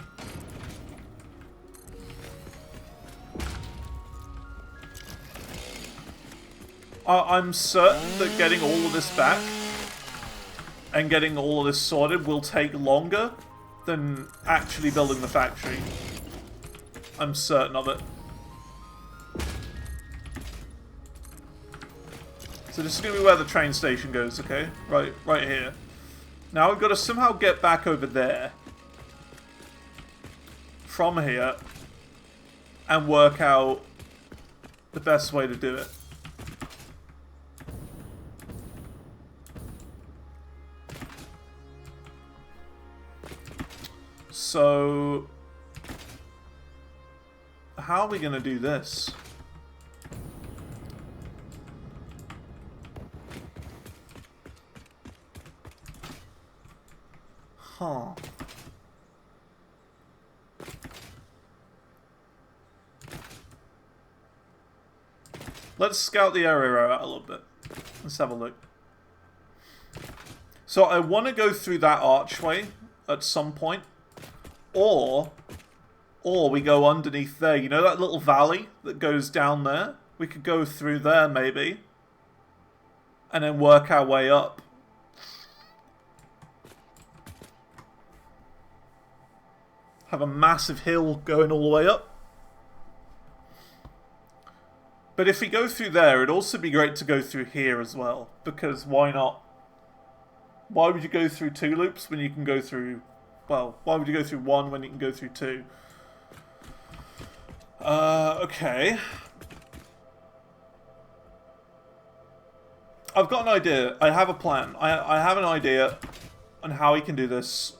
I'm certain that getting all of this back and getting all of this sorted will take longer than actually building the factory. I'm certain of it. So this is going to be where the train station goes, okay? Right here. Now we've got to somehow get back over there. From here. And work out the best way to do it. So, how are we going to do this? Huh. Let's scout the area out a little bit. Let's have a look. So I want to go through that archway at some point. Or we go underneath there. You know that little valley that goes down there? We could go through there, maybe. And then work our way up. Have a massive hill going all the way up. But if we go through there, it'd also be great to go through here as well. Because why not? Why would you go through 2 loops when you can go through... Well, why would you go through 1 when you can go through 2? Okay. I've got an idea. I have a plan. I have an idea on how we can do this.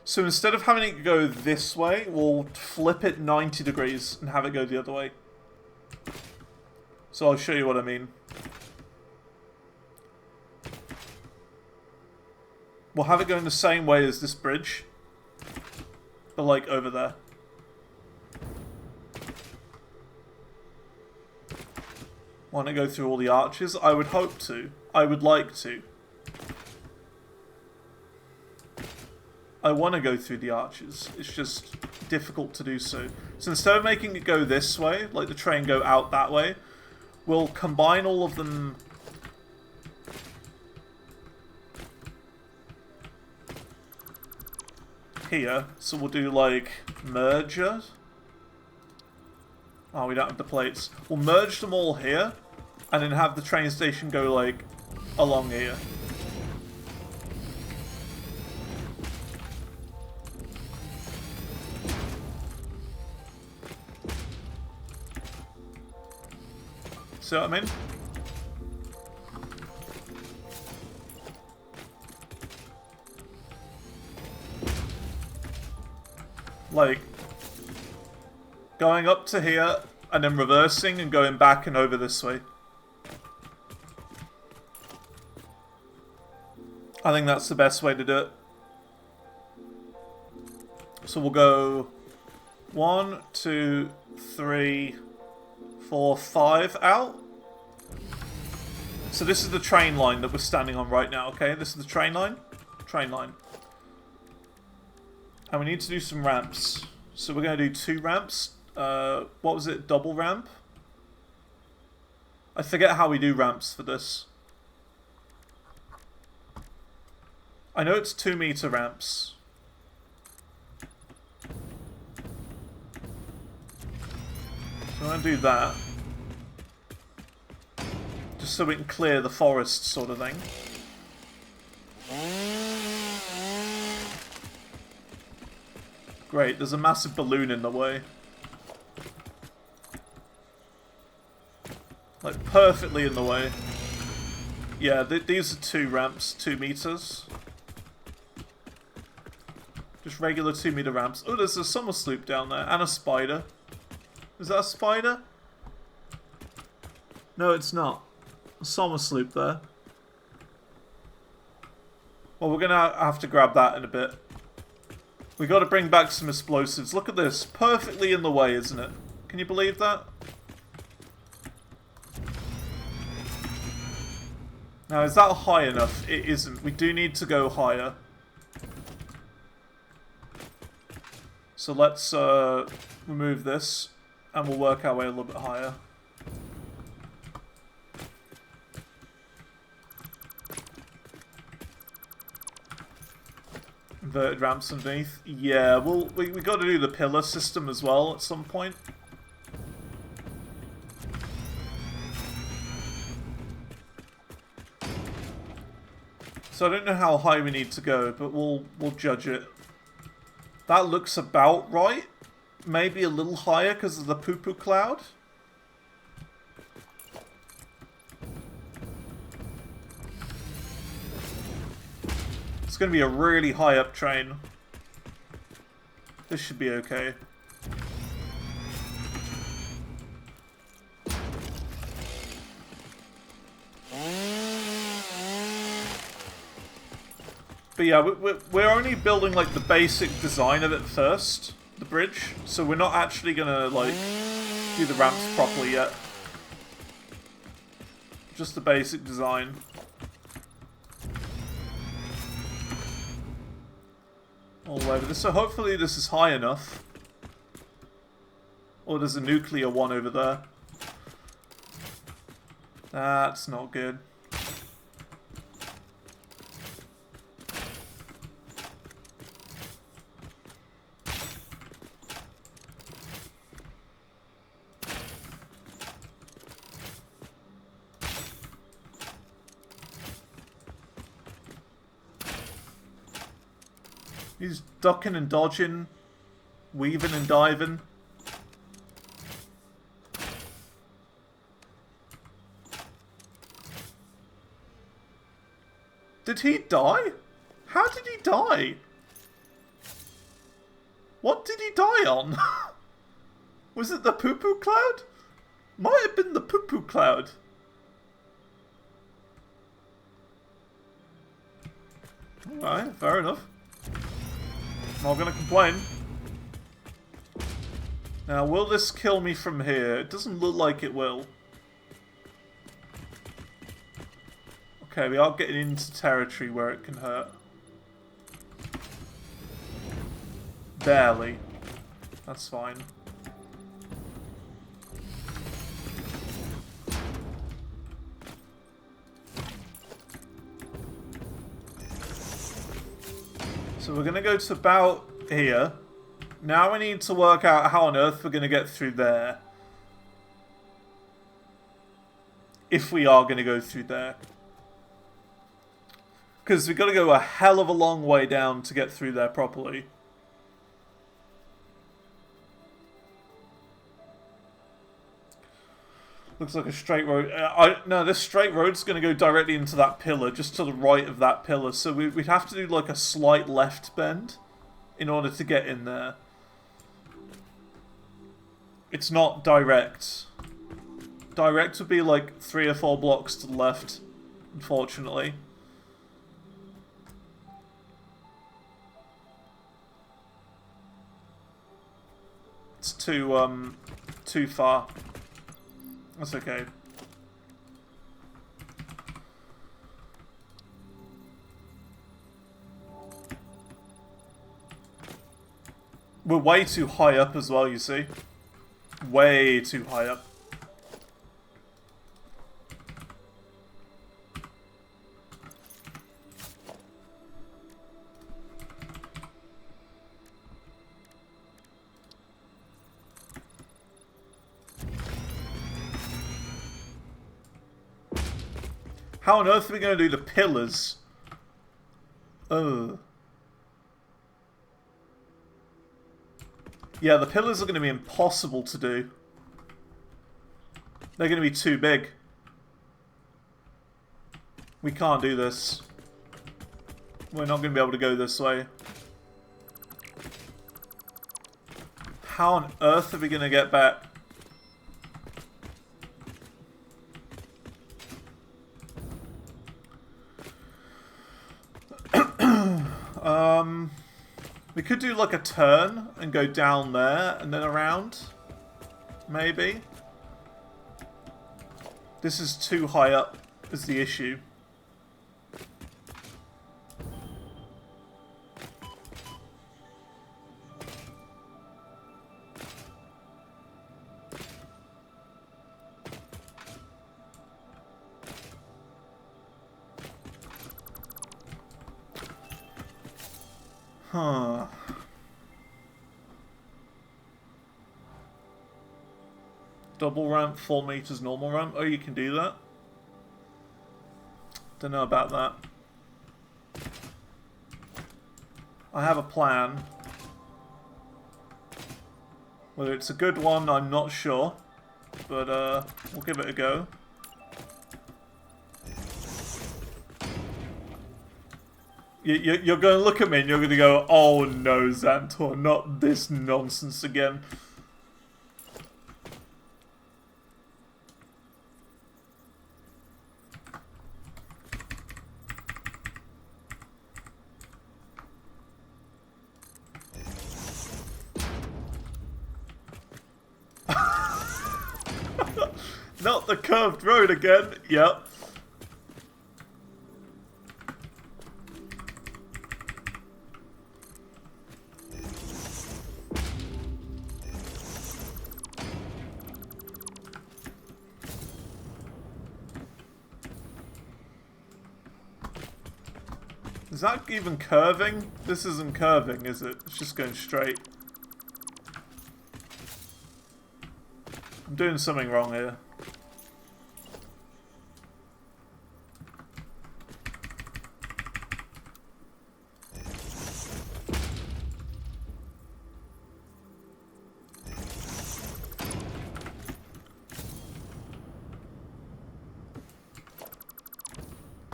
So instead of having it go this way, we'll flip it 90 degrees and have it go the other way. So I'll show you what I mean. We'll have it going the same way as this bridge, but like over there. Want to go through all the arches? I would hope to. I would like to. I want to go through the arches. It's just difficult to do so. So instead of making it go this way, like the train go out that way, we'll combine all of them here. So we'll do like merger. Oh, we don't have the plates. We'll merge them all here, and then have the train station go, like, along here. See what I mean? Like... going up to here, and then reversing and going back and over this way. I think that's the best way to do it. So we'll go 1, 2, 3, 4, 5 out. So this is the train line that we're standing on right now, okay? This is the train line. Train line. And we need to do some ramps. So we're going to do 2 ramps. What was it? Double ramp? I forget how we do ramps for this. I know it's 2-meter ramps. So I'm going to do that. Just so we can clear the forest sort of thing. Great, there's a massive balloon in the way. Like, perfectly in the way. Yeah, these are 2 ramps, 2 meters. Just regular 2-meter ramps. Oh, there's a summer sloop down there, and a spider. Is that a spider? No, it's not. A summer sloop there. Well, we're gonna have to grab that in a bit. We gotta bring back some explosives. Look at this. Perfectly in the way, isn't it? Can you believe that? Now, is that high enough? It isn't. We do need to go higher. So let's remove this, and we'll work our way a little bit higher. Inverted ramps underneath. Yeah, we got to do the pillar system as well at some point. So I don't know how high we need to go, but we'll judge it. That looks about right. Maybe a little higher because of the poo-poo cloud. It's going to be a really high up train. This should be okay. But yeah, we're only building like the basic design of it first, the bridge. So we're not actually gonna like do the ramps properly yet. Just the basic design. all over this. So hopefully this is high enough. Or there's a nuclear one over there. That's not good. He's ducking and dodging, weaving and diving. Did he die? How did he die? What did he die on? Was it the poo-poo cloud? Might have been the poo-poo cloud. Alright, fair enough. Not gonna complain. Now, will this kill me from here? It doesn't look like it will. Okay, we are getting into territory where it can hurt. Barely. That's fine. So we're going to go to about here. Now we need to work out how on earth we're going to get through there. If we are going to go through there. Because we've got to go a hell of a long way down to get through there properly. Looks like a straight road. No, this straight road's going to go directly into that pillar, just to the right of that pillar. So we'd have to do like a slight left bend in order to get in there. It's not direct. Direct would be like 3 or 4 blocks to the left, unfortunately. It's too far. That's okay. We're way too high up as well, you see. Way too high up. How on earth are we going to do the pillars? Ugh. Yeah, the pillars are going to be impossible to do. They're going to be too big. We can't do this. We're not going to be able to go this way. How on earth are we going to get back? We could do like a turn and go down there and then around. Maybe. This is too high up is the issue. Huh. Double ramp, 4 meters normal ramp. Oh, you can do that? Don't know about that. I have a plan. Whether it's a good one, I'm not sure. But, we'll give it a go. You're going to look at me and you're going to go, oh no, Xantor, not this nonsense again. Not the curved road again. Yep. Is that even curving? This isn't curving, is it? It's just going straight. I'm doing something wrong here.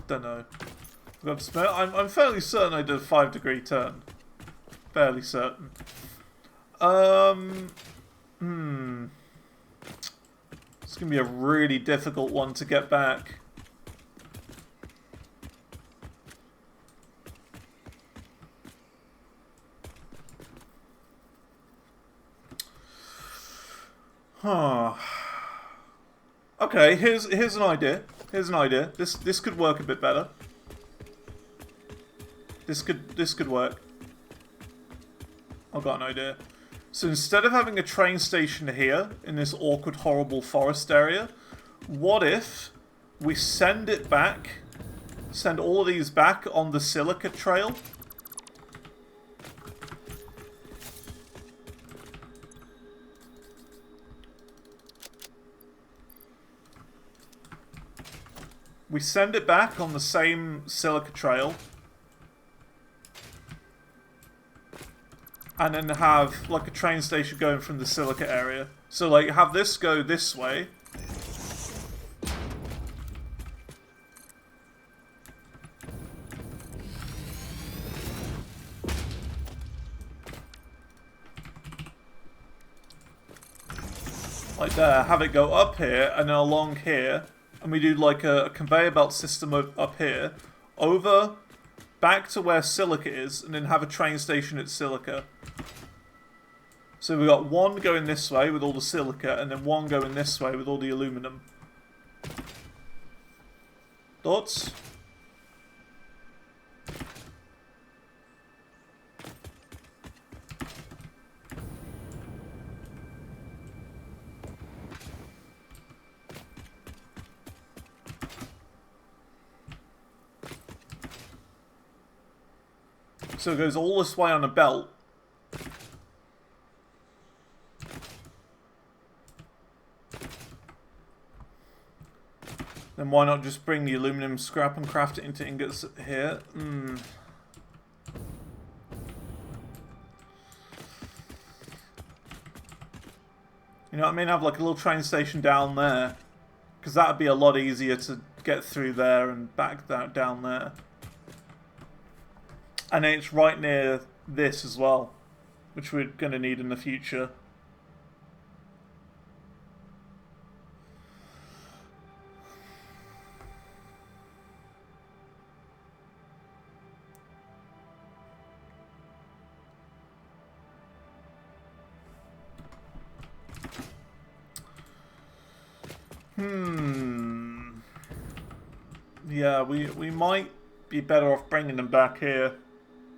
Don't know. I'm fairly certain I did a 5-degree turn. Fairly certain. It's gonna be a really difficult one to get back. Huh. Okay, here's an idea. Here's an idea. This could work a bit better. This could work. I've got an idea. So instead of having a train station here in this awkward, horrible forest area, what if we send it back, send all of these back on the silica trail? We send it back on the same silica trail. And then have, like, a train station going from the silica area. So, like, have this go this way. Like there, have it go up here, and then along here. And we do, like, a conveyor belt system up here. Over, back to where silica is, and then have a train station at silica. So we've got one going this way with all the silica, and then one going this way with all the aluminum. Thoughts? So it goes all this way on a belt. Then why not just bring the aluminum scrap and craft it into ingots here? You know what I mean? Have like a little train station down there. Because that would be a lot easier to get through there and back down there. And then it's right near this as well. Which we're going to need in the future. Yeah, we might be better off bringing them back here.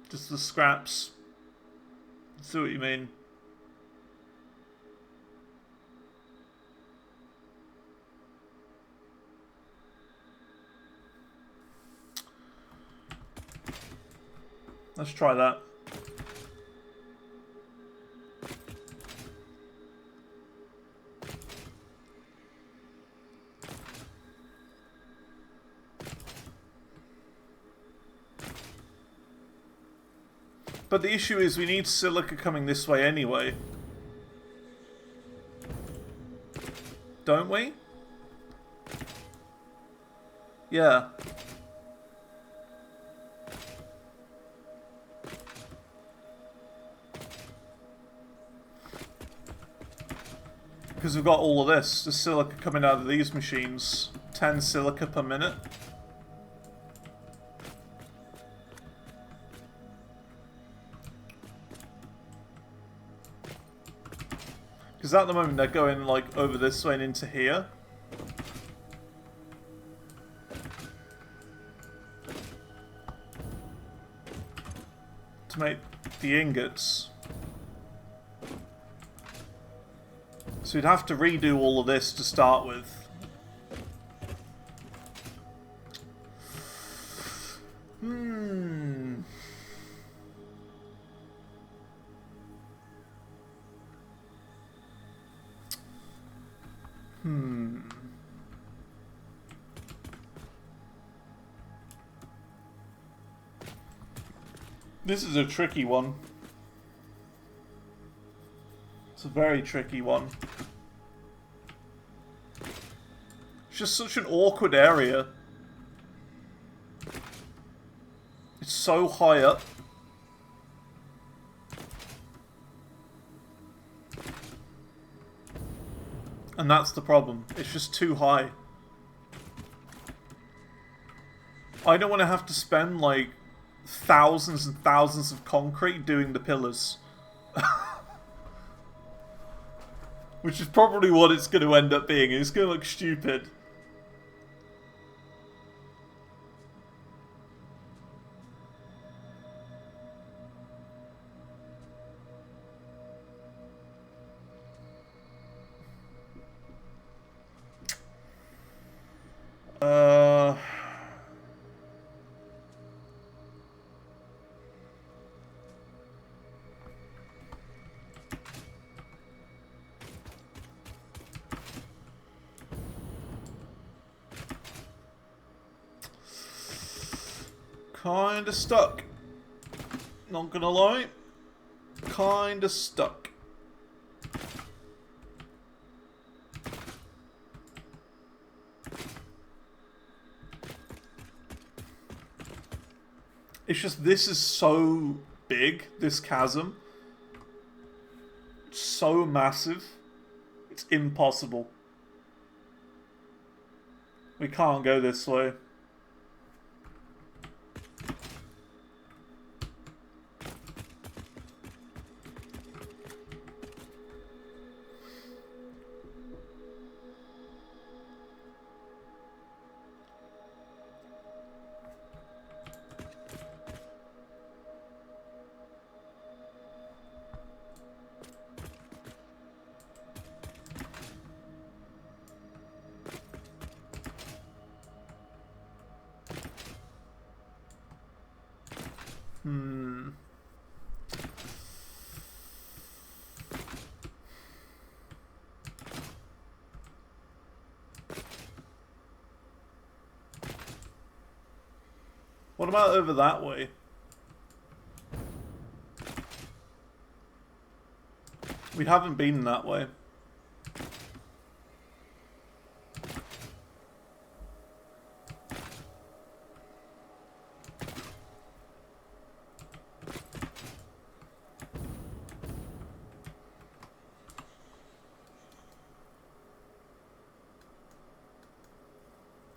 Just the scraps. See what you mean. Let's try that. But the issue is we need silica coming this way anyway. Don't we? Yeah. Because we've got all of this. The silica coming out of these machines. 10 silica per minute. Because at the moment they're going like over this way and into here. To make the ingots. So we'd have to redo all of this to start with. This is a tricky one. It's a very tricky one. It's just such an awkward area. It's so high up. And that's the problem. It's just too high. I don't want to have to spend, like, thousands and thousands of concrete doing the pillars. Which is probably what it's going to end up being. It's going to look stupid. Kinda stuck. Not gonna lie. Kinda stuck. It's just, this is so big, this chasm. It's so massive. It's impossible. We can't go this way. What about over that way? We haven't been that way.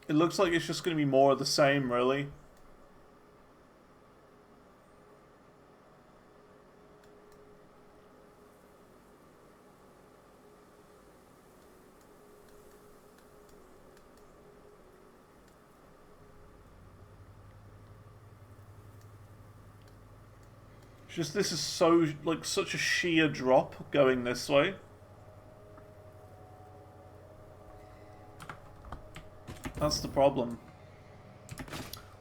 It looks like it's just going to be more of the same, really. It's just, this is so, like, such a sheer drop going this way. That's the problem.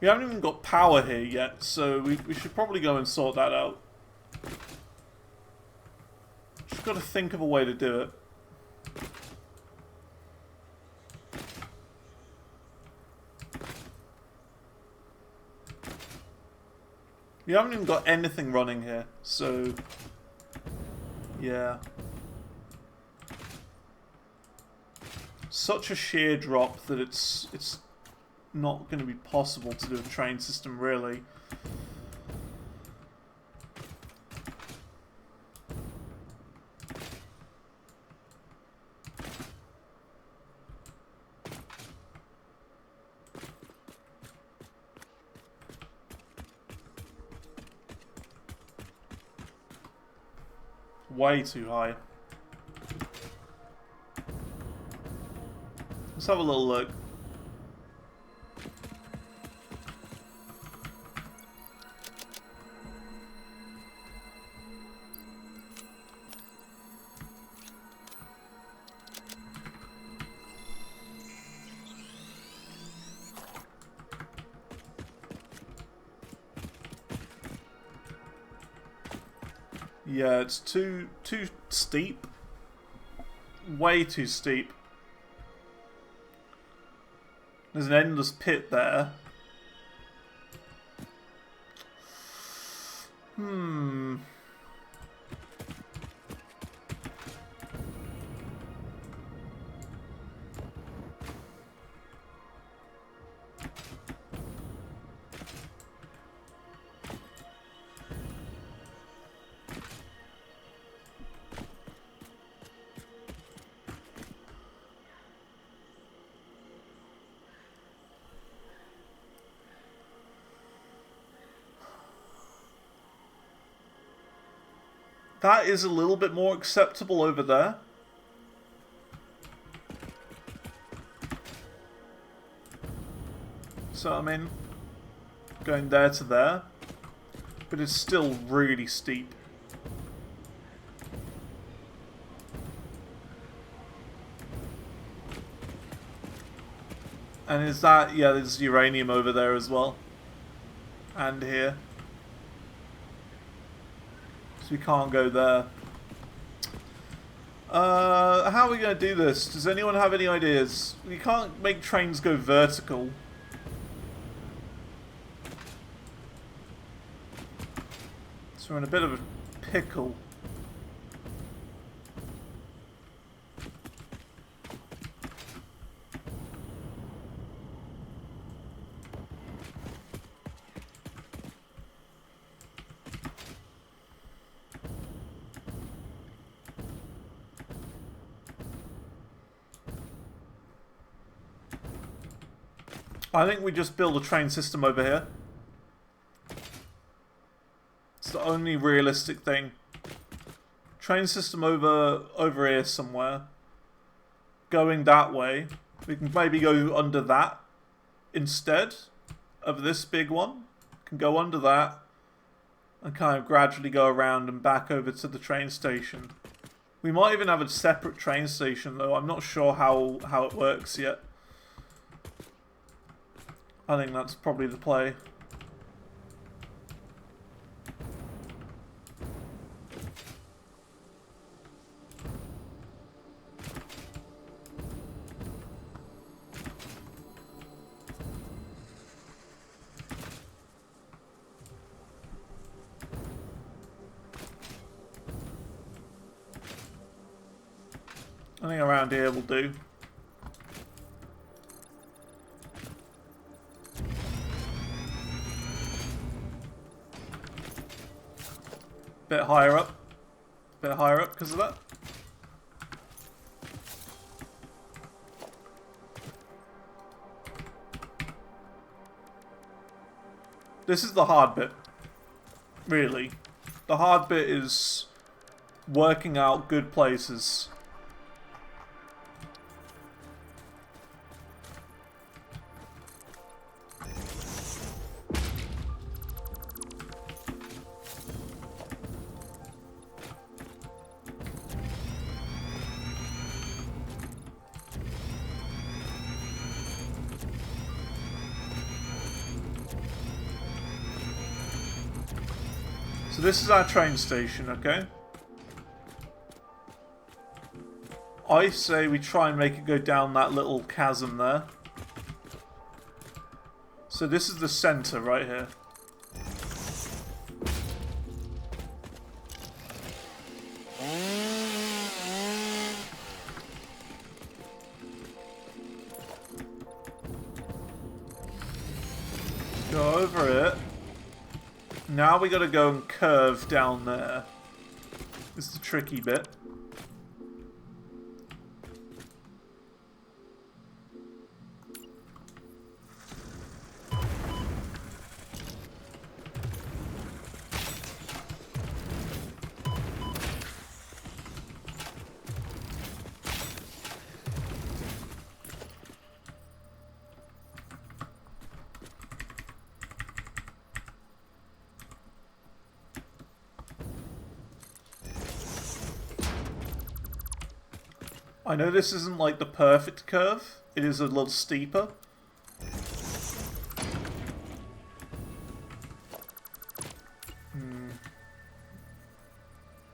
We haven't even got power here yet, so we should probably go and sort that out. Just got to think of a way to do it. We haven't even got anything running here, so yeah. Such a sheer drop that it's not going to be possible to do a train system, really. Way too high. Let's have a little look. Yeah, it's too steep. Way too steep. There's an endless pit there. That is a little bit more acceptable over there. So, I mean, going there to there. But it's still really steep. And is that... yeah, there's uranium over there as well. And here. We can't go there. How are we going to do this? Does anyone have any ideas? We can't make trains go vertical. So we're in a bit of a pickle. I think we just build a train system over here. It's the only realistic thing. Train system over here somewhere. Going that way. We can maybe go under that instead of this big one. Can go under that and kind of gradually go around and back over to the train station. We might even have a separate train station though. I'm not sure how it works yet. I think that's probably the play. I think around here will do. Bit higher up because of that. This is the hard bit, really. The hard bit is working out good places. So this is our train station, okay? I say we try and make it go down that little chasm there. So this is the center right here. Go over it. Now we gotta go and curve down there. This is the tricky bit. I know this isn't like the perfect curve. It is a little steeper.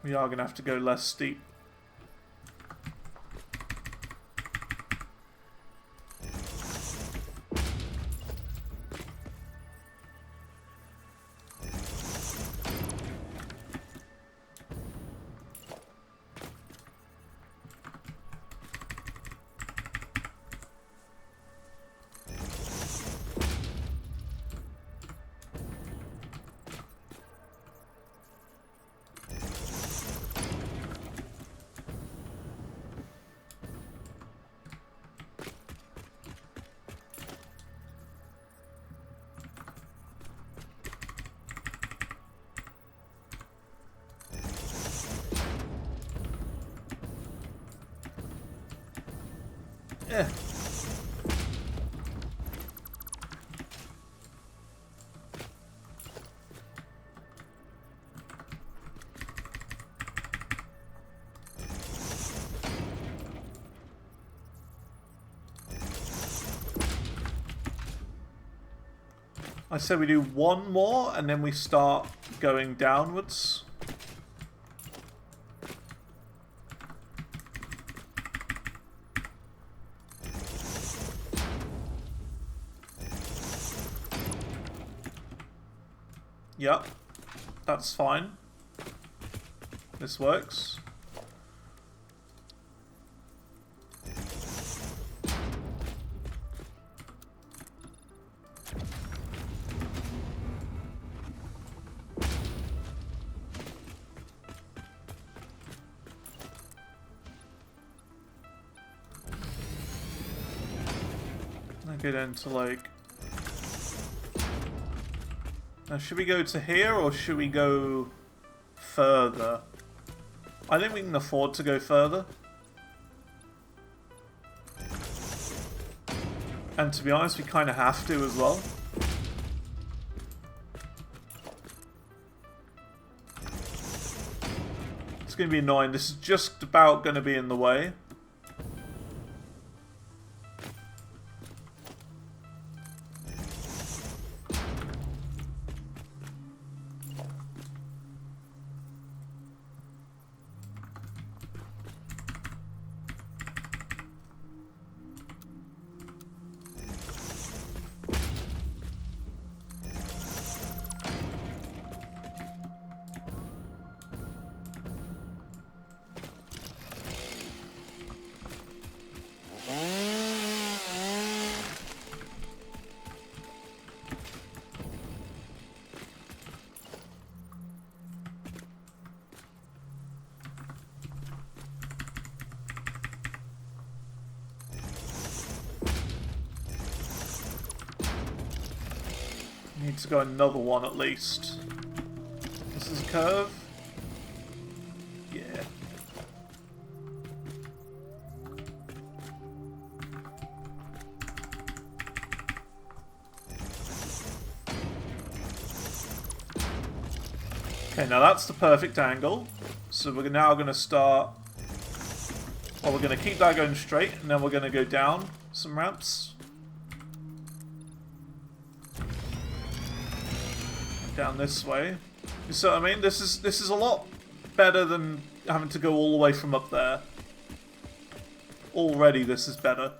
We are going to have to go less steep. Eh. I say we do one more and then we start going downwards. Yep, that's fine. This works. I get into like... Now, should we go to here or should we go further? I think we can afford to go further. And to be honest, we kind of have to as well. It's going to be annoying. This is just about going to be in the way. Need to go another one at least. This is a curve. Yeah. Okay, now that's the perfect angle. So we're now going to start... Well, we're going to keep that going straight, and then we're going to go down some ramps. Down this way. You see what I mean? This is a lot better than having to go all the way from up there. Already this is better.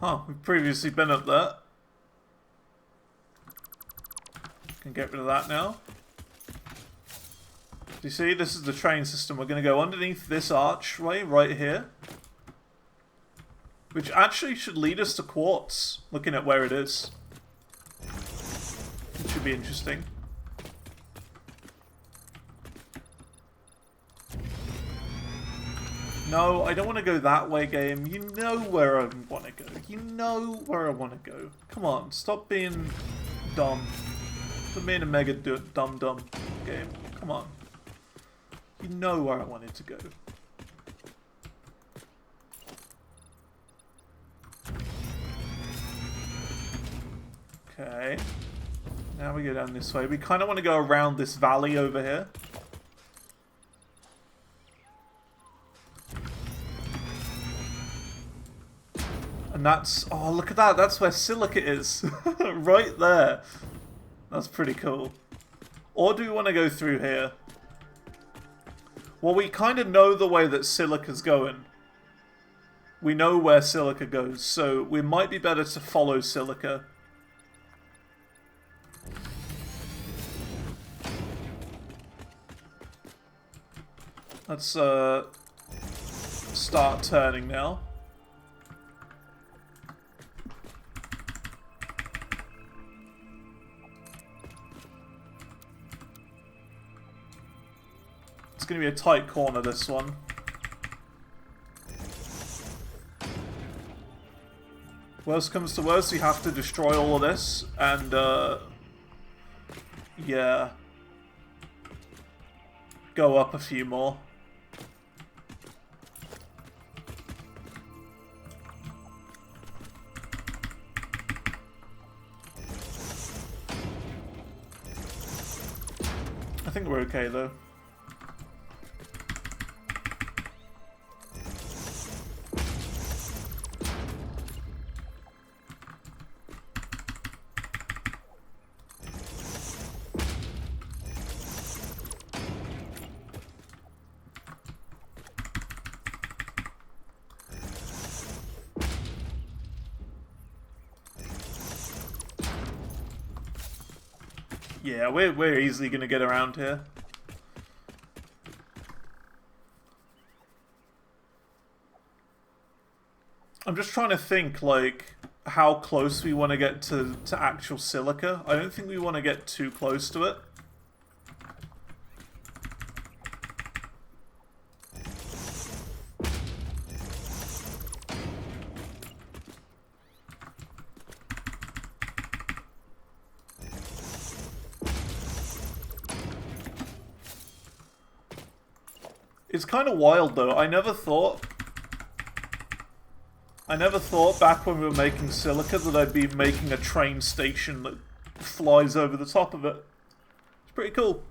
Huh, we've previously been up there. Can get rid of that now. Do you see? This is the train system. We're going to go underneath this archway right here. Which actually should lead us to Quartz, looking at where it is. It should be interesting. No, I don't want to go that way, game. You know where I want to go. You know where I want to go. Come on, stop being dumb. Stop being a mega dumb game. Come on. You know where I wanted to go. Okay. Now we go down this way. We kind of want to go around this valley over here. And that's... Oh, look at that. That's where Silica is. Right there. That's pretty cool. Or do we want to go through here? Well, we kind of know the way that Silica's going. We know where Silica goes, so we might be better to follow Silica. Let's start turning now. It's going to be a tight corner, this one. Worst comes to worst, we have to destroy all of this, and, yeah. Go up a few more. I think we're okay, though. Yeah, we're easily going to get around here. I'm just trying to think, like, how close we want to get to actual silica. I don't think we want to get too close to it. It's kind of wild, though. I never thought back when we were making silica that I'd be making a train station that flies over the top of it. It's pretty cool.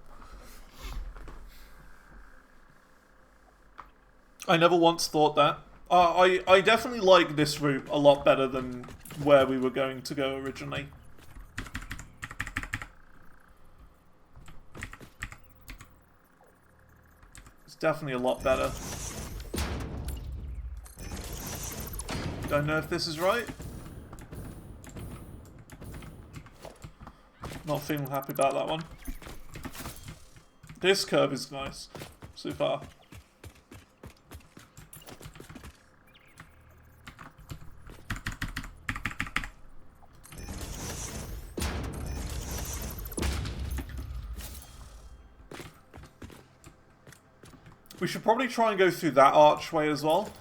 I never once thought that. I definitely like this route a lot better than where we were going to go originally. Definitely a lot better. Don't know if this is right. Not feeling happy about that one. This curve is nice so far. We should probably try and go through that archway as well.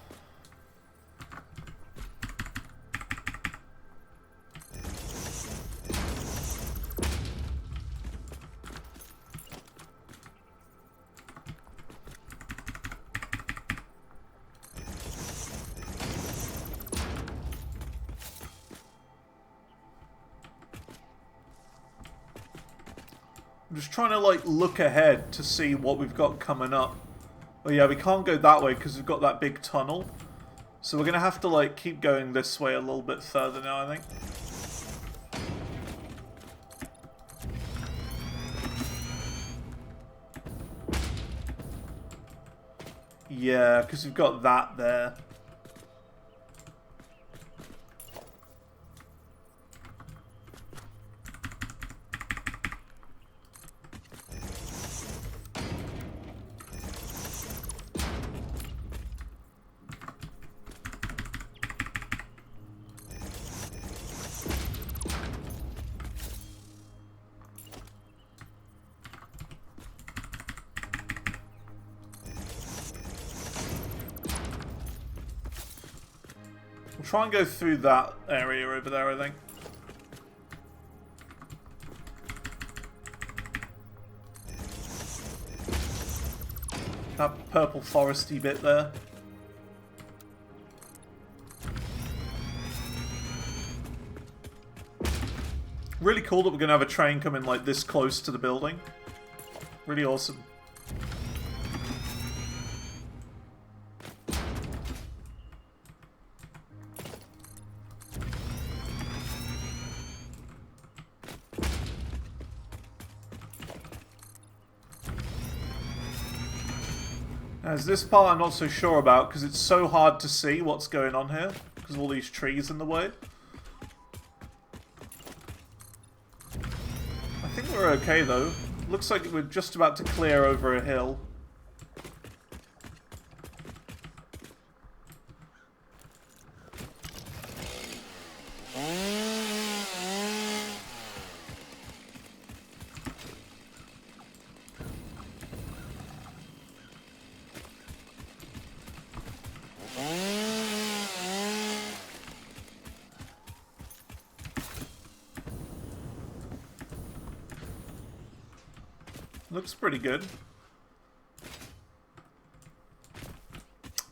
I'm just trying to, like, look ahead to see what we've got coming up. Oh yeah, we can't go that way because we've got that big tunnel. So we're going to have to, like, keep going this way a little bit further now, I think. Yeah, because we've got that there. We'll try and go through that area over there, I think. That purple foresty bit there. Really cool that we're going to have a train coming like this close to the building. Really awesome. As this part I'm not so sure about because it's so hard to see what's going on here because of all these trees in the way. I think we're okay though. Looks like we're just about to clear over a hill. Looks pretty good.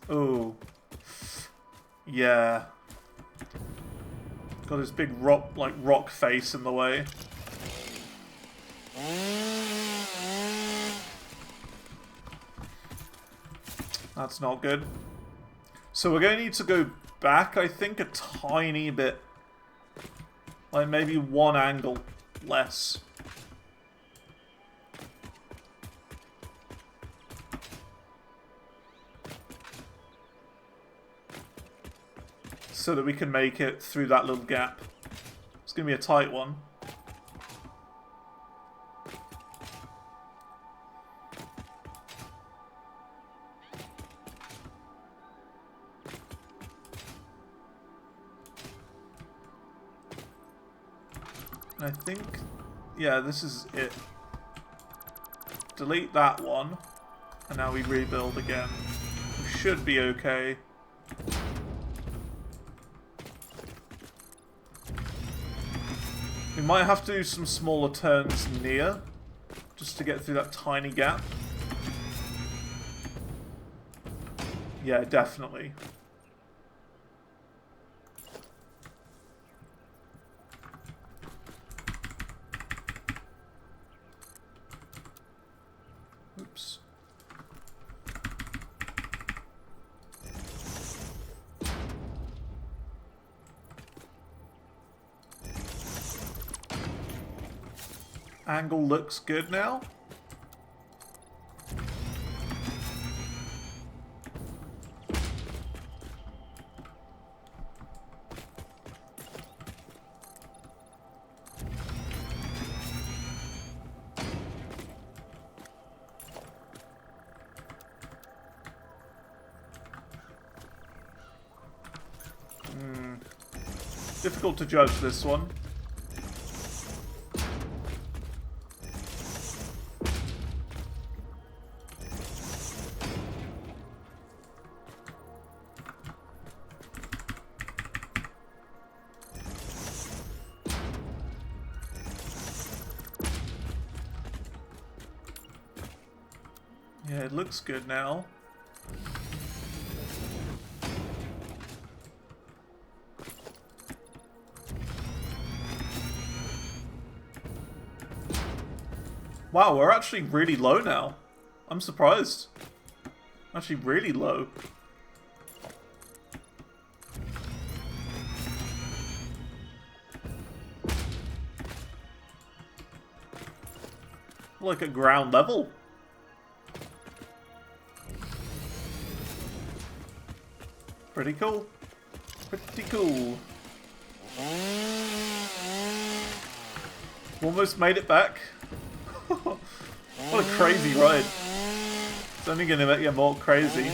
Oh. Yeah. Got this big rock face in the way. That's not good. So we're going to need to go back, I think, a tiny bit. Like maybe one angle less. So that we can make it through that little gap. It's going to be a tight one. I think, yeah, this is it. Delete that one, and now we rebuild again. We should be okay. We might have to do some smaller turns near, just to get through that tiny gap. Yeah, definitely. Oops. Angle looks good now. Difficult to judge this one. Yeah, it looks good now. Wow, we're actually really low now. I'm surprised. Actually really low. Like at ground level. Pretty cool. Pretty cool. Almost made it back. What a crazy ride. It's only going to make you more crazy.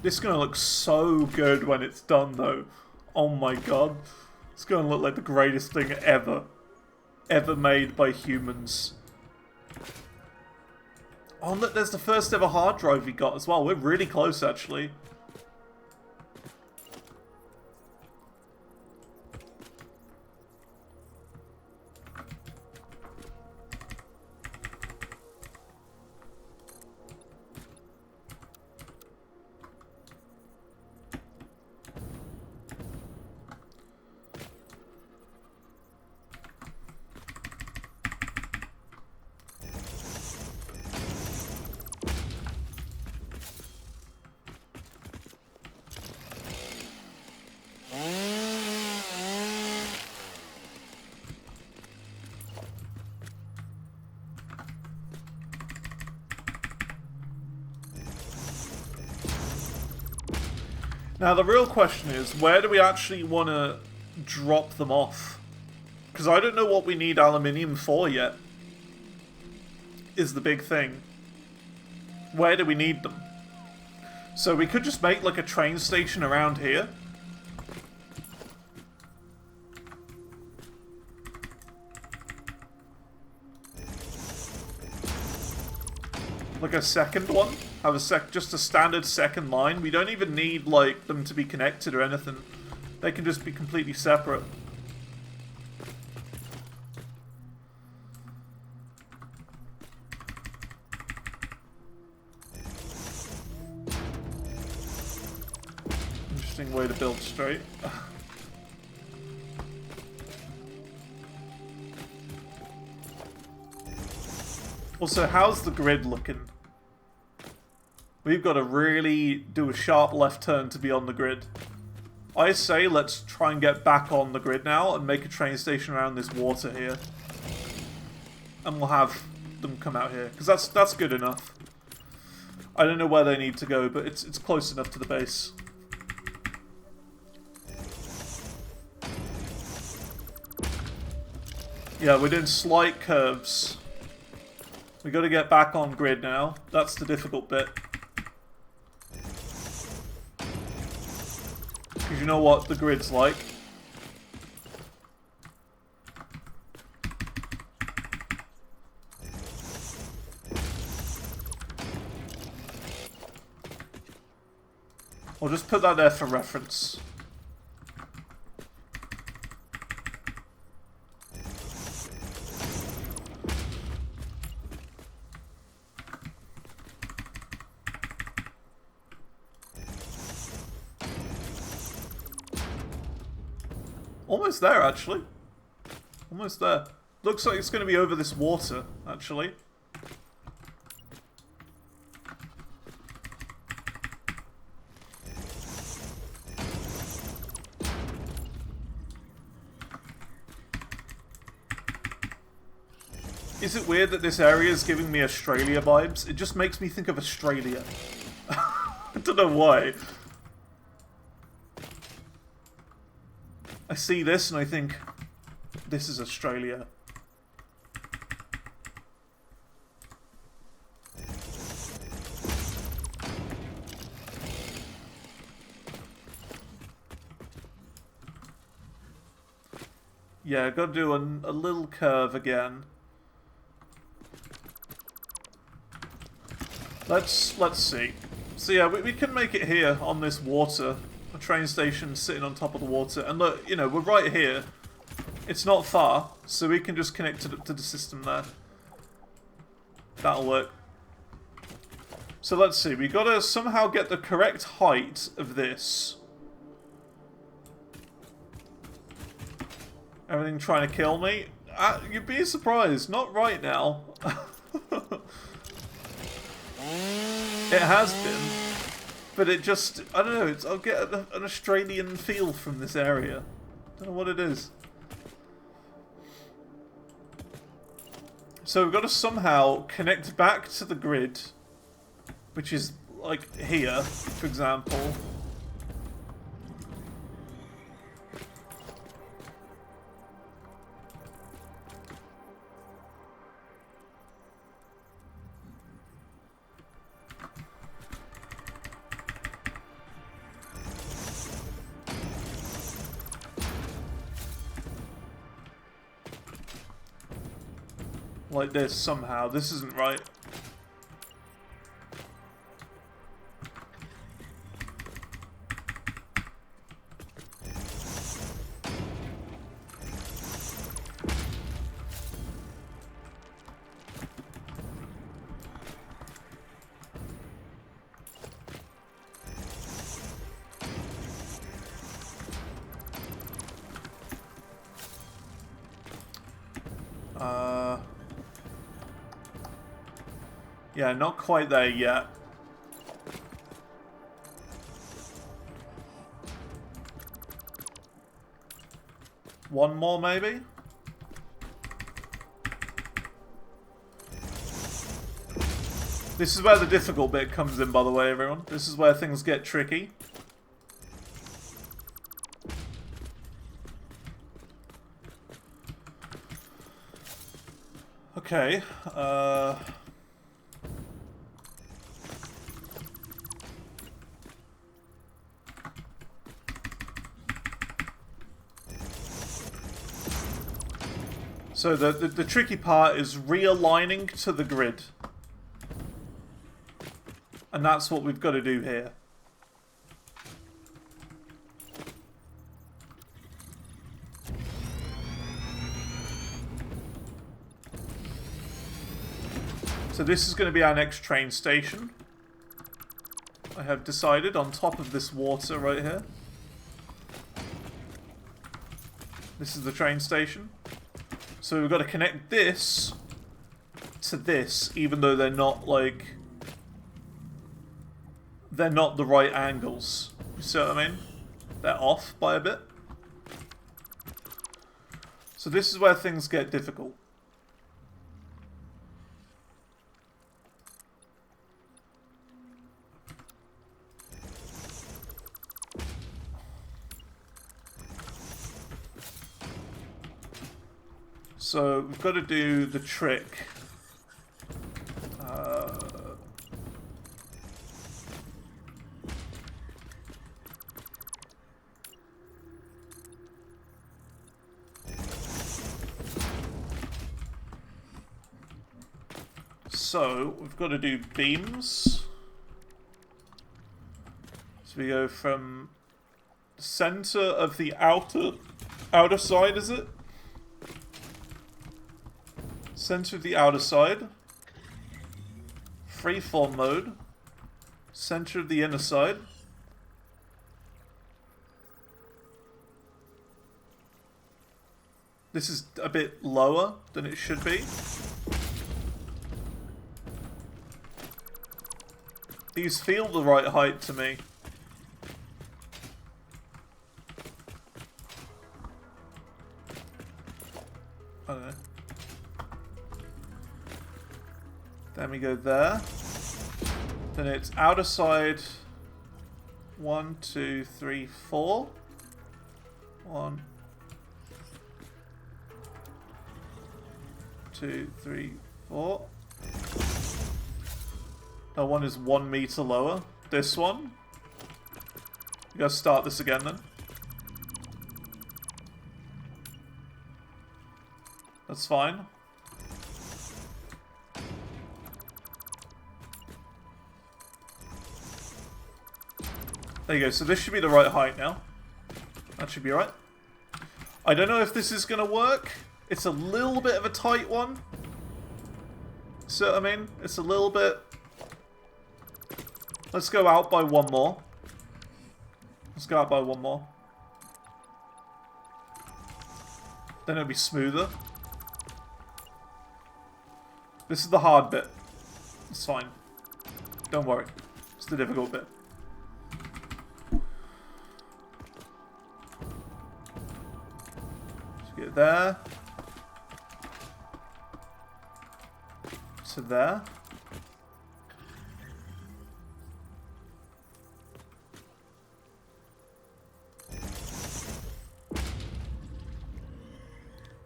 This is going to look so good when it's done though. Oh my god. It's going to look like the greatest thing ever. Ever made by humans. Oh look, there's the first ever hard drive we got as well. We're really close actually. Now the real question is, where do we actually want to drop them off? Because I don't know what we need aluminium for yet, is the big thing. Where do we need them? So we could just make like a train station around here. Like a second one? Have just a standard second line. We don't even need like them to be connected or anything. They can just be completely separate. interesting way to build straight. Also, how's the grid looking? We've got to really do a sharp left turn to be on the grid. I say let's try and get back on the grid now and make a train station around this water here. And we'll have them come out here, because that's good enough. I don't know where they need to go, but it's close enough to the base. Yeah, we're doing slight curves. We got to get back on grid now. That's the difficult bit. Because you know what the grid's like. I'll just put that there for reference. Almost there, actually. Almost there. Looks like it's going to be over this water, actually. Is it weird that this area is giving me Australia vibes? It just makes me think of Australia. I don't know why. I see this and I think, this is Australia. Yeah, gotta do a little curve again. Let's see. So yeah, we can make it here on this water. A train station sitting on top of the water. And look, you know, we're right here. It's not far, so we can just connect to the system there. That'll work. So let's see, we gotta somehow get the correct height of this. Everything trying to kill me? You'd be surprised, not right now. It has been, but it just, I don't know, I'll get an Australian feel from this area. Don't know what it is. So we've got to somehow connect back to the grid, which is like here, for example. Like this somehow. This isn't right. Yeah, not quite there yet. One more, maybe? This is where the difficult bit comes in, by the way, everyone. This is where things get tricky. Okay, so the tricky part is realigning to the grid. And that's what we've got to do here. So this is going to be our next train station. I have decided on top of this water right here. This is the train station. So we've got to connect this to this, even though they're not, like... They're not the right angles. You see what I mean? They're off by a bit. So this is where things get difficult. So we've got to do the trick. So we've got to do beams. So we go from the center of the outer side, is it? Center of the outer side. Freeform mode. Center of the inner side. This is a bit lower than it should be. These feel the right height to me. I don't know. Then we go there. Then it's outer side. 1, 2, 3, 4. 1, 2, 3, 4. That one is 1 meter lower. This one. You gotta start this again then. That's fine. There you go. So this should be the right height now. That should be right. I don't know if this is gonna work. It's a little bit of a tight one. See what I mean? It's a little bit... Let's go out by one more. Let's go out by one more. Then it'll be smoother. This is the hard bit. It's fine. Don't worry. It's the difficult bit. So get there. To there.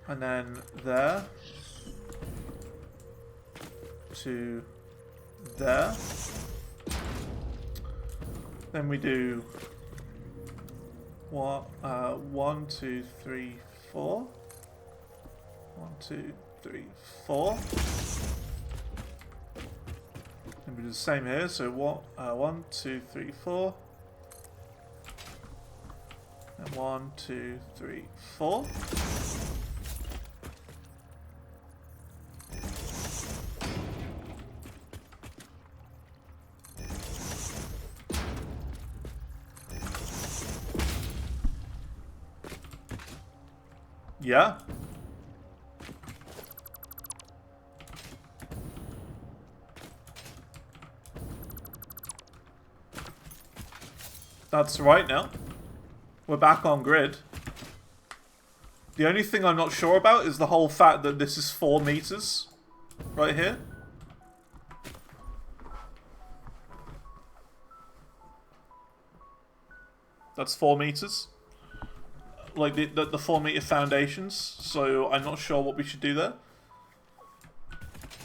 And then there. To there. Then we do 1, 2, 3, 4. 1, 2, 3, 4. And we do the same here. So 1, 2, 3, 4. And 1, 2, 3, 4. Yeah. That's right now. We're back on grid. The only thing I'm not sure about is the whole fact that this is 4 meters. Right here. That's 4 meters. Like the 4 meter foundations. So I'm not sure what we should do there.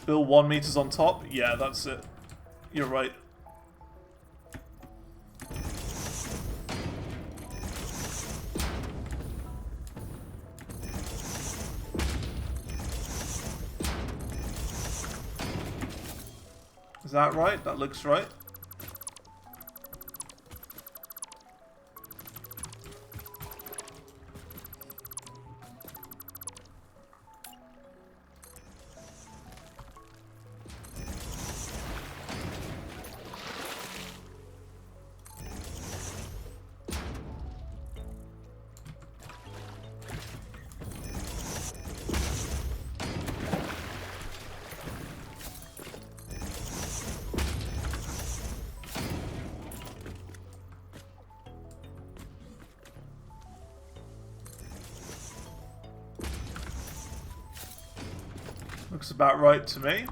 Build 1 meters on top. Yeah, that's it. You're right. Is that right? That looks right. Looks about right to me.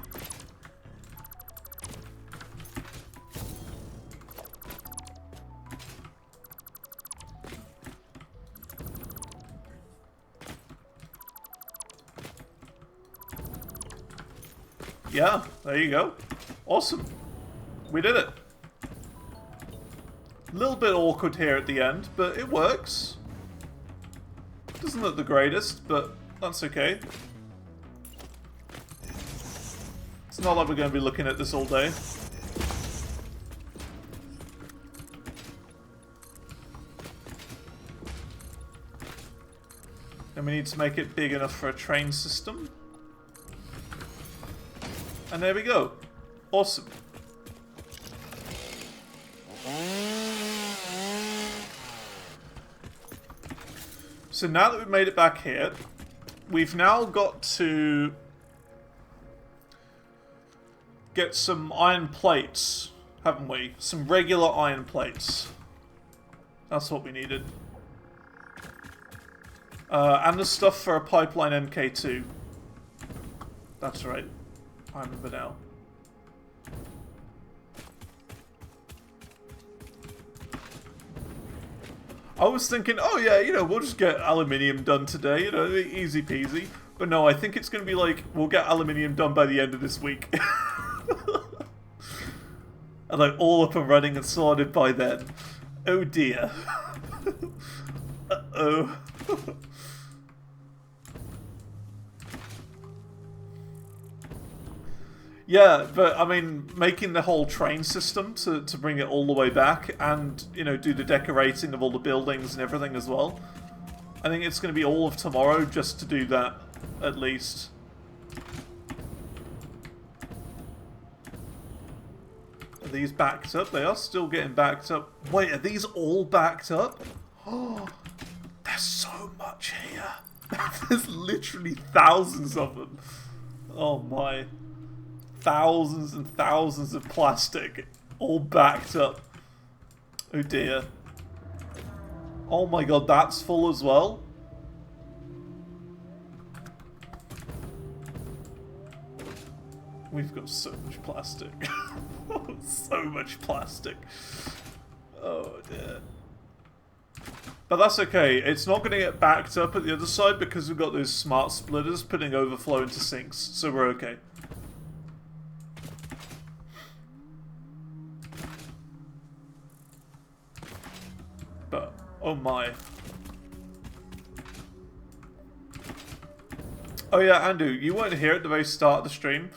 Yeah, there you go. Awesome. We did it. A little bit awkward here at the end, but it works. Doesn't look the greatest, but that's okay. It's not like we're going to be looking at this all day. And we need to make it big enough for a train system. And there we go. Awesome. So now that we've made it back here, we've now got to get some iron plates, haven't we? Some regular iron plates. That's what we needed. And the stuff for a pipeline MK2. That's right. I remember now. I was thinking, oh yeah, you know, we'll just get aluminium done today, you know, easy peasy. But no, I think it's going to be like, we'll get aluminium done by the end of this week. And like all up and running and sorted by then. Oh dear. Uh-oh. Yeah, but I mean, making the whole train system to bring it all the way back and, you know, do the decorating of all the buildings and everything as well. I think it's going to be all of tomorrow just to do that, at least. Are these backed up? They are still getting backed up. Wait, are these all backed up? Oh, there's so much here. There's literally thousands of them. Oh my. Thousands and thousands of plastic, all backed up. Oh dear. Oh my god, that's full as well? We've got so much plastic. So much plastic. Oh dear. But that's okay, it's not going to get backed up at the other side because we've got those smart splitters putting overflow into sinks, so we're okay. But, oh my. Oh yeah, Andrew, you weren't here at the very start of the stream,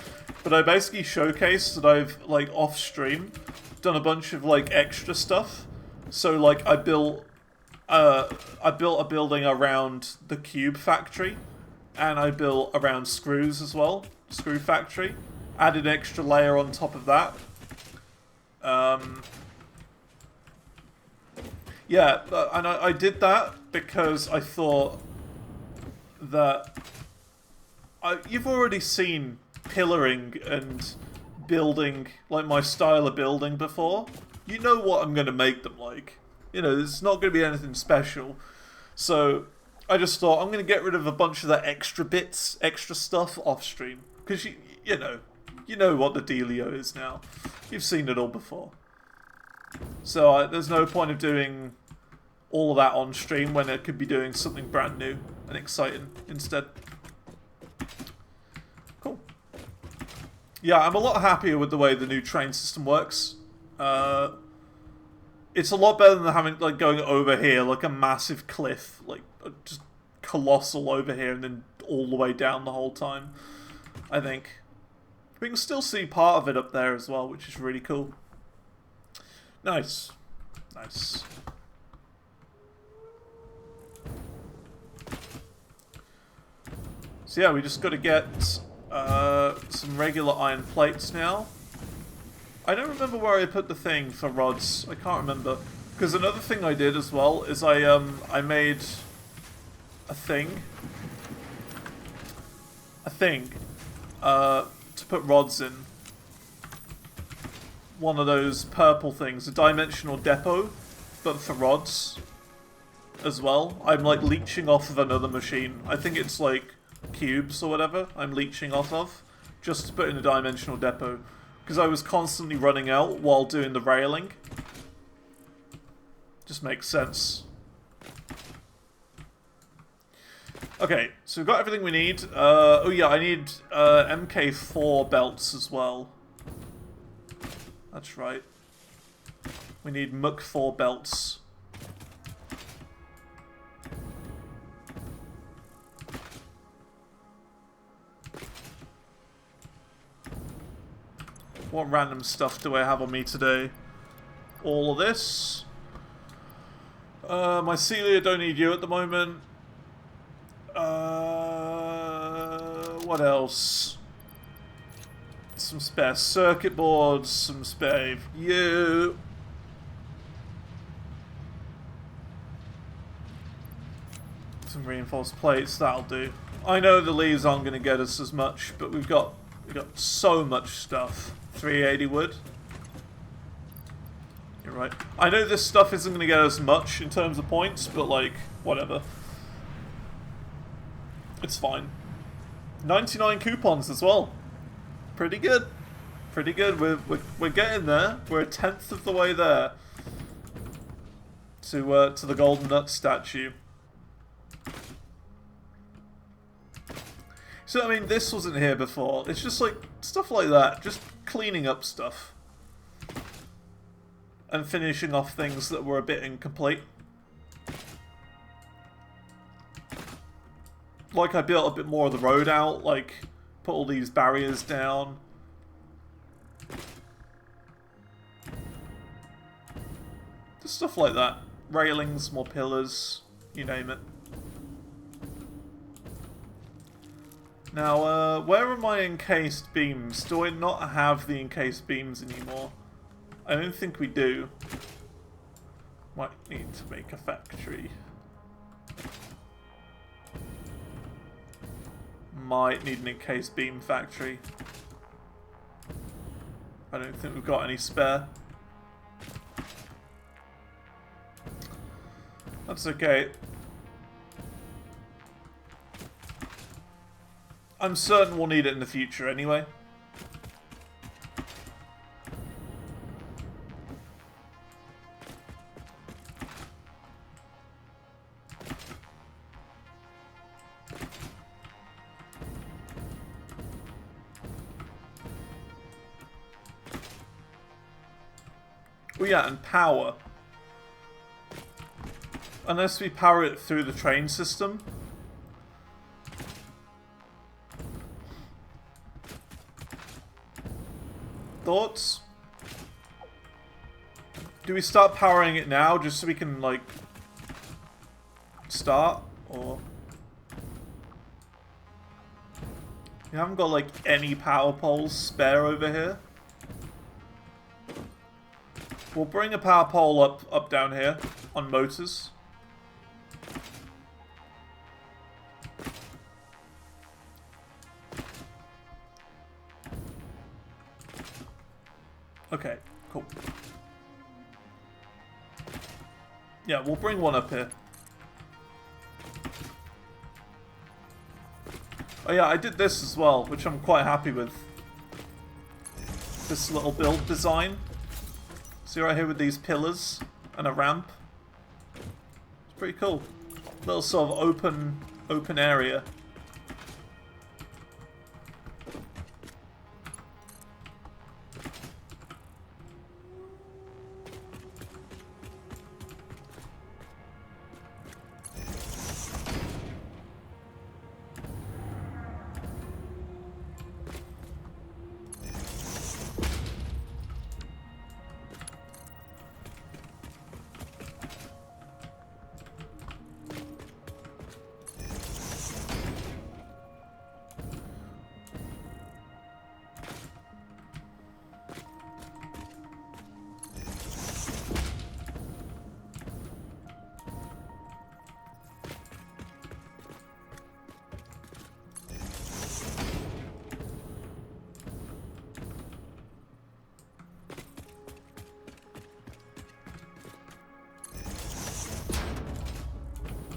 but I basically showcased that I've, like, off-stream, done a bunch of, like, extra stuff. So, like, I built a building around the cube factory, and I built around screws as well, screw factory. Added an extra layer on top of that. Yeah, and I did that because I thought that you've already seen pillaring and building, like my style of building before. You know what I'm going to make them like. You know, it's not going to be anything special. So I just thought I'm going to get rid of a bunch of that extra bits, extra stuff off stream. Because you know what the dealio is now. You've seen it all before. So there's no point of doing all of that on stream when it could be doing something brand new and exciting instead. Cool. Yeah, I'm a lot happier with the way the new train system works. It's a lot better than having, like, going over here, like a massive cliff, like just colossal over here and then all the way down the whole time. I think we can still see part of it up there as well, which is really cool. Nice. Nice. So yeah, we just got to get some regular iron plates now. I don't remember where I put the thing for rods. I can't remember. Because another thing I did as well is I made a thing. To put rods in. One of those purple things, a dimensional depot, but for rods as well. I'm like leeching off of another machine. I think it's like cubes or whatever I'm leeching off of. just to put in a dimensional depot, because I was constantly running out while doing the railing. Just makes sense. Okay, so we've got everything we need. Oh yeah, I need MK4 belts as well. That's right. We need MK4 belts. What random stuff do I have on me today? All of this. Mycelia, don't need you at the moment. What else? Some spare circuit boards, some spare you. Some reinforced plates, that'll do. I know the leaves aren't going to get us as much, but we've got so much stuff. 380 wood. You're right. I know this stuff isn't going to get us much in terms of points, but like, whatever. It's fine. 99 coupons as well. Pretty good. Pretty good. We're getting there. We're a tenth of the way there. To the golden nut statue. So I mean, this wasn't here before. It's just like stuff like that. Just cleaning up stuff. And finishing off things that were a bit incomplete. Like, I built a bit more of the road out, like, put all these barriers down. Just stuff like that. Railings, more pillars, you name it. Now, where are my encased beams? Do I not have the encased beams anymore? I don't think we do. Might need to make a factory. Might need an encased beam factory. I don't think we've got any spare. That's okay. I'm certain we'll need it in the future anyway. Oh yeah, and power. Unless we power it through the train system. Thoughts? Do we start powering it now just so we can, like, start? Or... we haven't got, like, any power poles spare over here. We'll bring a power pole up down here on motors. Okay, cool. Yeah, we'll bring one up here. Oh yeah, I did this as well, which I'm quite happy with. This little build design. See right here with these pillars and a ramp. It's pretty cool. Little sort of open area.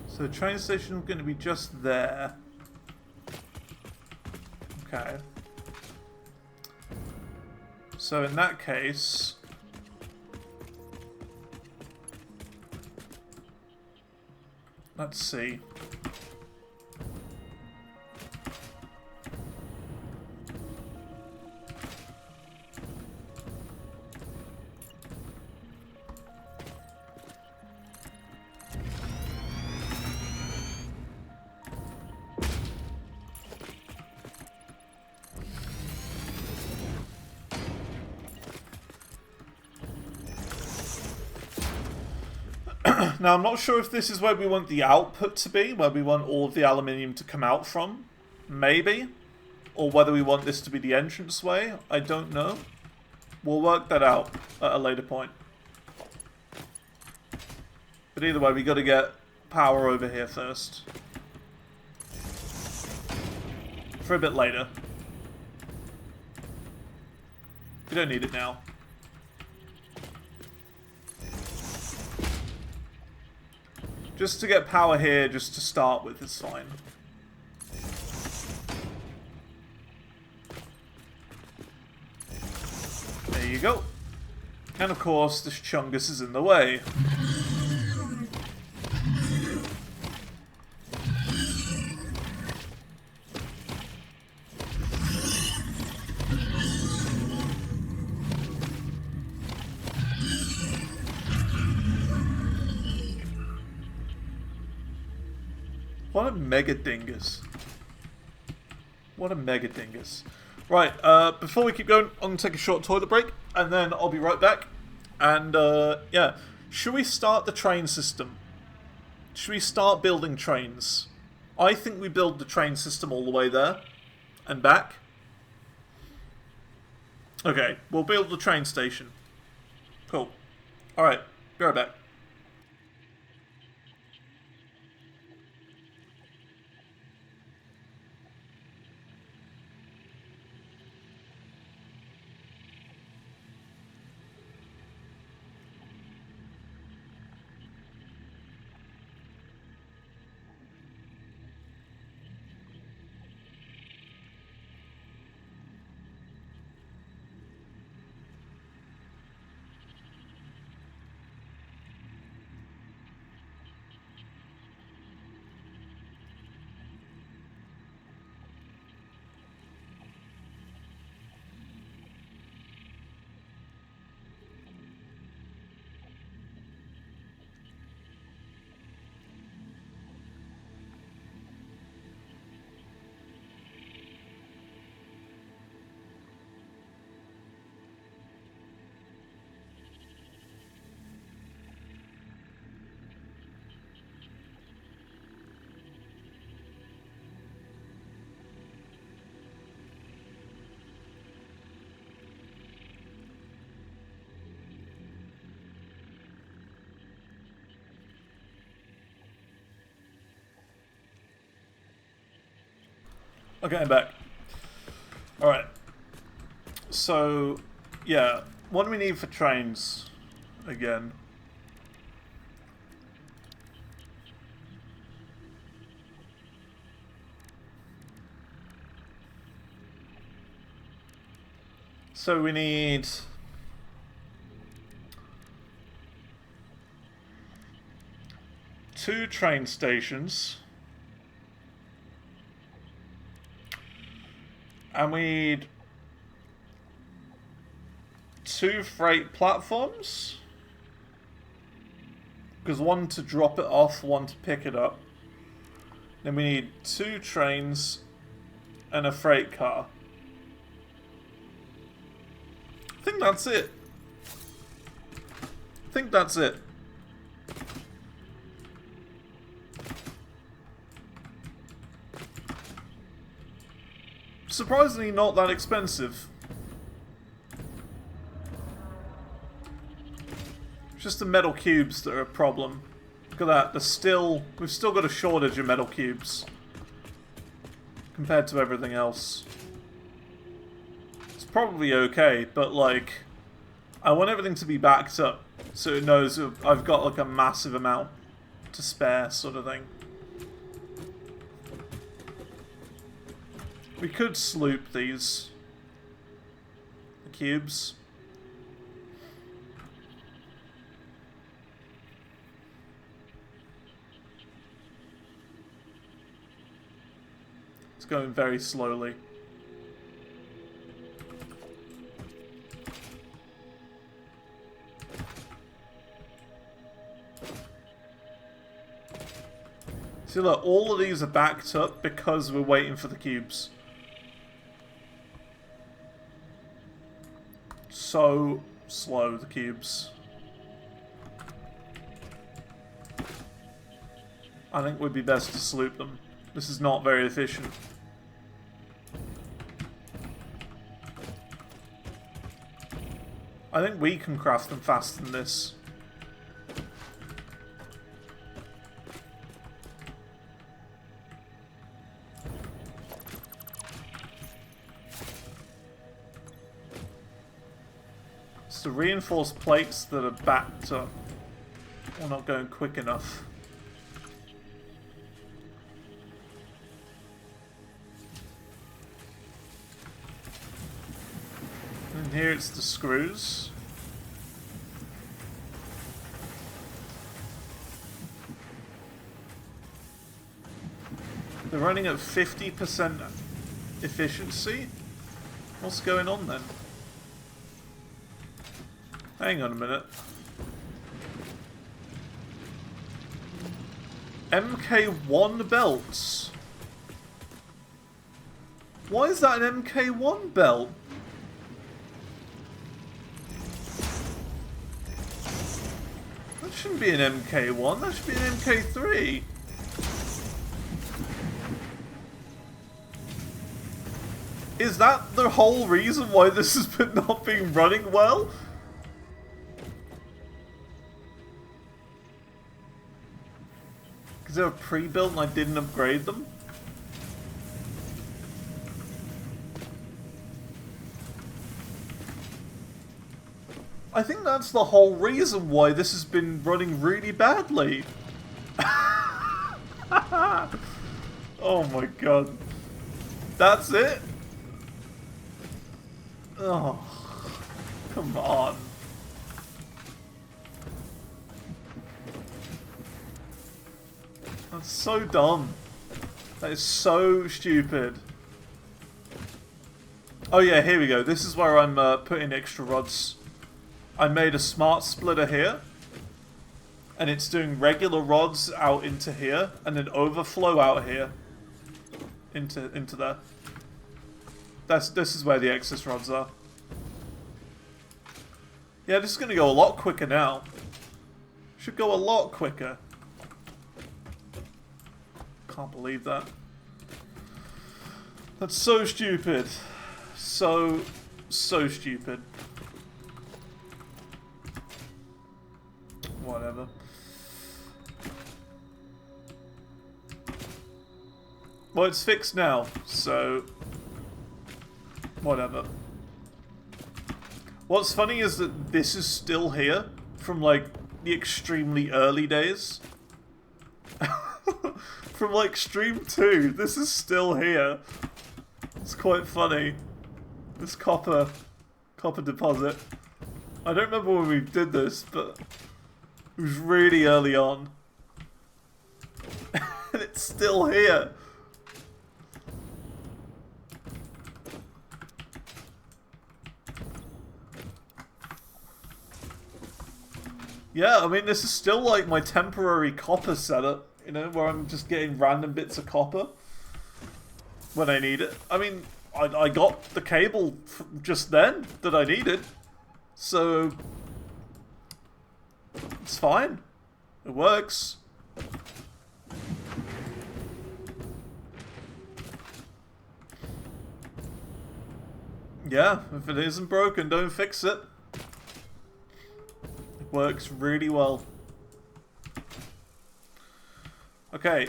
So the train station is going to be just there. Okay. So in that case... let's see. Now, I'm not sure if this is where we want the output to be, where we want all of the aluminium to come out from. Maybe. Or whether we want this to be the entranceway. I don't know. We'll work that out at a later point. But either way, we got to get power over here first. For a bit later. We don't need it now. Just to get power here, just to start with, is fine. There you go. And of course, this Chungus is in the way. What a mega dingus. What a mega dingus. Right, before we keep going, I'm going to take a short toilet break, and then I'll be right back. And, yeah. Should we start the train system? Should we start building trains? I think we build the train system all the way there. And back. Okay, we'll build the train station. Cool. Alright, be right back. Okay, I'm back. Alright. So, yeah. What do we need for trains? Again. So we need... two train stations. And we need two freight platforms. Because one to drop it off, one to pick it up. Then we need two trains and a freight car. I think that's it. I think that's it. Surprisingly not that expensive. It's just the metal cubes that are a problem. Look at that, we've still got a shortage of metal cubes. Compared to everything else. It's probably okay, but like, I want everything to be backed up so it knows I've got like a massive amount to spare, sort of thing. We could sloop these. I cubes. It's going very slowly. See, look, all of these are backed up because we're waiting for the cubes. So slow, the cubes. I think we'd be best to sloop them. This is not very efficient. I think we can craft them faster than this. It's the reinforced plates that are backed up. We're not going quick enough. And here it's the screws. They're running at 50% efficiency? What's going on then? Hang on a minute. MK1 belts? Why is that an MK1 belt? That shouldn't be an MK1, that should be an MK3. Is that the whole reason why this has been not being running well? Because they were pre-built and I didn't upgrade them? I think that's the whole reason why this has been running really badly. Oh my god. That's it? Oh, come on. That's so dumb. That is so stupid. Oh yeah, here we go. This is where I'm putting extra rods. I made a smart splitter here. And it's doing regular rods out into here. And then overflow out here. Into there. This is where the excess rods are. Yeah, this is going to go a lot quicker now. Should go a lot quicker. Can't believe that. That's so stupid. So stupid. Whatever. Well, it's fixed now, so whatever. What's funny is that this is still here from like the extremely early days. From like stream 2, this is still here. It's quite funny. This copper deposit. I don't remember when we did this, but it was really early on. And it's still here. Yeah, I mean, this is still like my temporary copper setup, you know, where I'm just getting random bits of copper when I need it. I mean, I got the cable just then that I needed, so it's fine. It works. Yeah, if it isn't broken, don't fix it. It works really well. Okay.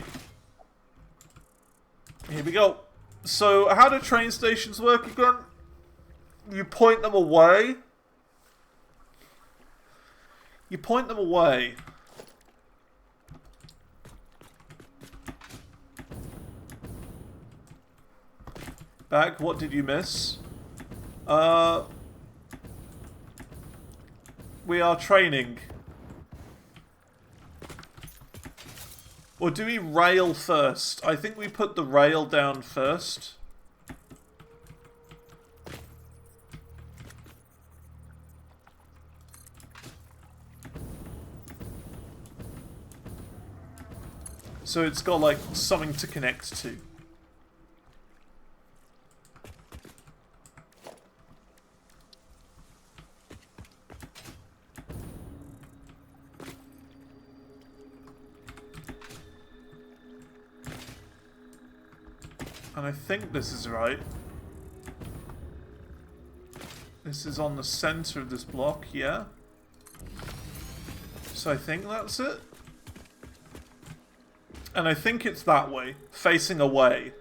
Here we go. So, how do train stations work again? You point them away. You point them away. Back, what did you miss? We are training. Or do we rail first? I think we put the rail down first. So it's got like something to connect to. And I think this is right. This is on the center of this block, yeah. So I think that's it. And I think it's that way, facing away.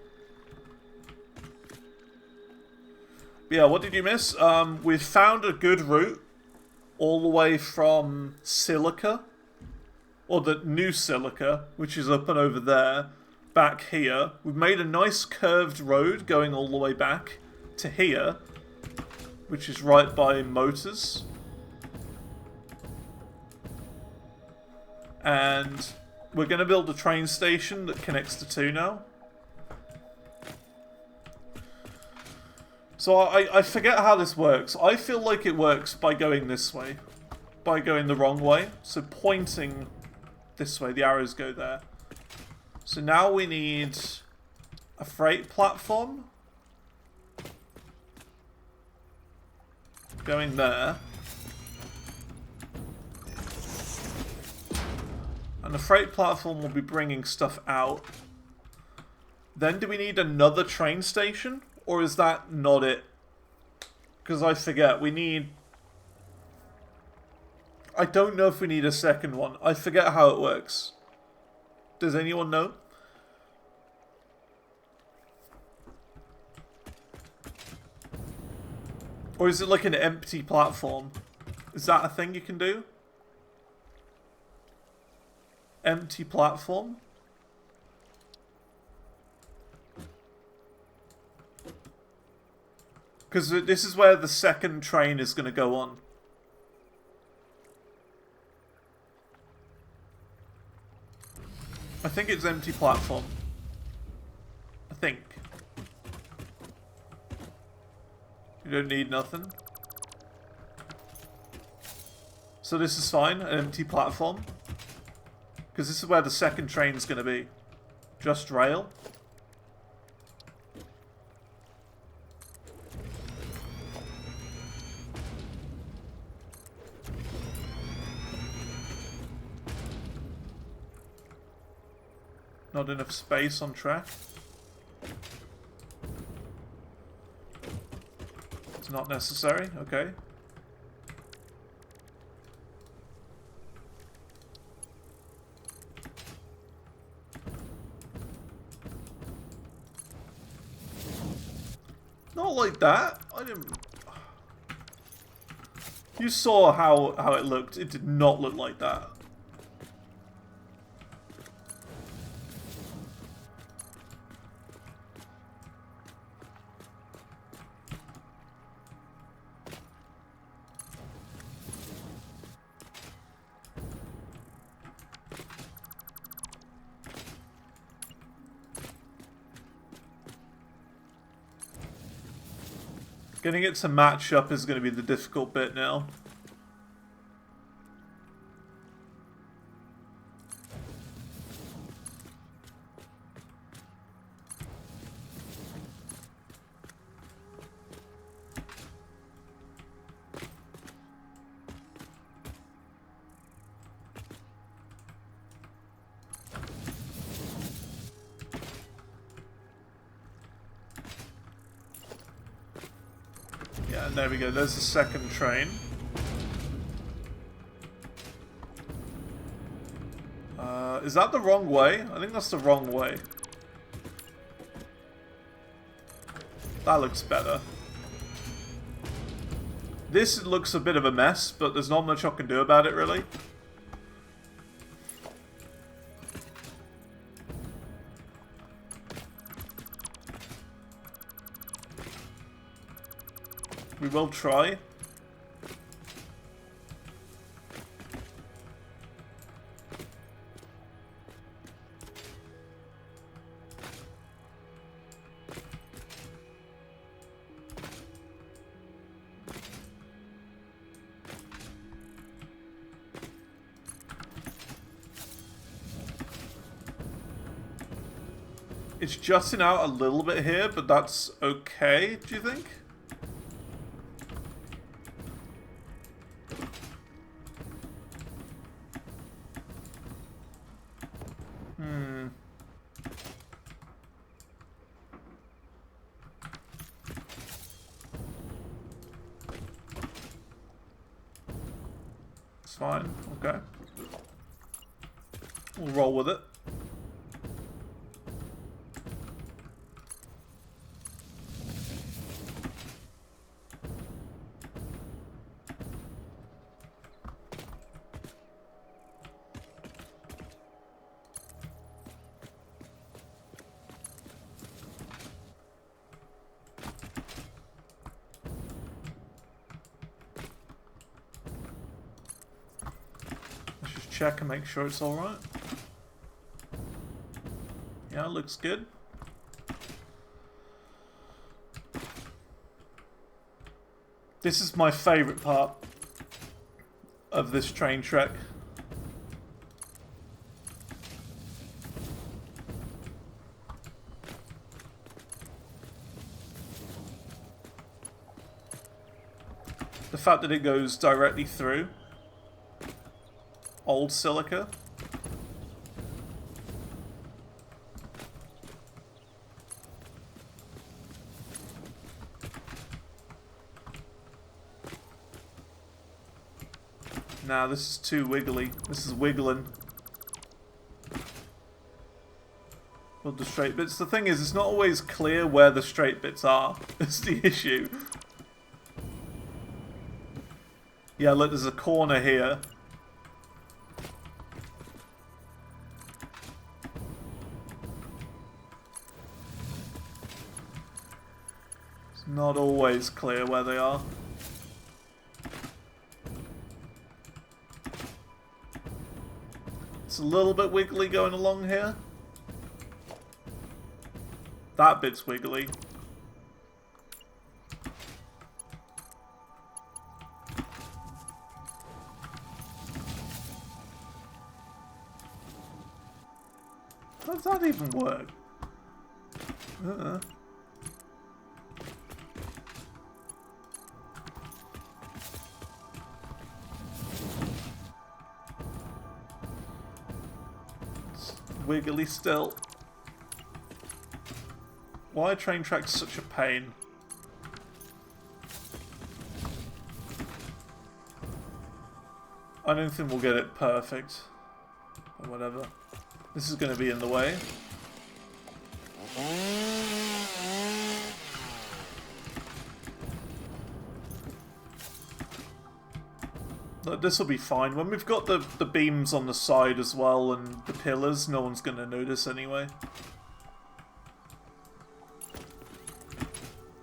But yeah, what did you miss? We've found a good route all the way from Silica, or the new Silica, which is up and over there, back here. We've made a nice curved road going all the way back to here, which is right by motors. And we're going to build a train station that connects the two now. So I forget how this works. I feel like it works by going this way. By going the wrong way. So pointing this way, the arrows go there. So now we need a freight platform. Going there. And the freight platform will be bringing stuff out. Then do we need another train station? Or is that not it? Because I forget. We need... I don't know if we need a second one. I forget how it works. Does anyone know? Or is it like an empty platform? Is that a thing you can do? Empty platform? Because this is where the second train is going to go on. I think it's empty platform. I think. You don't need nothing. So this is fine, an empty platform. Because this is where the second train's going to be. Just rail. Not enough space on track. It's not necessary, okay. Not like that. I didn't... You saw how it looked. It did not look like that. Getting it to match up is going to be the difficult bit now. Yeah, there we go. There's the second train. Is that the wrong way? I think that's the wrong way. That looks better. This looks a bit of a mess, but there's not much I can do about it, really. We will try. It's jutting out a little bit here, but that's okay, do you think? It's fine, okay. We'll roll with it. Check and make sure it's alright. Yeah, it looks good. This is my favourite part of this train trek. The fact that it goes directly through old silica. Nah, this is too wiggly. This is wiggling. Well, the straight bits. The thing is, it's not always clear where the straight bits are. That's the issue. Yeah, look, there's a corner here. Not always clear where they are. It's a little bit wiggly going along here. That bit's wiggly. How does that even work? Wiggly still. Why are train tracks such a pain? I don't think we'll get it perfect. Or whatever. This is going to be in the way. This will be fine. When we've got the beams on the side as well and the pillars, no one's going to notice anyway.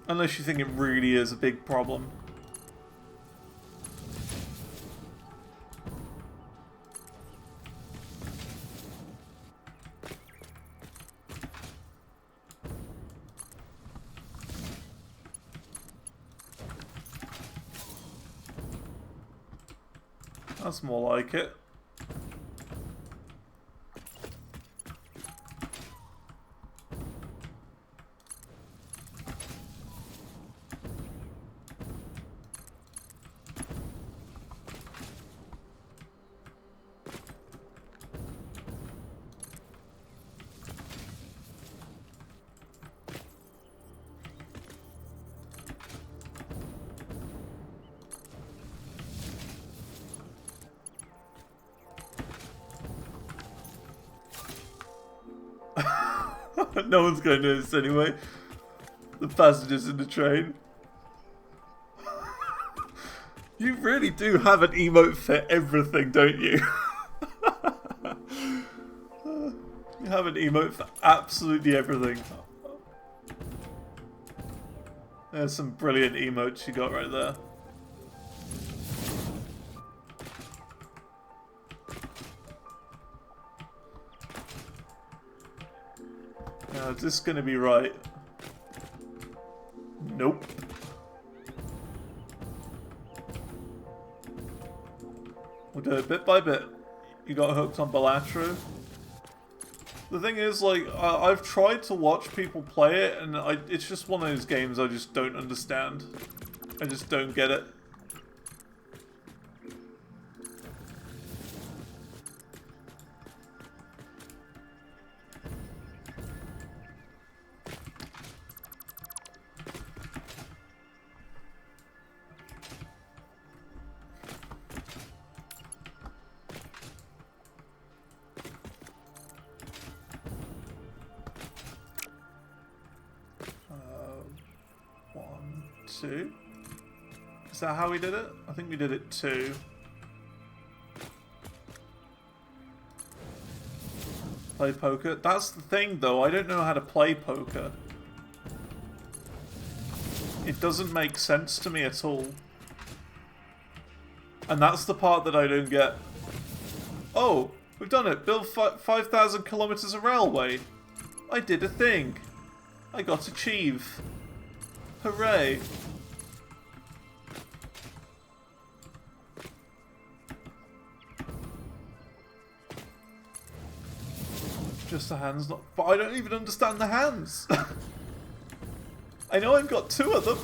Unless you think it really is a big problem. That's more like it. No one's going to notice anyway. The passengers in the train. You really do have an emote for everything, don't you? You have an emote for absolutely everything. There's some brilliant emotes you got right there. Now, is this going to be right? Nope. We'll do it bit by bit. You got hooked on Balatro. The thing is, like, I've tried to watch people play it, and it's just one of those games I just don't understand. I just don't get it. One, two. Is that how we did it? I think we did it two. Play poker. That's the thing, though. I don't know how to play poker. It doesn't make sense to me at all. And that's the part that I don't get. Oh, we've done it. Build 5,000 kilometers of railway. I did a thing. I got achieve. Hooray. Just the hands, not. But I don't even understand the hands. I know I've got two of them.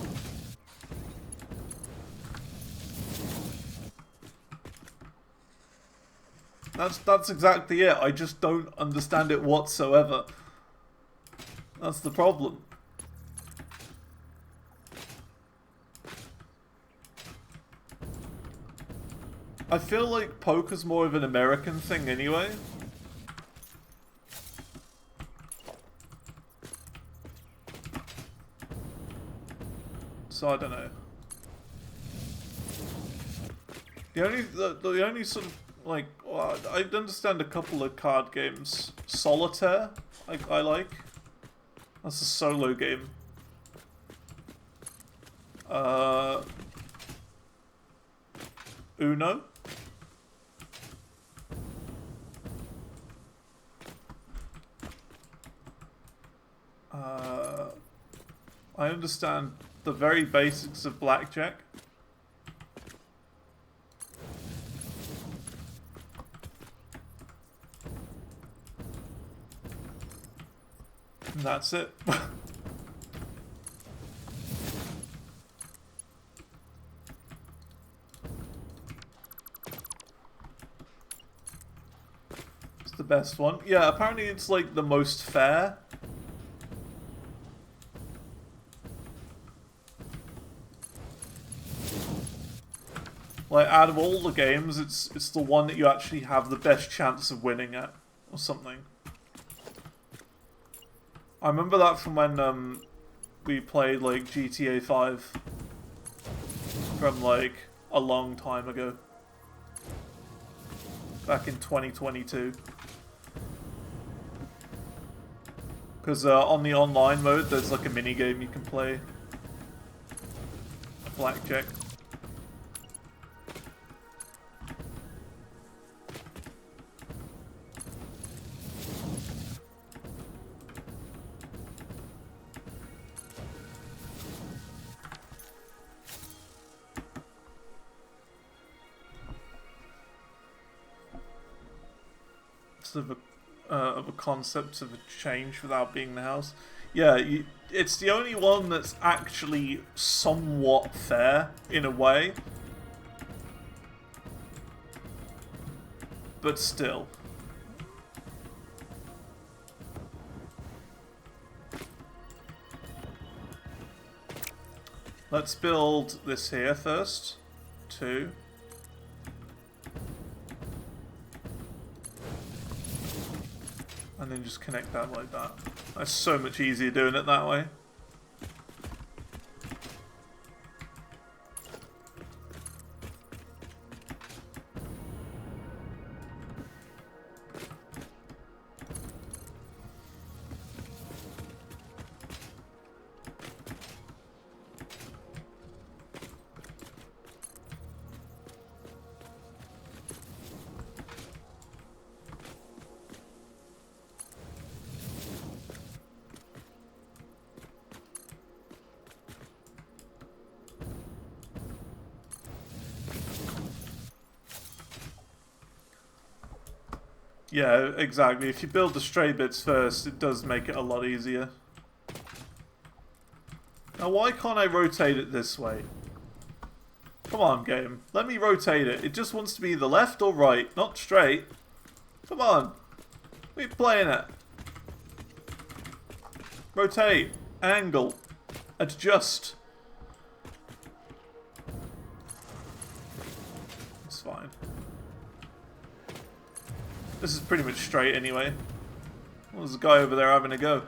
That's exactly it. I just don't understand it whatsoever. That's the problem. I feel like poker's more of an American thing anyway. So I don't know. The only sort of like I understand a couple of card games. Solitaire, I like. That's a solo game. Uno. I understand the very basics of blackjack. And that's it. It's the best one. Yeah, apparently it's like the most fair. Like, out of all the games, it's the one that you actually have the best chance of winning at, or something. I remember that from when we played like GTA 5 from like a long time ago, back in 2022. Because on the online mode, there's like a mini game you can play, blackjack. Of a concept of a change without being the house. Yeah, it's the only one that's actually somewhat fair in a way, but still. Let's build this here first. 2. And then just connect that like that. That's so much easier doing it that way. Yeah, exactly. If you build the stray bits first, it does make it a lot easier. Now, why can't I rotate it this way? Come on, game. Let me rotate it. It just wants to be the left or right, not straight. Come on. We're playing it. Rotate. Angle. Adjust. It's fine. This is pretty much straight anyway. Well, there's a guy over there having a go.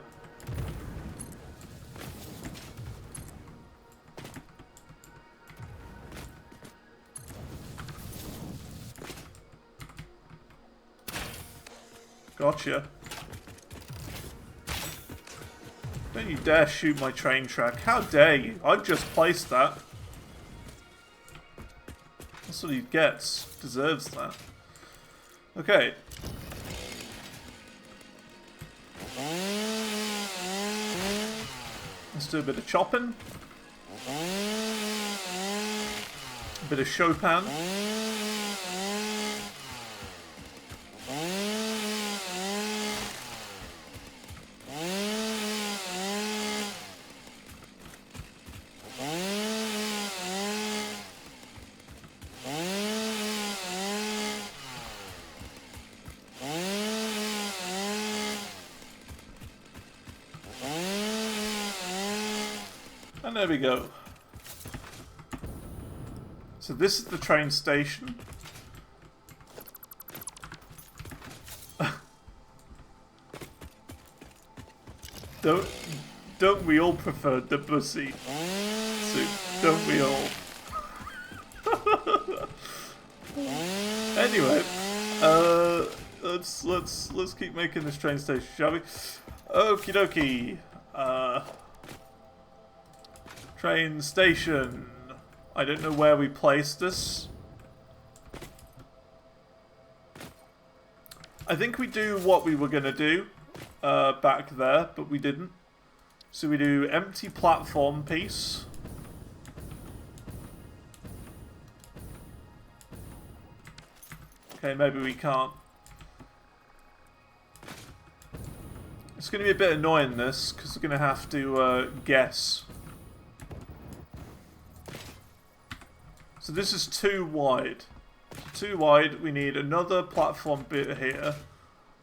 Gotcha. Don't you dare shoot my train track. How dare you? I've just placed that. That's what he gets. Deserves that. Okay. Let's do a bit of chopping. A bit of Chopin. And there we go. So this is the train station. Don't we all prefer the bussy soup? Don't we all? Anyway, let's keep making this train station, shall we? Okie dokie. Train station. I don't know where we placed this. I think we do what we were gonna do back there, but we didn't. So we do empty platform piece. Okay, maybe we can't. It's gonna be a bit annoying this, because we're gonna have to guess. So this is too wide. Too wide, we need another platform bit here.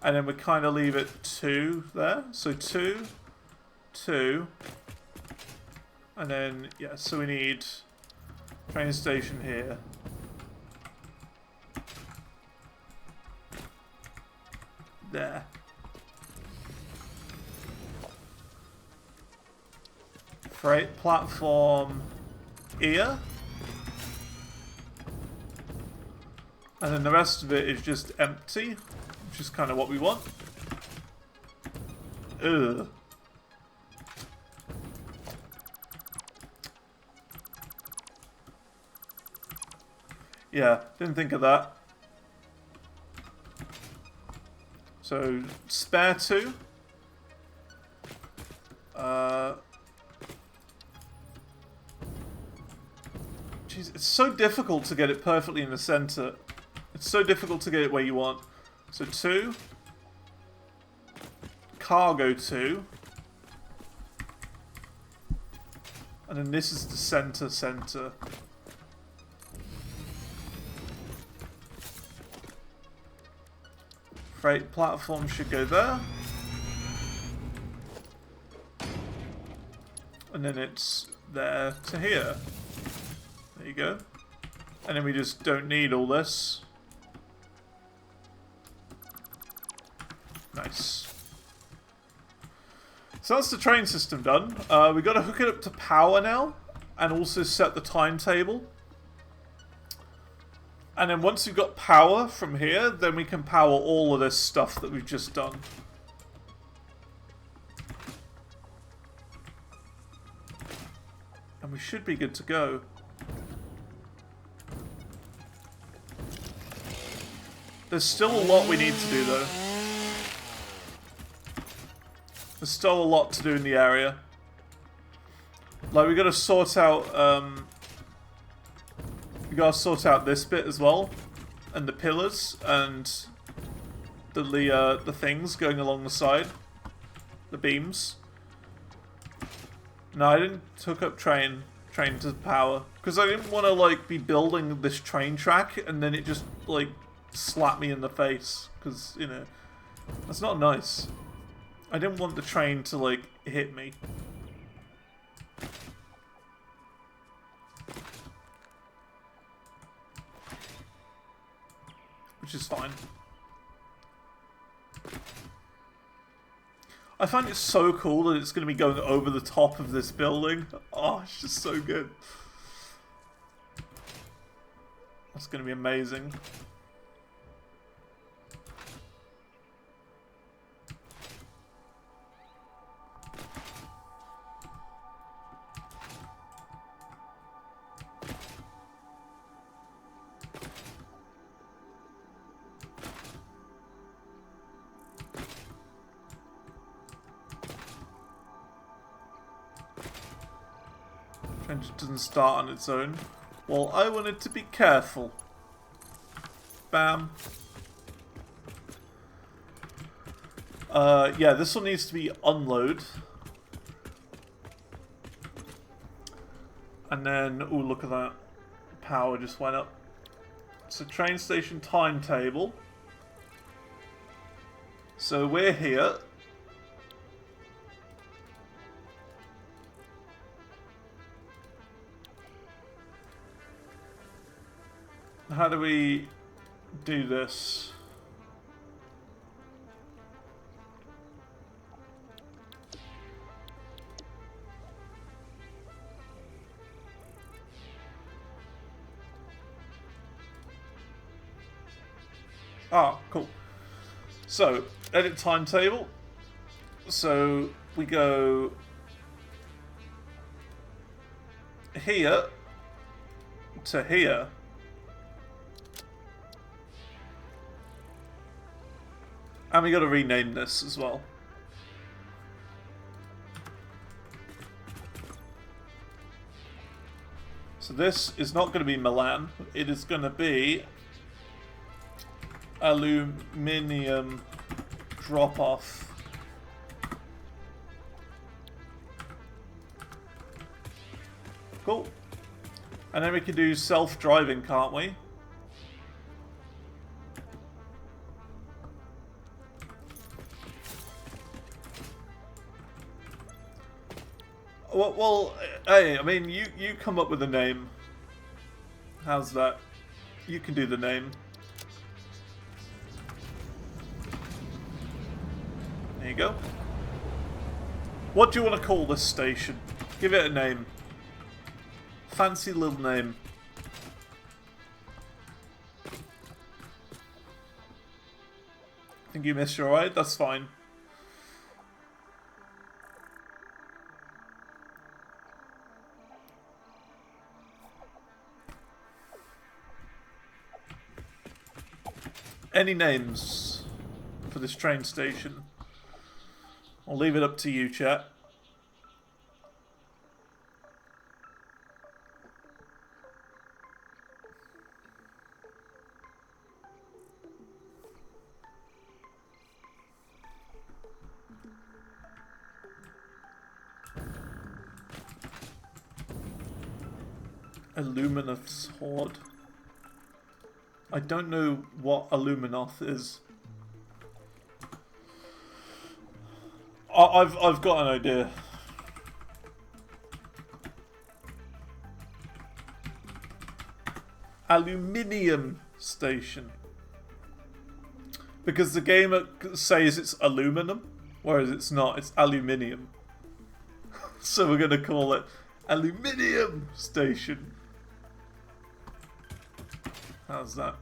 And then we kind of leave it 2 there. So 2, 2. And then, yeah, so we need train station here. There. Freight platform here. And then the rest of it is just empty, which is kind of what we want. Ugh. Yeah, didn't think of that. So, spare 2. Jeez, it's so difficult to get it perfectly in the center. It's so difficult to get it where you want. So 2. Cargo 2. And then this is the center. Freight platform should go there. And then it's there to here. There you go. And then we just don't need all this. Nice. So that's the train system done. We've got to hook it up to power now. And also set the timetable. And then once we've got power from here, then we can power all of this stuff that we've just done. And we should be good to go. There's still a lot we need to do though. There's still a lot to do in the area. Like we gotta sort out we gotta sort out this bit as well. And the pillars and the things going along the side, the beams. No, I didn't hook up train to power because I didn't want to like be building this train track and then it just like slap me in the face because you know that's not nice. I didn't want the train to like hit me. Which is fine. I find it so cool that it's going to be going over the top of this building. Oh, it's just so good. That's going to be amazing. Train just doesn't start on its own. Well, I wanted to be careful. Bam. Yeah, this one needs to be unload. And then, ooh, look at that. Power just went up. So, train station timetable. So, we're here. How do we do this? Ah, cool. So, edit timetable. So, we go here to here. And we got to rename this as well. So this is not going to be Milan. It is going to be Aluminium drop-off. Cool. And then we can do self-driving, can't we? Well, hey, I mean, you come up with a name. How's that? You can do the name. There you go. What do you want to call this station? Give it a name. Fancy little name. Think you missed your ride? That's fine. Any names for this train station? I'll leave it up to you, chat. Illuminath's Horde. I don't know what Illuminoth is. I've got an idea. Aluminium station. Because the game says it's aluminum, whereas it's not, it's aluminium. So we're going to call it Aluminium station. How's that?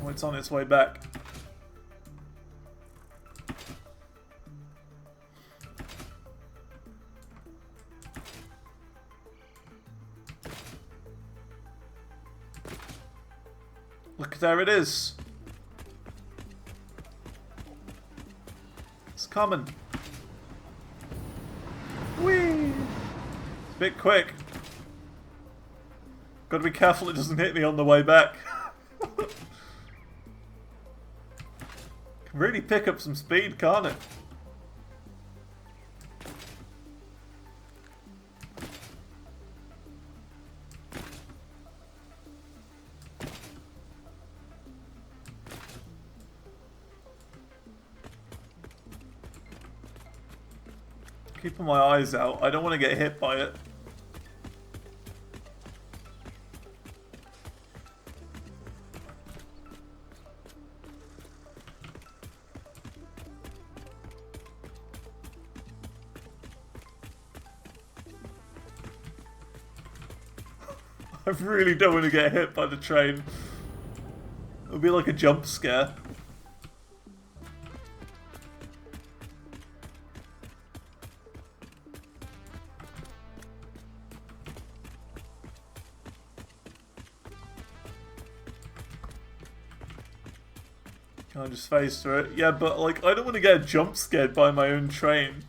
Oh, it's on its way back. Look, there it is. It's coming. Whee! It's a bit quick. Gotta be careful it doesn't hit me on the way back. Can really pick up some speed, can't it? Keeping my eyes out. I don't want to get hit by it. I really don't want to get hit by the train. It'll be like a jump scare. Can I just phase through it? Yeah, but like I don't want to get jump scared by my own train.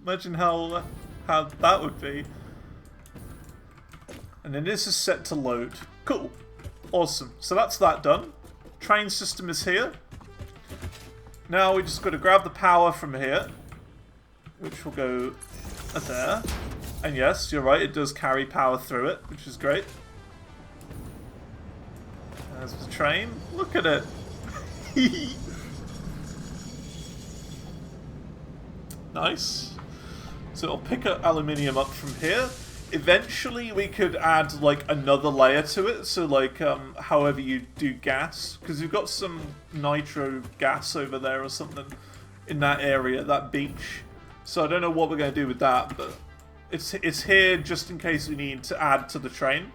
Imagine how that would be. And then this is set to load. Cool. Awesome. So that's that done. Train system is here. Now we just got to grab the power from here, which will go there. And yes, you're right, it does carry power through it, which is great. There's the train. Look at it. Nice. So it'll pick up aluminium up from here. Eventually we could add like another layer to it, so like however you do gas, because you've got some nitro gas over there or something in that area, that beach. So I don't know what we're going to do with that, but it's here just in case we need to add to the train.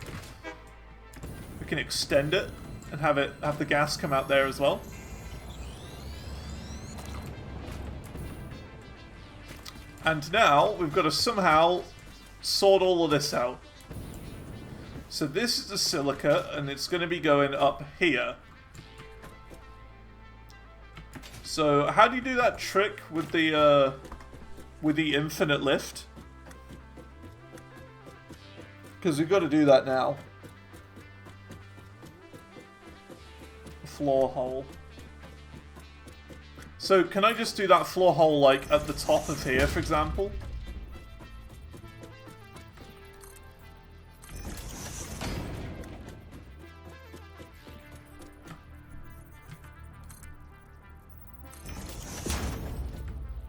We can extend it and have the gas come out there as well. And now we've got to somehow sort all of this out. So this is the silica, and it's going to be going up here. So how do you do that trick with the infinite lift? Because we've got to do that now. Floor hole. So can I just do that floor hole like at the top of here, for example?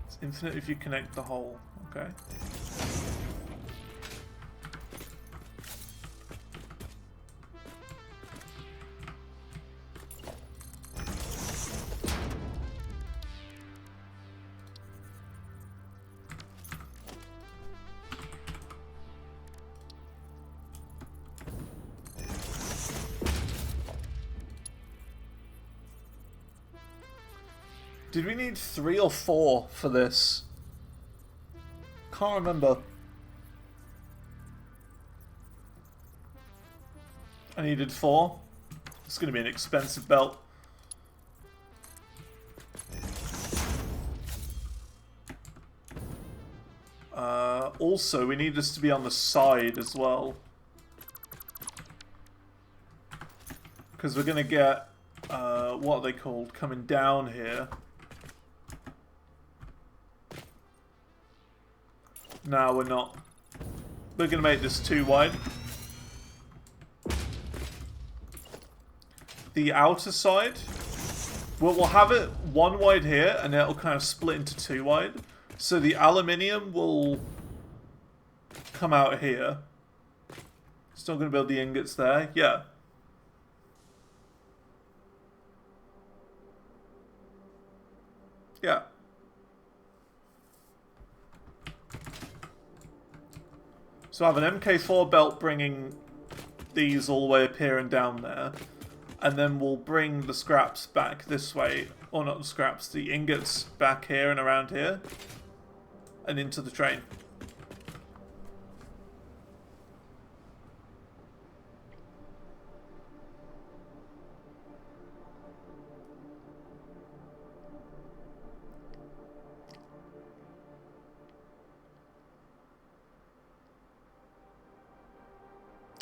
It's infinite if you connect the hole. Okay. Did we need 3 or 4 for this? Can't remember. I needed 4. It's going to be an expensive belt. Also, we need this to be on the side as well. Because we're going to get, what are they called, coming down here. No, we're not. We're going to make this too wide. The outer side, we'll have it 1 wide here, and then it'll kind of split into 2 wide. So the aluminium will come out here. Still going to build the ingots there. Yeah. Yeah. So I have an MK4 belt bringing these all the way up here and down there. And then we'll bring the scraps back this way. Or not the scraps, the ingots back here and around here. And into the train.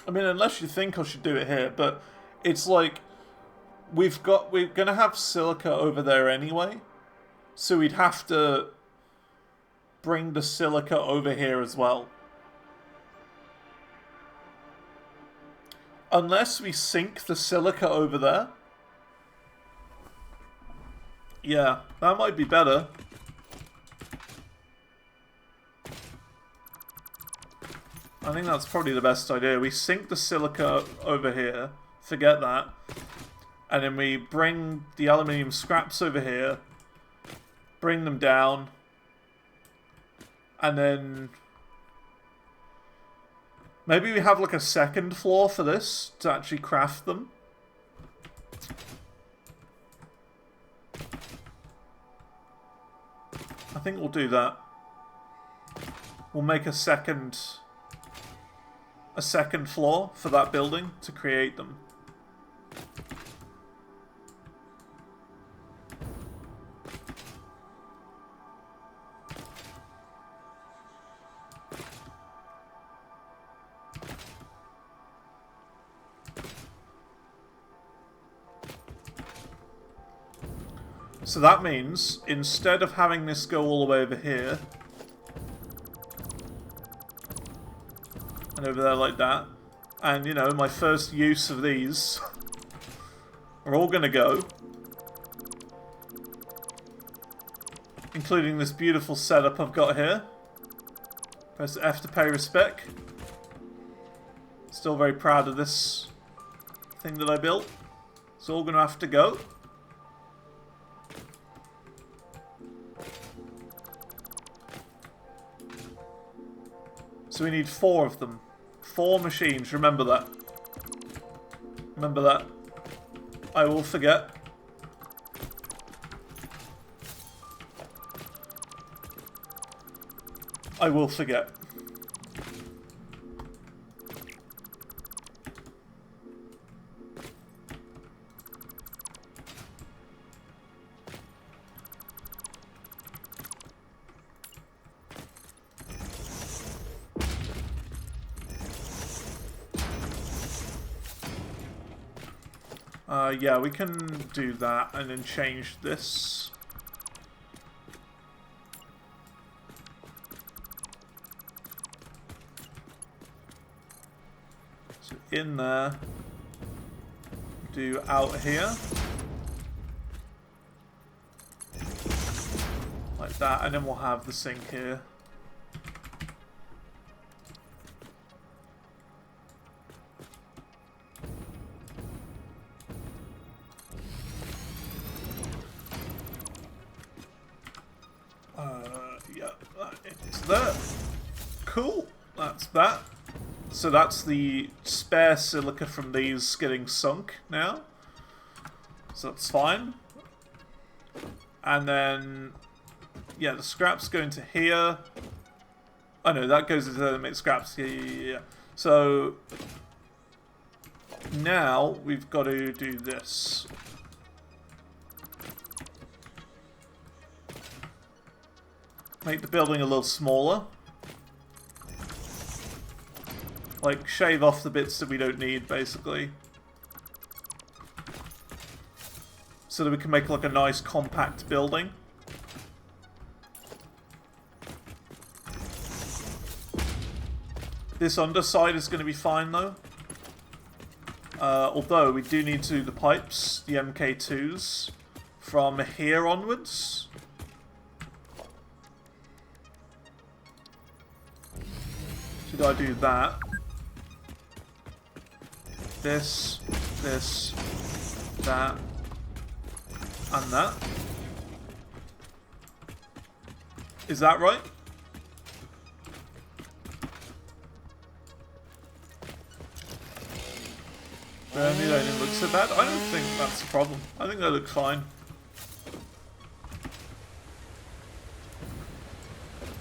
I mean, unless you think I should do it here, but it's like we're gonna have silica over there anyway, so we'd have to bring the silica over here as well. Unless we sink the silica over there. Yeah, that might be better. I think that's probably the best idea. We sink the silica over here, forget that, and then we bring the aluminium scraps over here, bring them down, and then maybe we have like a second floor for this to actually craft them. I think we'll do that. We'll make a second floor for that building to create them. So that means, instead of having this go all the way over here, and over there like that, and, you know, my first use of these are all gonna go, including this beautiful setup I've got here. Press F to pay respect. Still very proud of this thing that I built. It's all gonna have to go. So we need 4 of them. 4 machines, remember that. Remember that. I will forget. I will forget. Yeah, we can do that and then change this. So in there, do out here. Like that, and then we'll have the sink here. There. Cool. That's that. So that's the spare silica from these getting sunk now. So that's fine. And then, yeah, the scraps go into here. Oh no, that goes into there to make scraps. Yeah. So now we've got to do this. Make the building a little smaller. Like, shave off the bits that we don't need, basically. So that we can make, like, a nice compact building. This underside is going to be fine, though. Although, we do need to do the pipes, the MK2s, from here onwards. Should I do that? This, that, and that. Is that right? Maybe that didn't look so bad. I don't think that's a problem. I think that looks fine.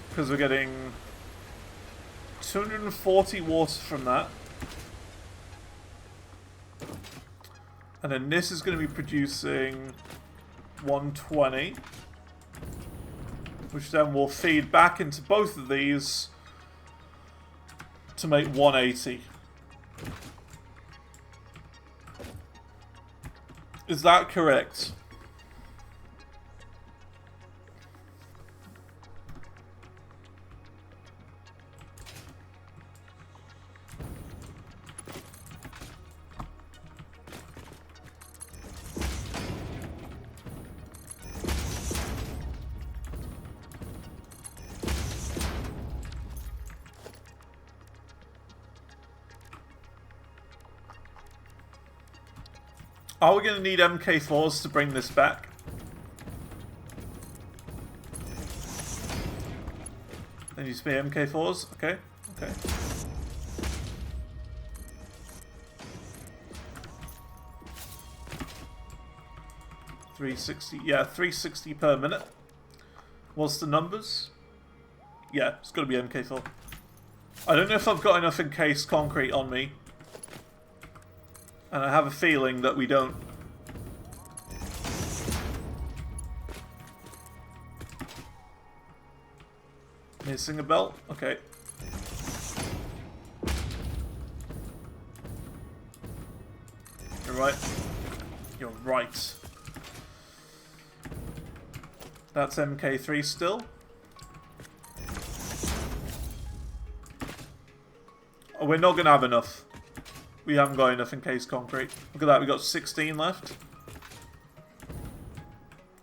Because we're getting 240 water from that. And then this is going to be producing 120. Which then will feed back into both of these to make 180. Is that correct? Are we going to need MK4s to bring this back? There needs to be MK4s? Okay, okay. $360, yeah, $360 per minute. What's the numbers? Yeah, it's got to be MK4. I don't know if I've got enough encased concrete on me. And I have a feeling that we don't. Missing a belt? Okay. You're right. You're right. That's MK3 still. Oh, we're not going to have enough. We haven't got enough encased concrete. Look at that, we got 16 left.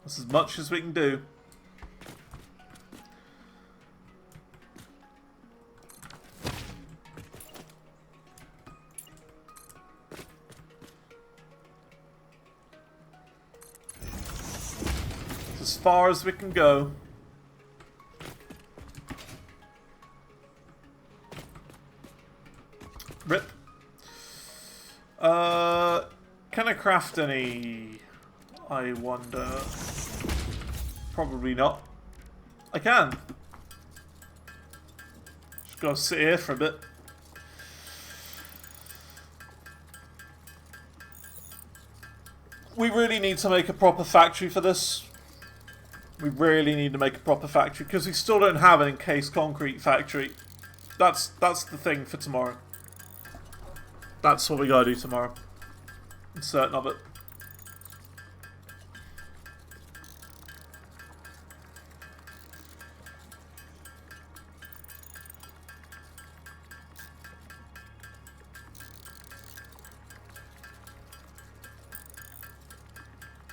That's as much as we can do. It's as far as we can go. Rip. Can I craft any? I wonder. Probably not. I can. Just gotta sit here for a bit. We really need to make a proper factory for this. We really need to make a proper factory because we still don't have an encased concrete factory. That's the thing for tomorrow. That's what we gotta do tomorrow. I'm certain of it.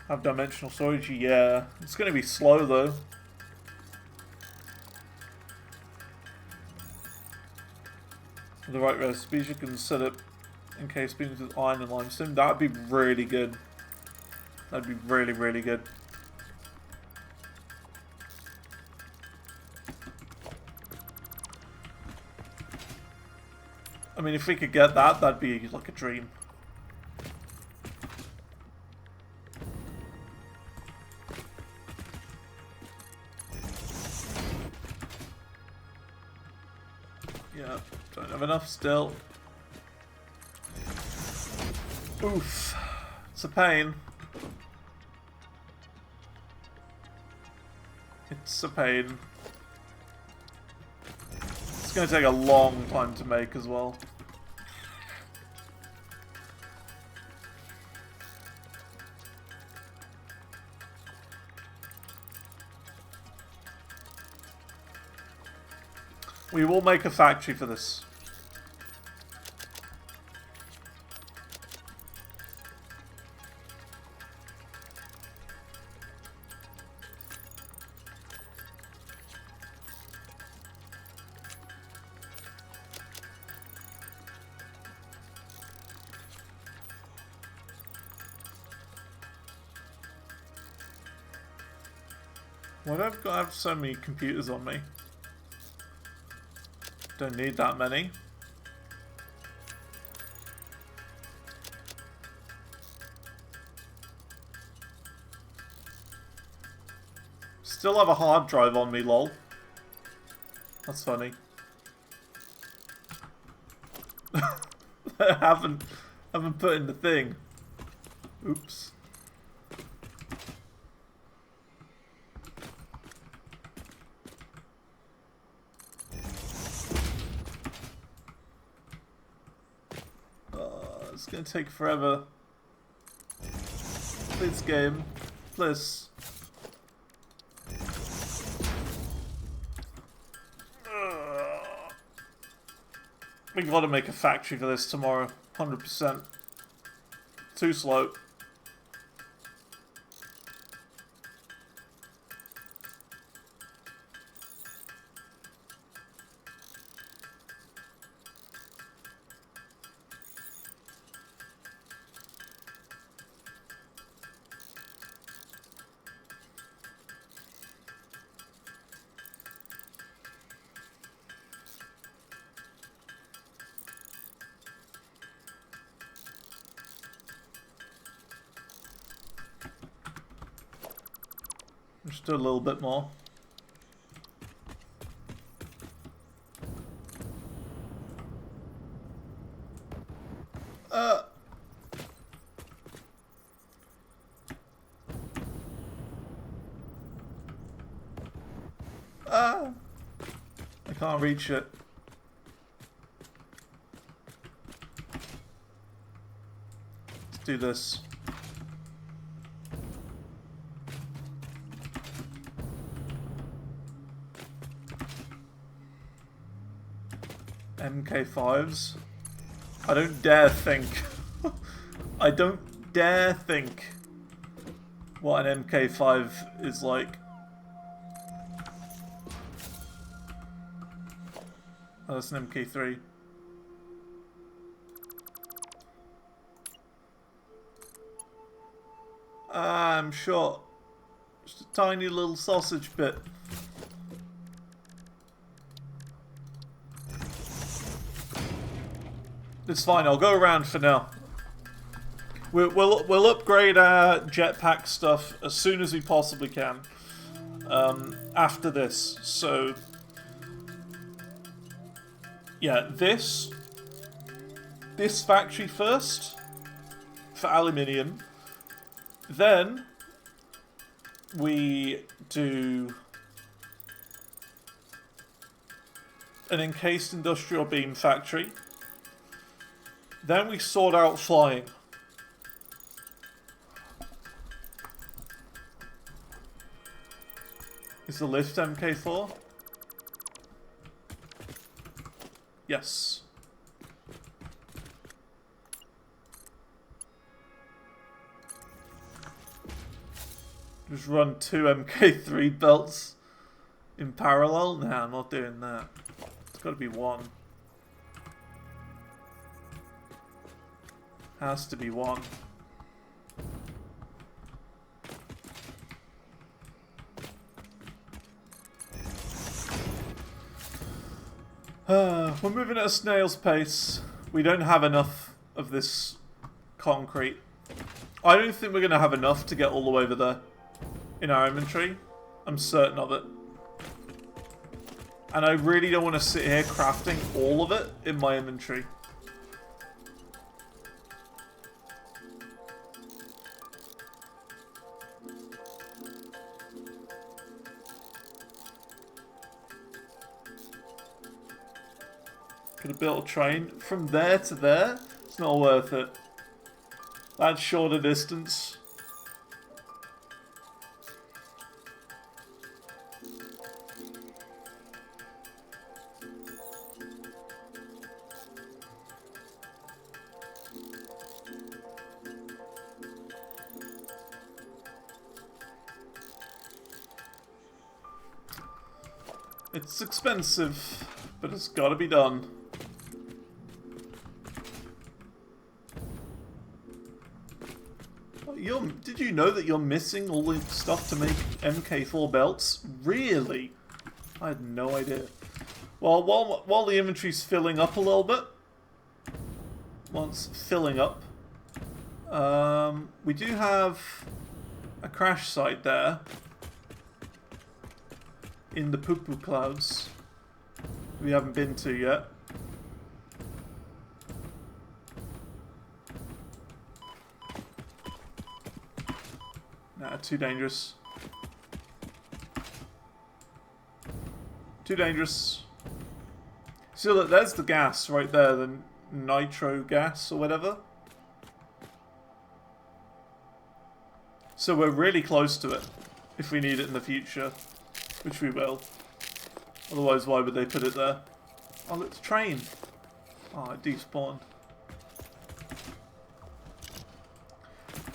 Have dimensional storage? Yeah. It's gonna be slow though. With the right recipes, you can set up encased beams with iron and limestone. That'd be really good. That'd be really, really good. I mean, if we could get that, that'd be like a dream. Yeah, don't have enough still. Oof. It's a pain. It's a pain. It's going to take a long time to make as well. We will make a factory for this. Why do I have so many computers on me? Don't need that many. Still have a hard drive on me, lol. That's funny. I haven't put in the thing. Oops. It's gonna take forever. Please, game. Please. We gotta make a factory for this tomorrow. 100%. Too slow. Just do a little bit more. I can't reach it. Let's do this. MK5s. I don't dare think. I don't dare think what an MK5 is like. Oh, that's an MK3. I'm short. Just a tiny little sausage bit. It's fine, I'll go around for now. We'll upgrade our jetpack stuff as soon as we possibly can. After this, so... Yeah, this factory first, for aluminium. Then, we do an encased industrial beam factory. Then we sort out flying. Is the lift MK4? Yes. Just run 2 MK3 belts in parallel? Nah, I'm not doing that. It's got to be 1. Has to be 1. We're moving at a snail's pace. We don't have enough of this concrete. I don't think we're going to have enough to get all the way over there in our inventory. I'm certain of it. And I really don't want to sit here crafting all of it in my inventory. Could have built a train from there to there. It's not worth it. That's shorter distance. It's expensive, but it's got to be done. Did you know that you're missing all the stuff to make MK4 belts? Really? I had no idea. Well, while the inventory's filling up a little bit, once filling up, we do have a crash site there in the poo-poo clouds we haven't been to yet. Nah, too dangerous. Too dangerous. See, look, there's the gas right there, the nitro gas or whatever. So we're really close to it, if we need it in the future, which we will. Otherwise, why would they put it there? Oh, it's a train. Oh, it despawned.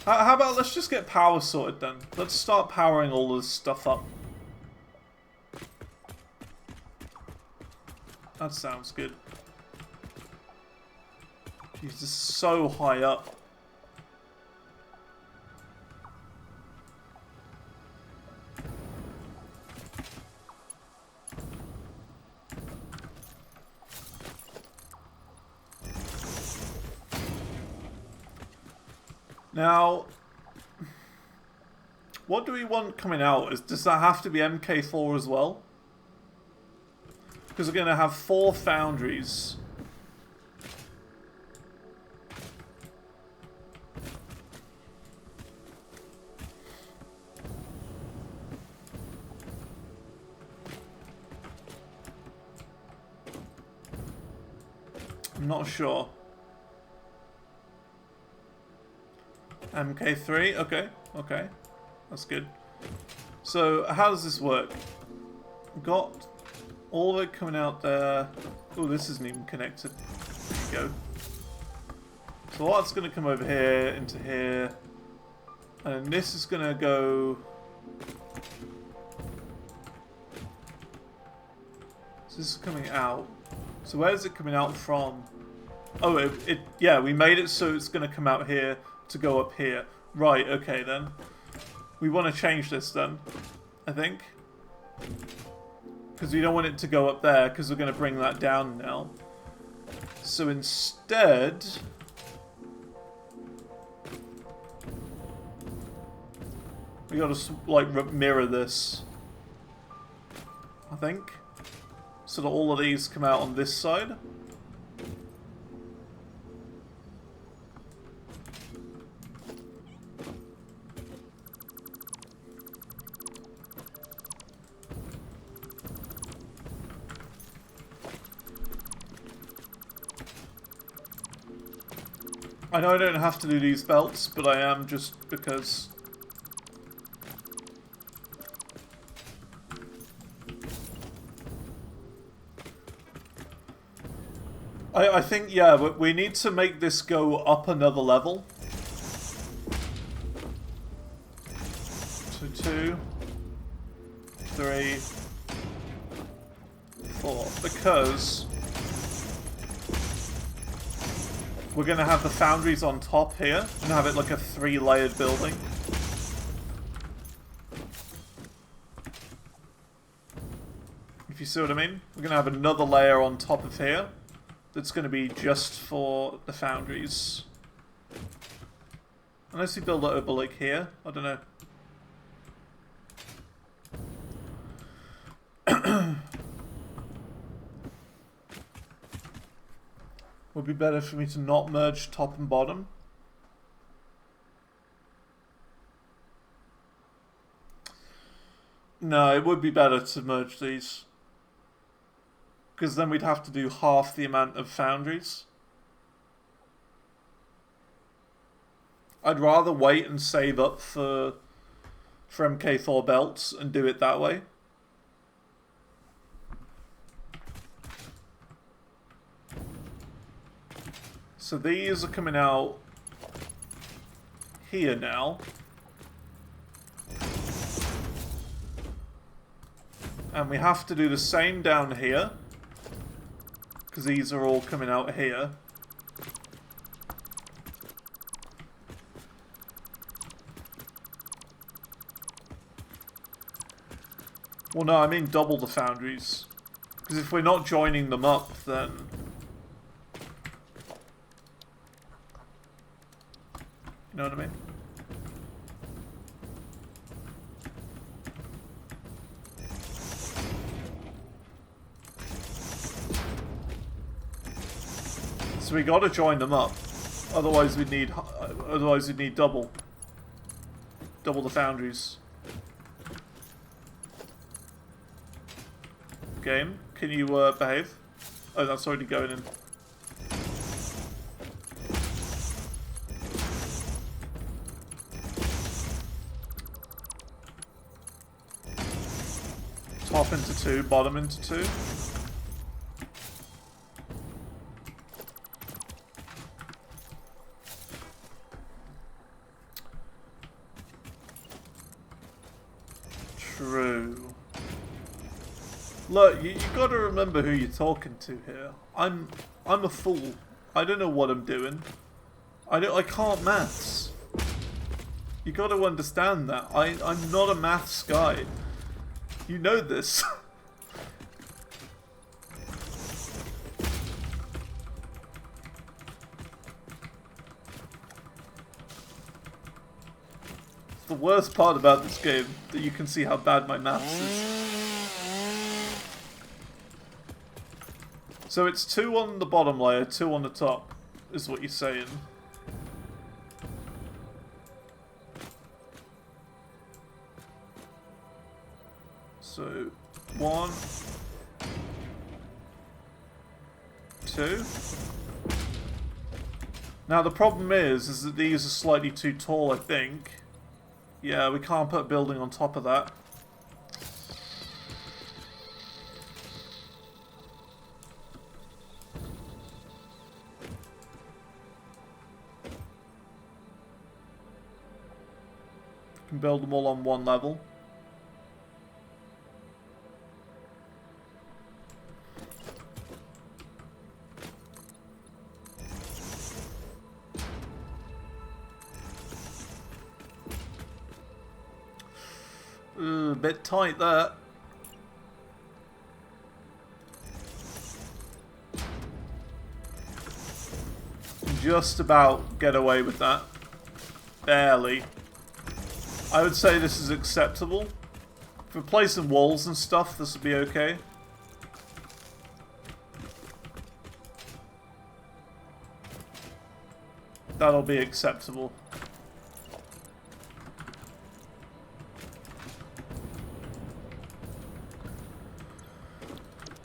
How about let's just get power sorted then? Let's start powering all this stuff up. That sounds good. He's just so high up. Now, what do we want coming out? Does that have to be MK4 as well? Because we're going to have 4 foundries. I'm not sure. MK3, okay, okay. That's good. So, how does this work? Got all of it coming out there. Oh, this isn't even connected. There you go. So that's going to come over here, into here. And this is going to go... So this is coming out. So where's it coming out from? Oh, yeah, we made it so it's going to come out here to go up here. Right, okay then. We want to change this then, I think. Because we don't want it to go up there, because we're going to bring that down now. So instead... we got to, like, mirror this. I think. So that all of these come out on this side. I know I don't have to do these belts, but I am just because... I think, yeah, we need to make this go up another level. So 2, 3, 4, because we're going to have the foundries on top here, and have it like a 3-layered building. If you see what I mean? We're going to have another layer on top of here. That's going to be just for the foundries. Unless we build it over like here. I don't know. Would be better for me to not merge top and bottom. No, it would be better to merge these. Because then we'd have to do half the amount of foundries. I'd rather wait and save up for MK4 belts and do it that way. So these are coming out here now. And we have to do the same down here. Because these are all coming out here. Well, no, I mean double the foundries. Because if we're not joining them up, then... you know what I mean? So we gotta join them up. Otherwise we'd need double the foundries. Game, can you behave? Oh, that's already going in. Top into 2, bottom into 2. True. Look, you gotta remember who you're talking to here. I'm a fool. I don't know what I'm doing. I can't maths. You gotta understand that. I'm not a maths guy. You know this. It's the worst part about this game, that you can see how bad my maths is. So it's 2 on the bottom layer, 2 on the top, is what you're saying. So, 1, 2. Now the problem is that these are slightly too tall, I think. Yeah, we can't put a building on top of that. Can build them all on one level. Ooh, a bit tight there. Just about get away with that. Barely. I would say this is acceptable. For placing walls and stuff, this would be okay. That'll be acceptable.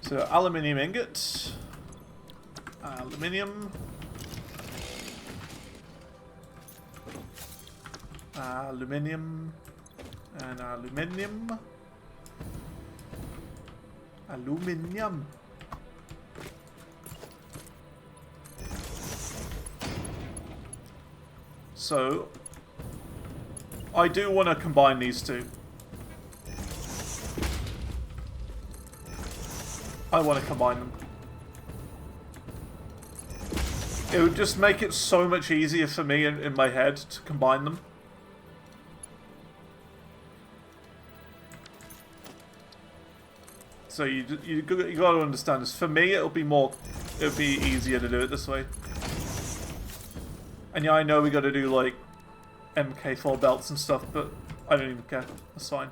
So, aluminium ingot. Aluminium. Aluminium. And aluminium. Aluminium. So, I do want to combine these two. I want to combine them. It would just make it so much easier for me in my head to combine them. So you got to understand this. For me, it'll be easier to do it this way. And yeah, I know we got to do like MK4 belts and stuff, but I don't even care. That's fine.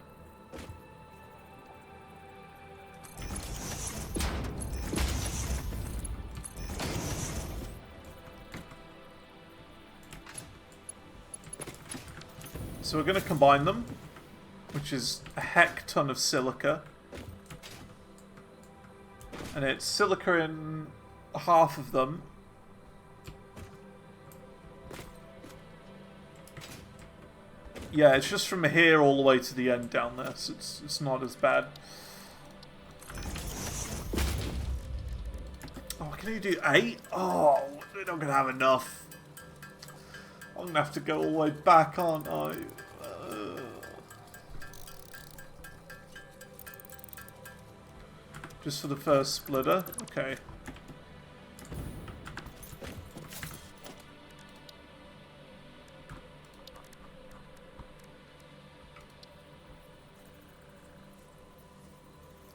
So we're going to combine them, which is a heck ton of silica. And it's silica in half of them. Yeah, it's just from here all the way to the end down there, so it's not as bad. Oh, can you do 8? Oh, we're not going to have enough. I'm going to have to go all the way back, aren't I? Just for the first splitter? Okay.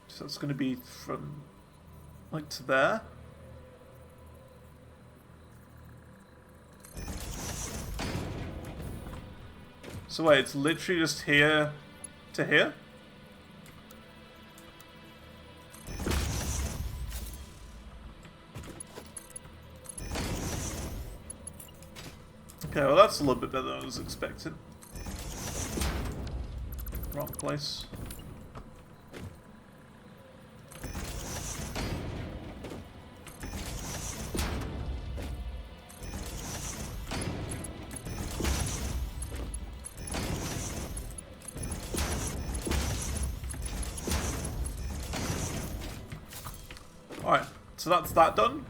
So it's going to be from, like, to there. So wait, it's literally just here to here? Okay, well that's a little bit better than I was expecting. Wrong place. So that's that done.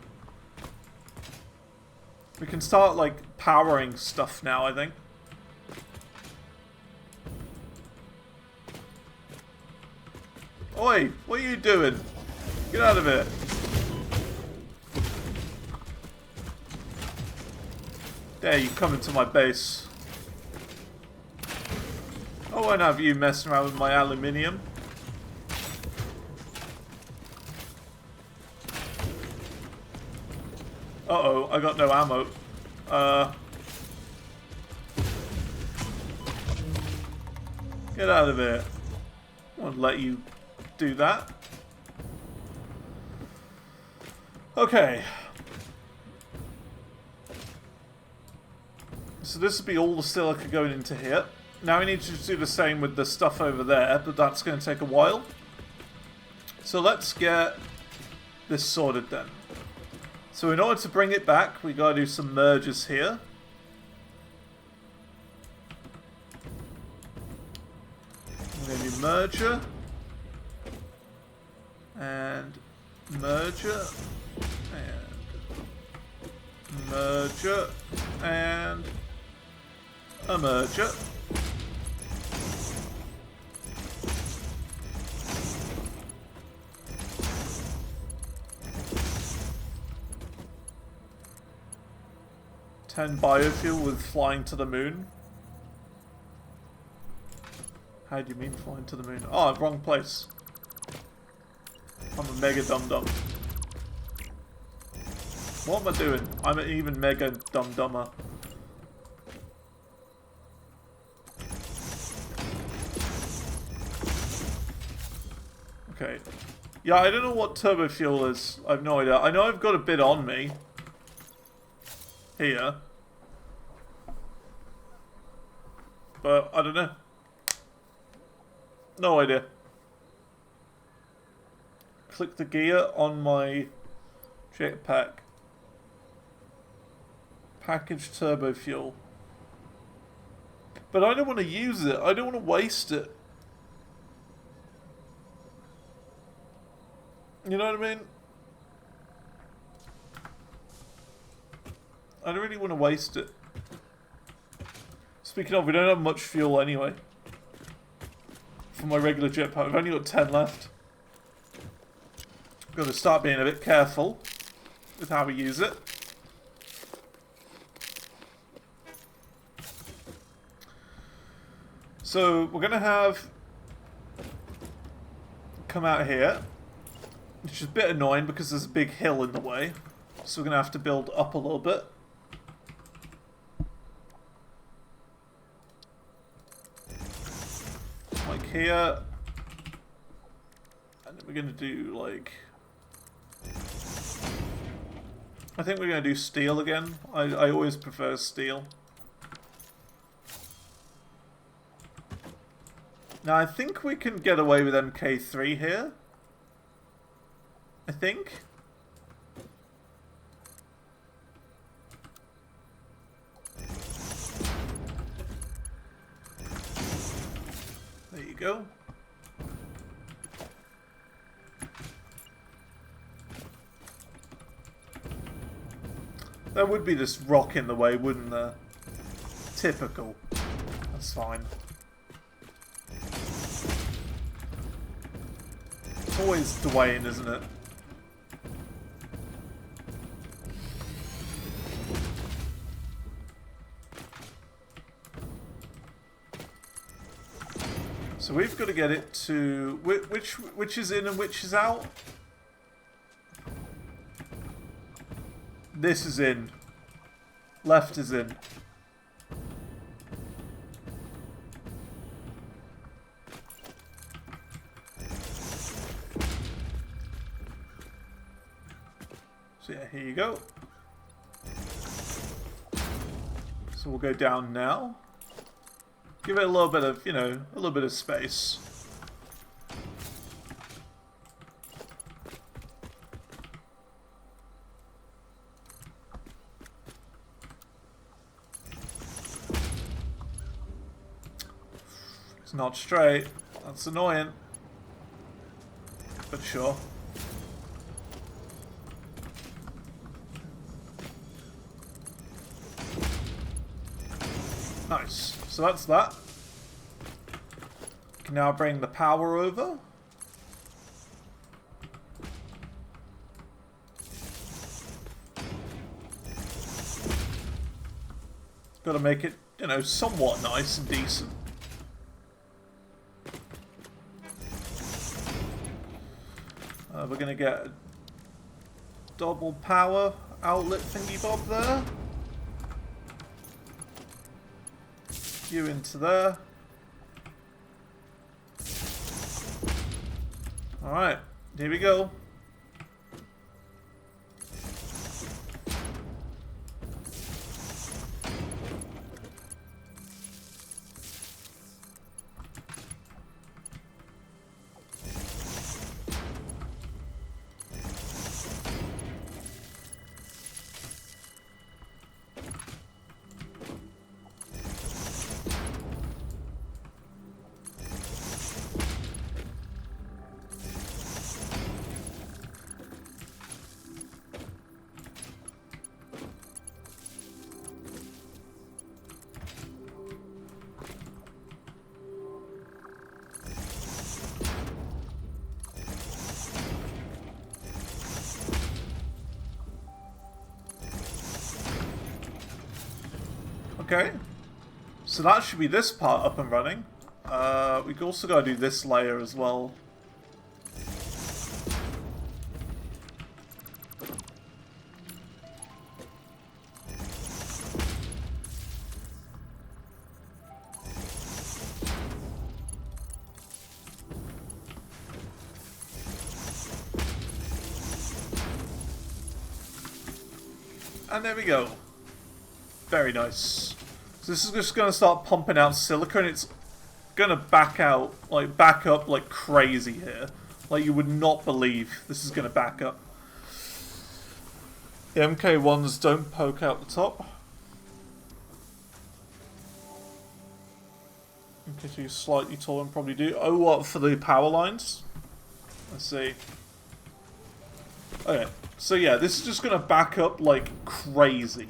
We can start, like, powering stuff now, I think. Oi, what are you doing? Get out of here. There, you come into my base. I won't have you messing around with my aluminium. Uh-oh, I got no ammo. Get out of here. I won't let you do that. Okay. So this would be all the silica going into here. Now we need to do the same with the stuff over there, but that's going to take a while. So let's get this sorted then. So in order to bring it back, we got to do some merges here. We're going to do merger. And merger. And merger. And a merger. Biofuel with flying to the moon. How do you mean flying to the moon? Oh, wrong place. I'm a mega dum-dum. What am I doing? I'm an even mega dum-dummer. Okay. Yeah, I don't know what turbo fuel is. I have no idea. I know I've got a bit on me. Here. But I don't know. No idea. Click the gear on my jetpack. Package turbo fuel. But I don't want to use it. I don't want to waste it. You know what I mean? I don't really want to waste it. Speaking of, we don't have much fuel anyway. For my regular jetpack, we've only got 10 left. Got to start being a bit careful with how we use it. So we're going to have come out here, which is a bit annoying because there's a big hill in the way. So we're going to have to build up a little bit. Like here. And then we're going to do like... I think we're going to do steel again. I always prefer steel. Now I think we can get away with MK3 here. I think. There you go. There would be this rock in the way, wouldn't there? Typical. That's fine. It's always Dwayne, isn't it? So we've got to get it to... Which is in and which is out? This is in. Left is in. So yeah, here you go. So we'll go down now. Give it a little bit of, you know, a little bit of space. It's not straight. That's annoying. But sure. Nice. So that's that. Can now bring the power over. Got to make it, you know, somewhat nice and decent. We're going to get a double power outlet thingy bob there. You into there. Alright, here we go. Okay, so that should be this part up and running. We've also got to do this layer as well. And there we go. Very nice. So this is just going to start pumping out silica, and it's going to back up like crazy here. Like you would not believe this is going to back up. The MK1s don't poke out the top. Okay, you're slightly taller and probably do. Oh, what for the power lines? Let's see. Okay, so yeah, this is just going to back up like crazy.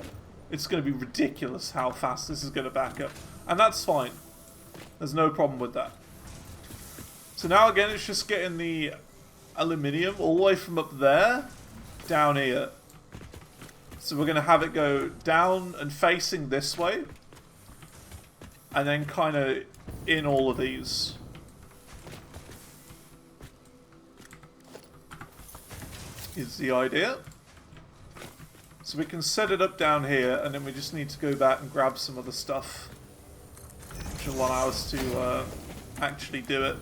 It's going to be ridiculous how fast this is going to back up. And that's fine. There's no problem with that. So now again, it's just getting the aluminium all the way from up there down here. So we're going to have it go down and facing this way. And then kind of in all of these. Is the idea. So we can set it up down here, and then we just need to go back and grab some other stuff, which will allow us to actually do it.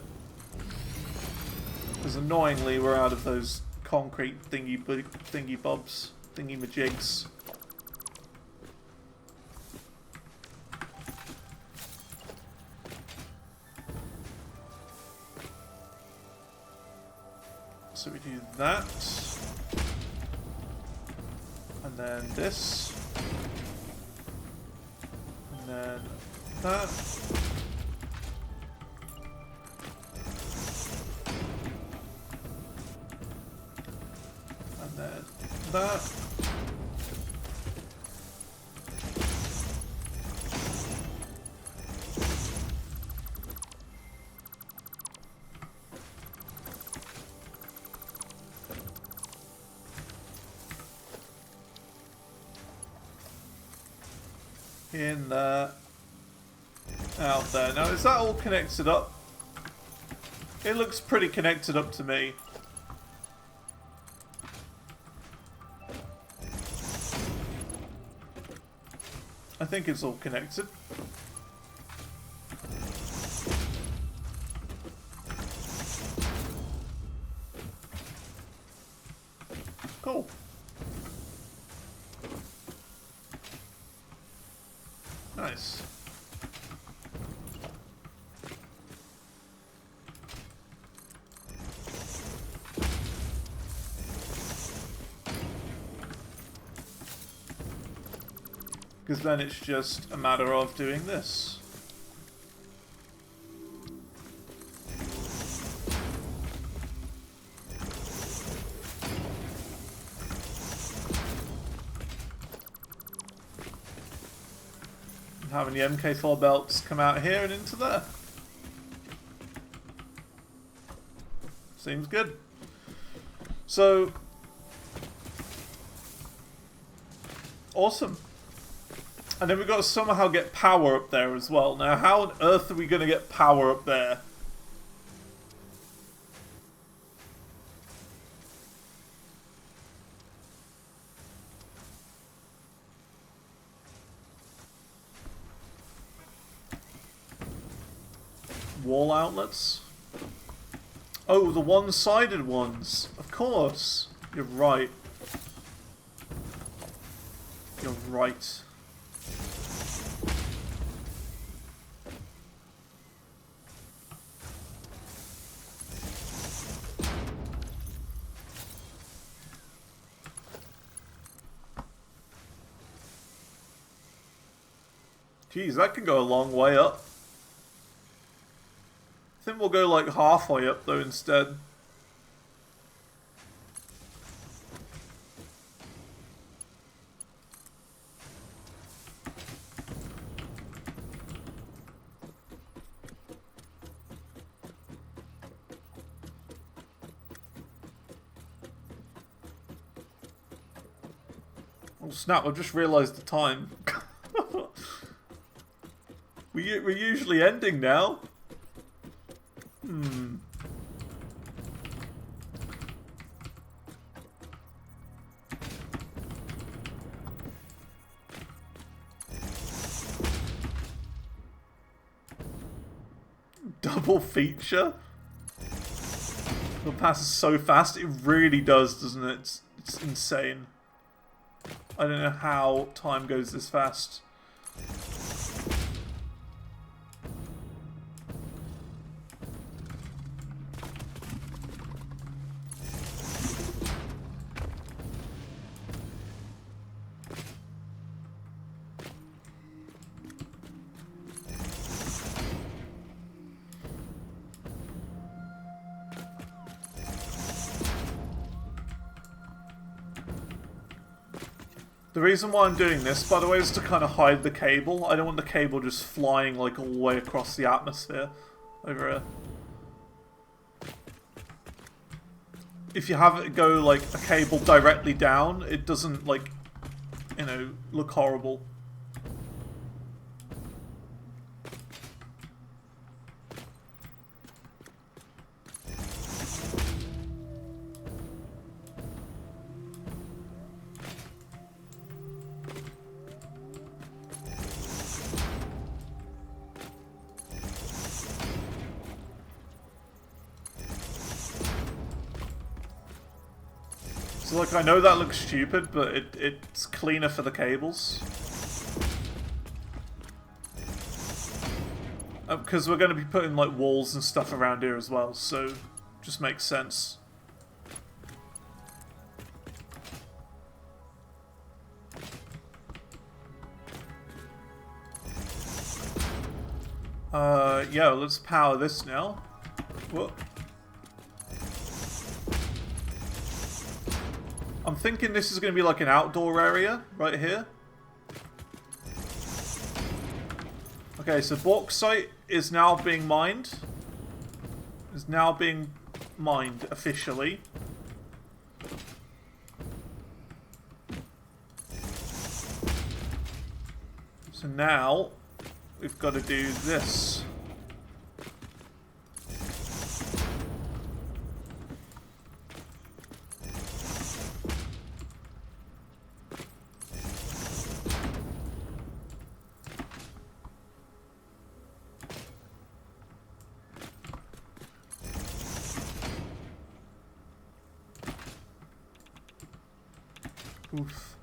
Because annoyingly, we're out of those concrete thingy bobs, thingy majigs. So we do that. And then this. And then that. And then that. In there, out there. Now, is that all connected up? It looks pretty connected up to me. I think it's all connected. Cool. Nice. Because then it's just a matter of doing this. having the MK4 belts come out here and into there. Seems good. So, awesome. And then we've got to somehow get power up there as well. Now, how on earth are we going to get power up there? Wall outlets? Oh, the one-sided ones. Of course. You're right. You're right. Geez, that can go a long way up. I think we'll go like halfway up though instead. Oh snap, I've just realised the time. We're usually ending now. Double feature? It passes so fast, it really does, doesn't it? It's insane. I don't know how time goes this fast. The reason why I'm doing this, by the way, is to kind of hide the cable. I don't want the cable just flying like all the way across the atmosphere over here. If you have it go like a cable directly down, it doesn't like, you know, look horrible. So, like, I know that looks stupid, but it's cleaner for the cables. Because we're going to be putting, like, walls and stuff around here as well, so just makes sense. Yeah, let's power this now. What? I'm thinking this is going to be like an outdoor area right here. Okay, so bauxite is now being mined. Is now being mined officially. So now we've got to do this. Oof.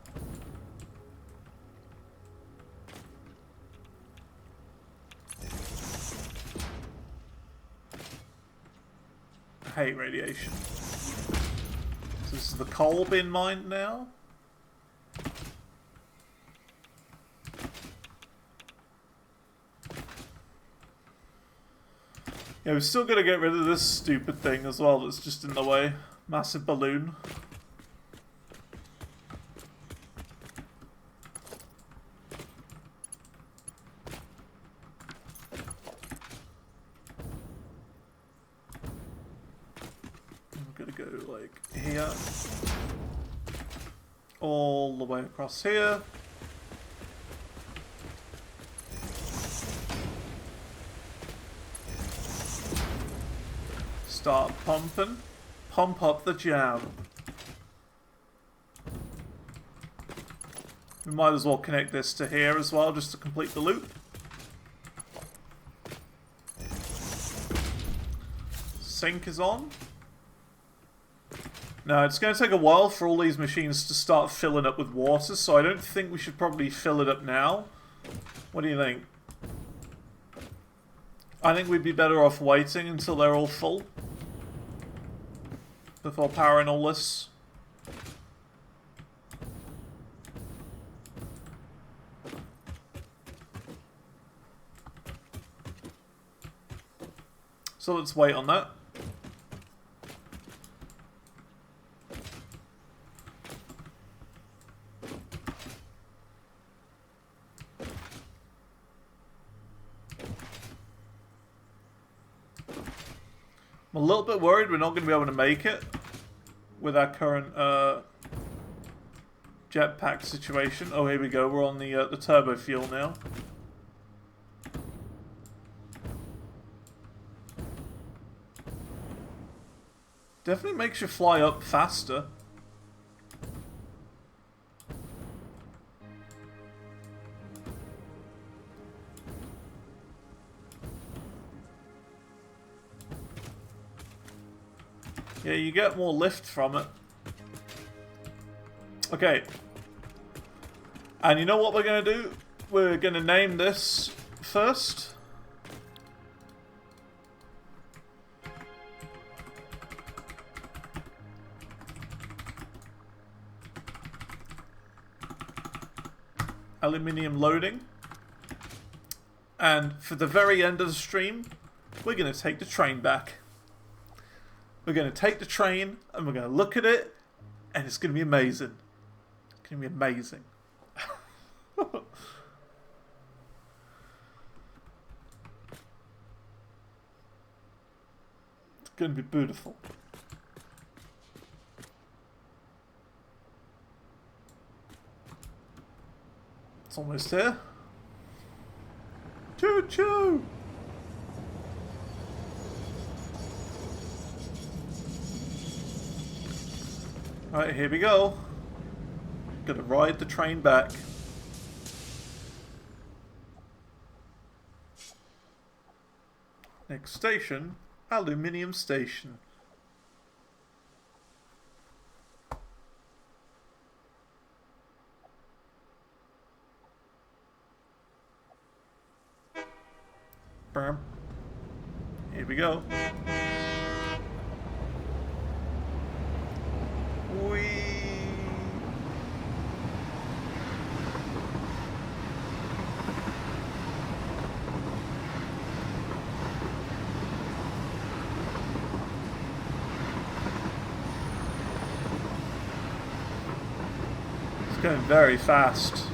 I hate radiation. So this is the coal bin mined now. Yeah, we're still gonna get rid of this stupid thing as well that's just in the way. Massive balloon. like here. All the way across here. Start pumping. Pump up the jam. We might as well connect this to here as well, just to complete the loop. Sink is on. Now, it's going to take a while for all these machines to start filling up with water, so I don't think we should probably fill it up now. What do you think? I think we'd be better off waiting until they're all full before powering all this. So let's wait on that. I'm a little bit worried we're not going to be able to make it with our current jetpack situation. Oh, here we go. We're on the turbo fuel now. Definitely makes you fly up faster. Yeah, you get more lift from it. Okay. And you know what we're going to do? We're going to name this first. Aluminium loading. And for the very end of the stream, we're going to take the train back. We're going to take the train and we're going to look at it and it's going to be amazing. It's going to be amazing. It's going to be beautiful. It's almost here. Choo choo! Alright, here we go. Gonna ride the train back. Next station, Aluminium Station. Bam. Here we go. Whee! It's going very fast.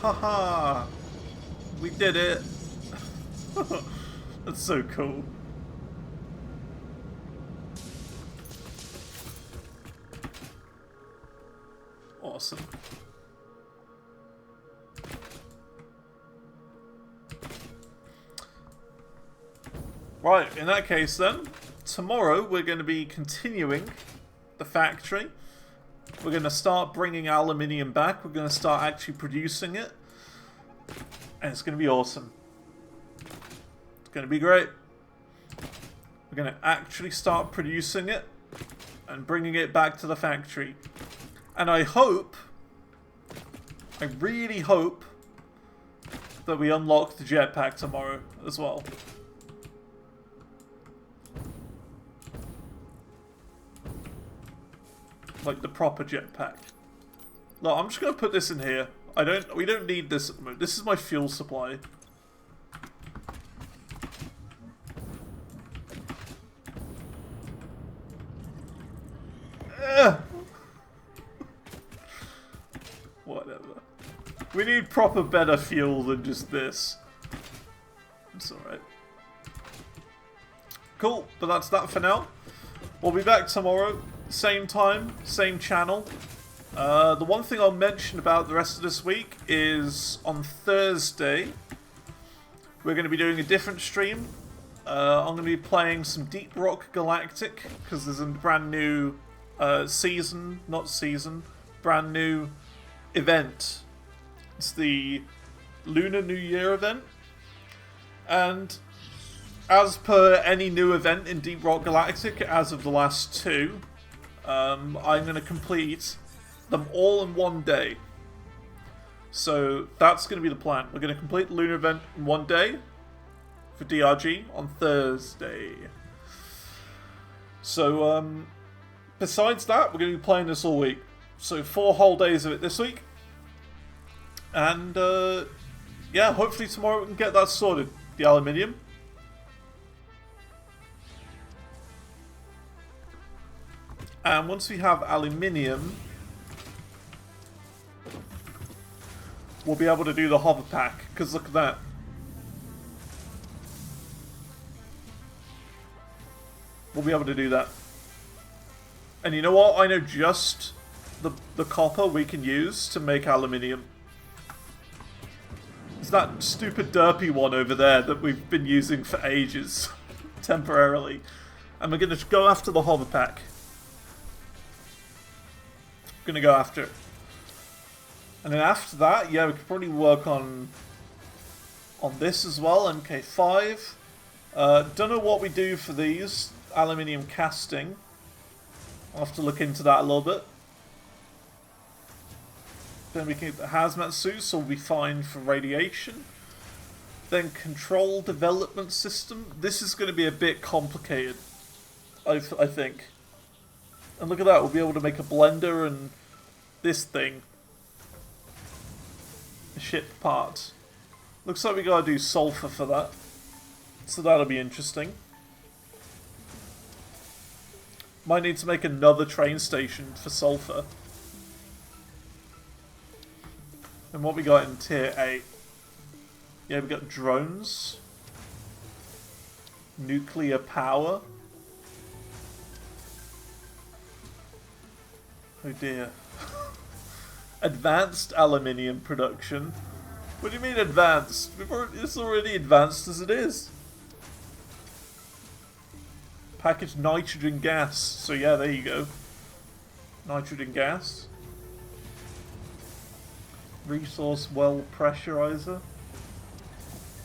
Haha! We did it! That's so cool. Awesome. Right, in that case then, tomorrow we're going to be continuing the factory. We're going to start bringing aluminium back. We're going to start actually producing it. And it's going to be awesome. It's going to be great. We're going to actually start producing it and bringing it back to the factory. And I hope, I really hope, that we unlock the jetpack tomorrow as well. Like the proper jetpack. Look, I'm just gonna put this in here. We don't need this at the moment. This is my fuel supply. We need proper better fuel than just this. It's alright. Cool, but that's that for now. We'll be back tomorrow, same time, same channel. The one thing I'll mention about the rest of this week is on Thursday, we're going to be doing a different stream. I'm going to be playing some Deep Rock Galactic, because there's a brand new brand new event. It's the Lunar New Year event. And as per any new event in Deep Rock Galactic, as of the last two, I'm going to complete them all in one day. So that's going to be the plan. We're going to complete the lunar event in one day for DRG on Thursday. So besides that, we're going to be playing this all week. So 4 whole days of it this week. And yeah, hopefully tomorrow we can get that sorted. The aluminium. And once we have aluminium, we'll be able to do the hover pack. Because look at that. We'll be able to do that. And you know what? I know just the copper we can use to make aluminium. It's that stupid derpy one over there that we've been using for ages. Temporarily. And we're going to go after the hover pack. Going to go after it. And then after that, yeah, we could probably work on this as well, MK5. Don't know what we do for these aluminium casting. I'll have to look into that a little bit. Then we can get the hazmat suit, so we'll be fine for radiation. Then control development system. This is going to be a bit complicated, I think. And look at that, we'll be able to make a blender and this thing. A ship part. Looks like we gotta do sulfur for that. So that'll be interesting. Might need to make another train station for sulfur. And what we got in tier 8? Yeah, we got drones. Nuclear power. Oh dear. Advanced aluminium production. What do you mean advanced? It's already advanced as it is. Packaged nitrogen gas. So yeah, there you go. Nitrogen gas. Resource well pressurizer.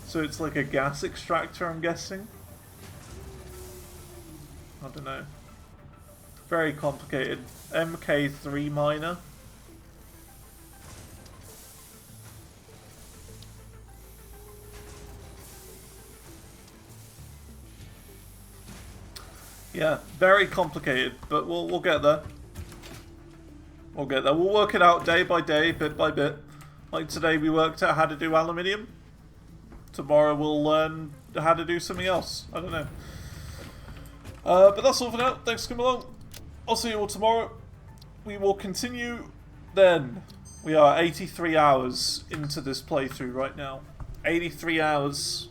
So it's like a gas extractor, I'm guessing. I don't know. Very complicated. MK3 miner. Yeah, very complicated, but we'll get there. We'll get there. We'll work it out day by day, bit by bit. Like today we worked out how to do aluminium. Tomorrow we'll learn how to do something else. I don't know. But that's all for now. Thanks for coming along. I'll see you all tomorrow. We will continue then. We are 83 hours into this playthrough right now. 83 hours.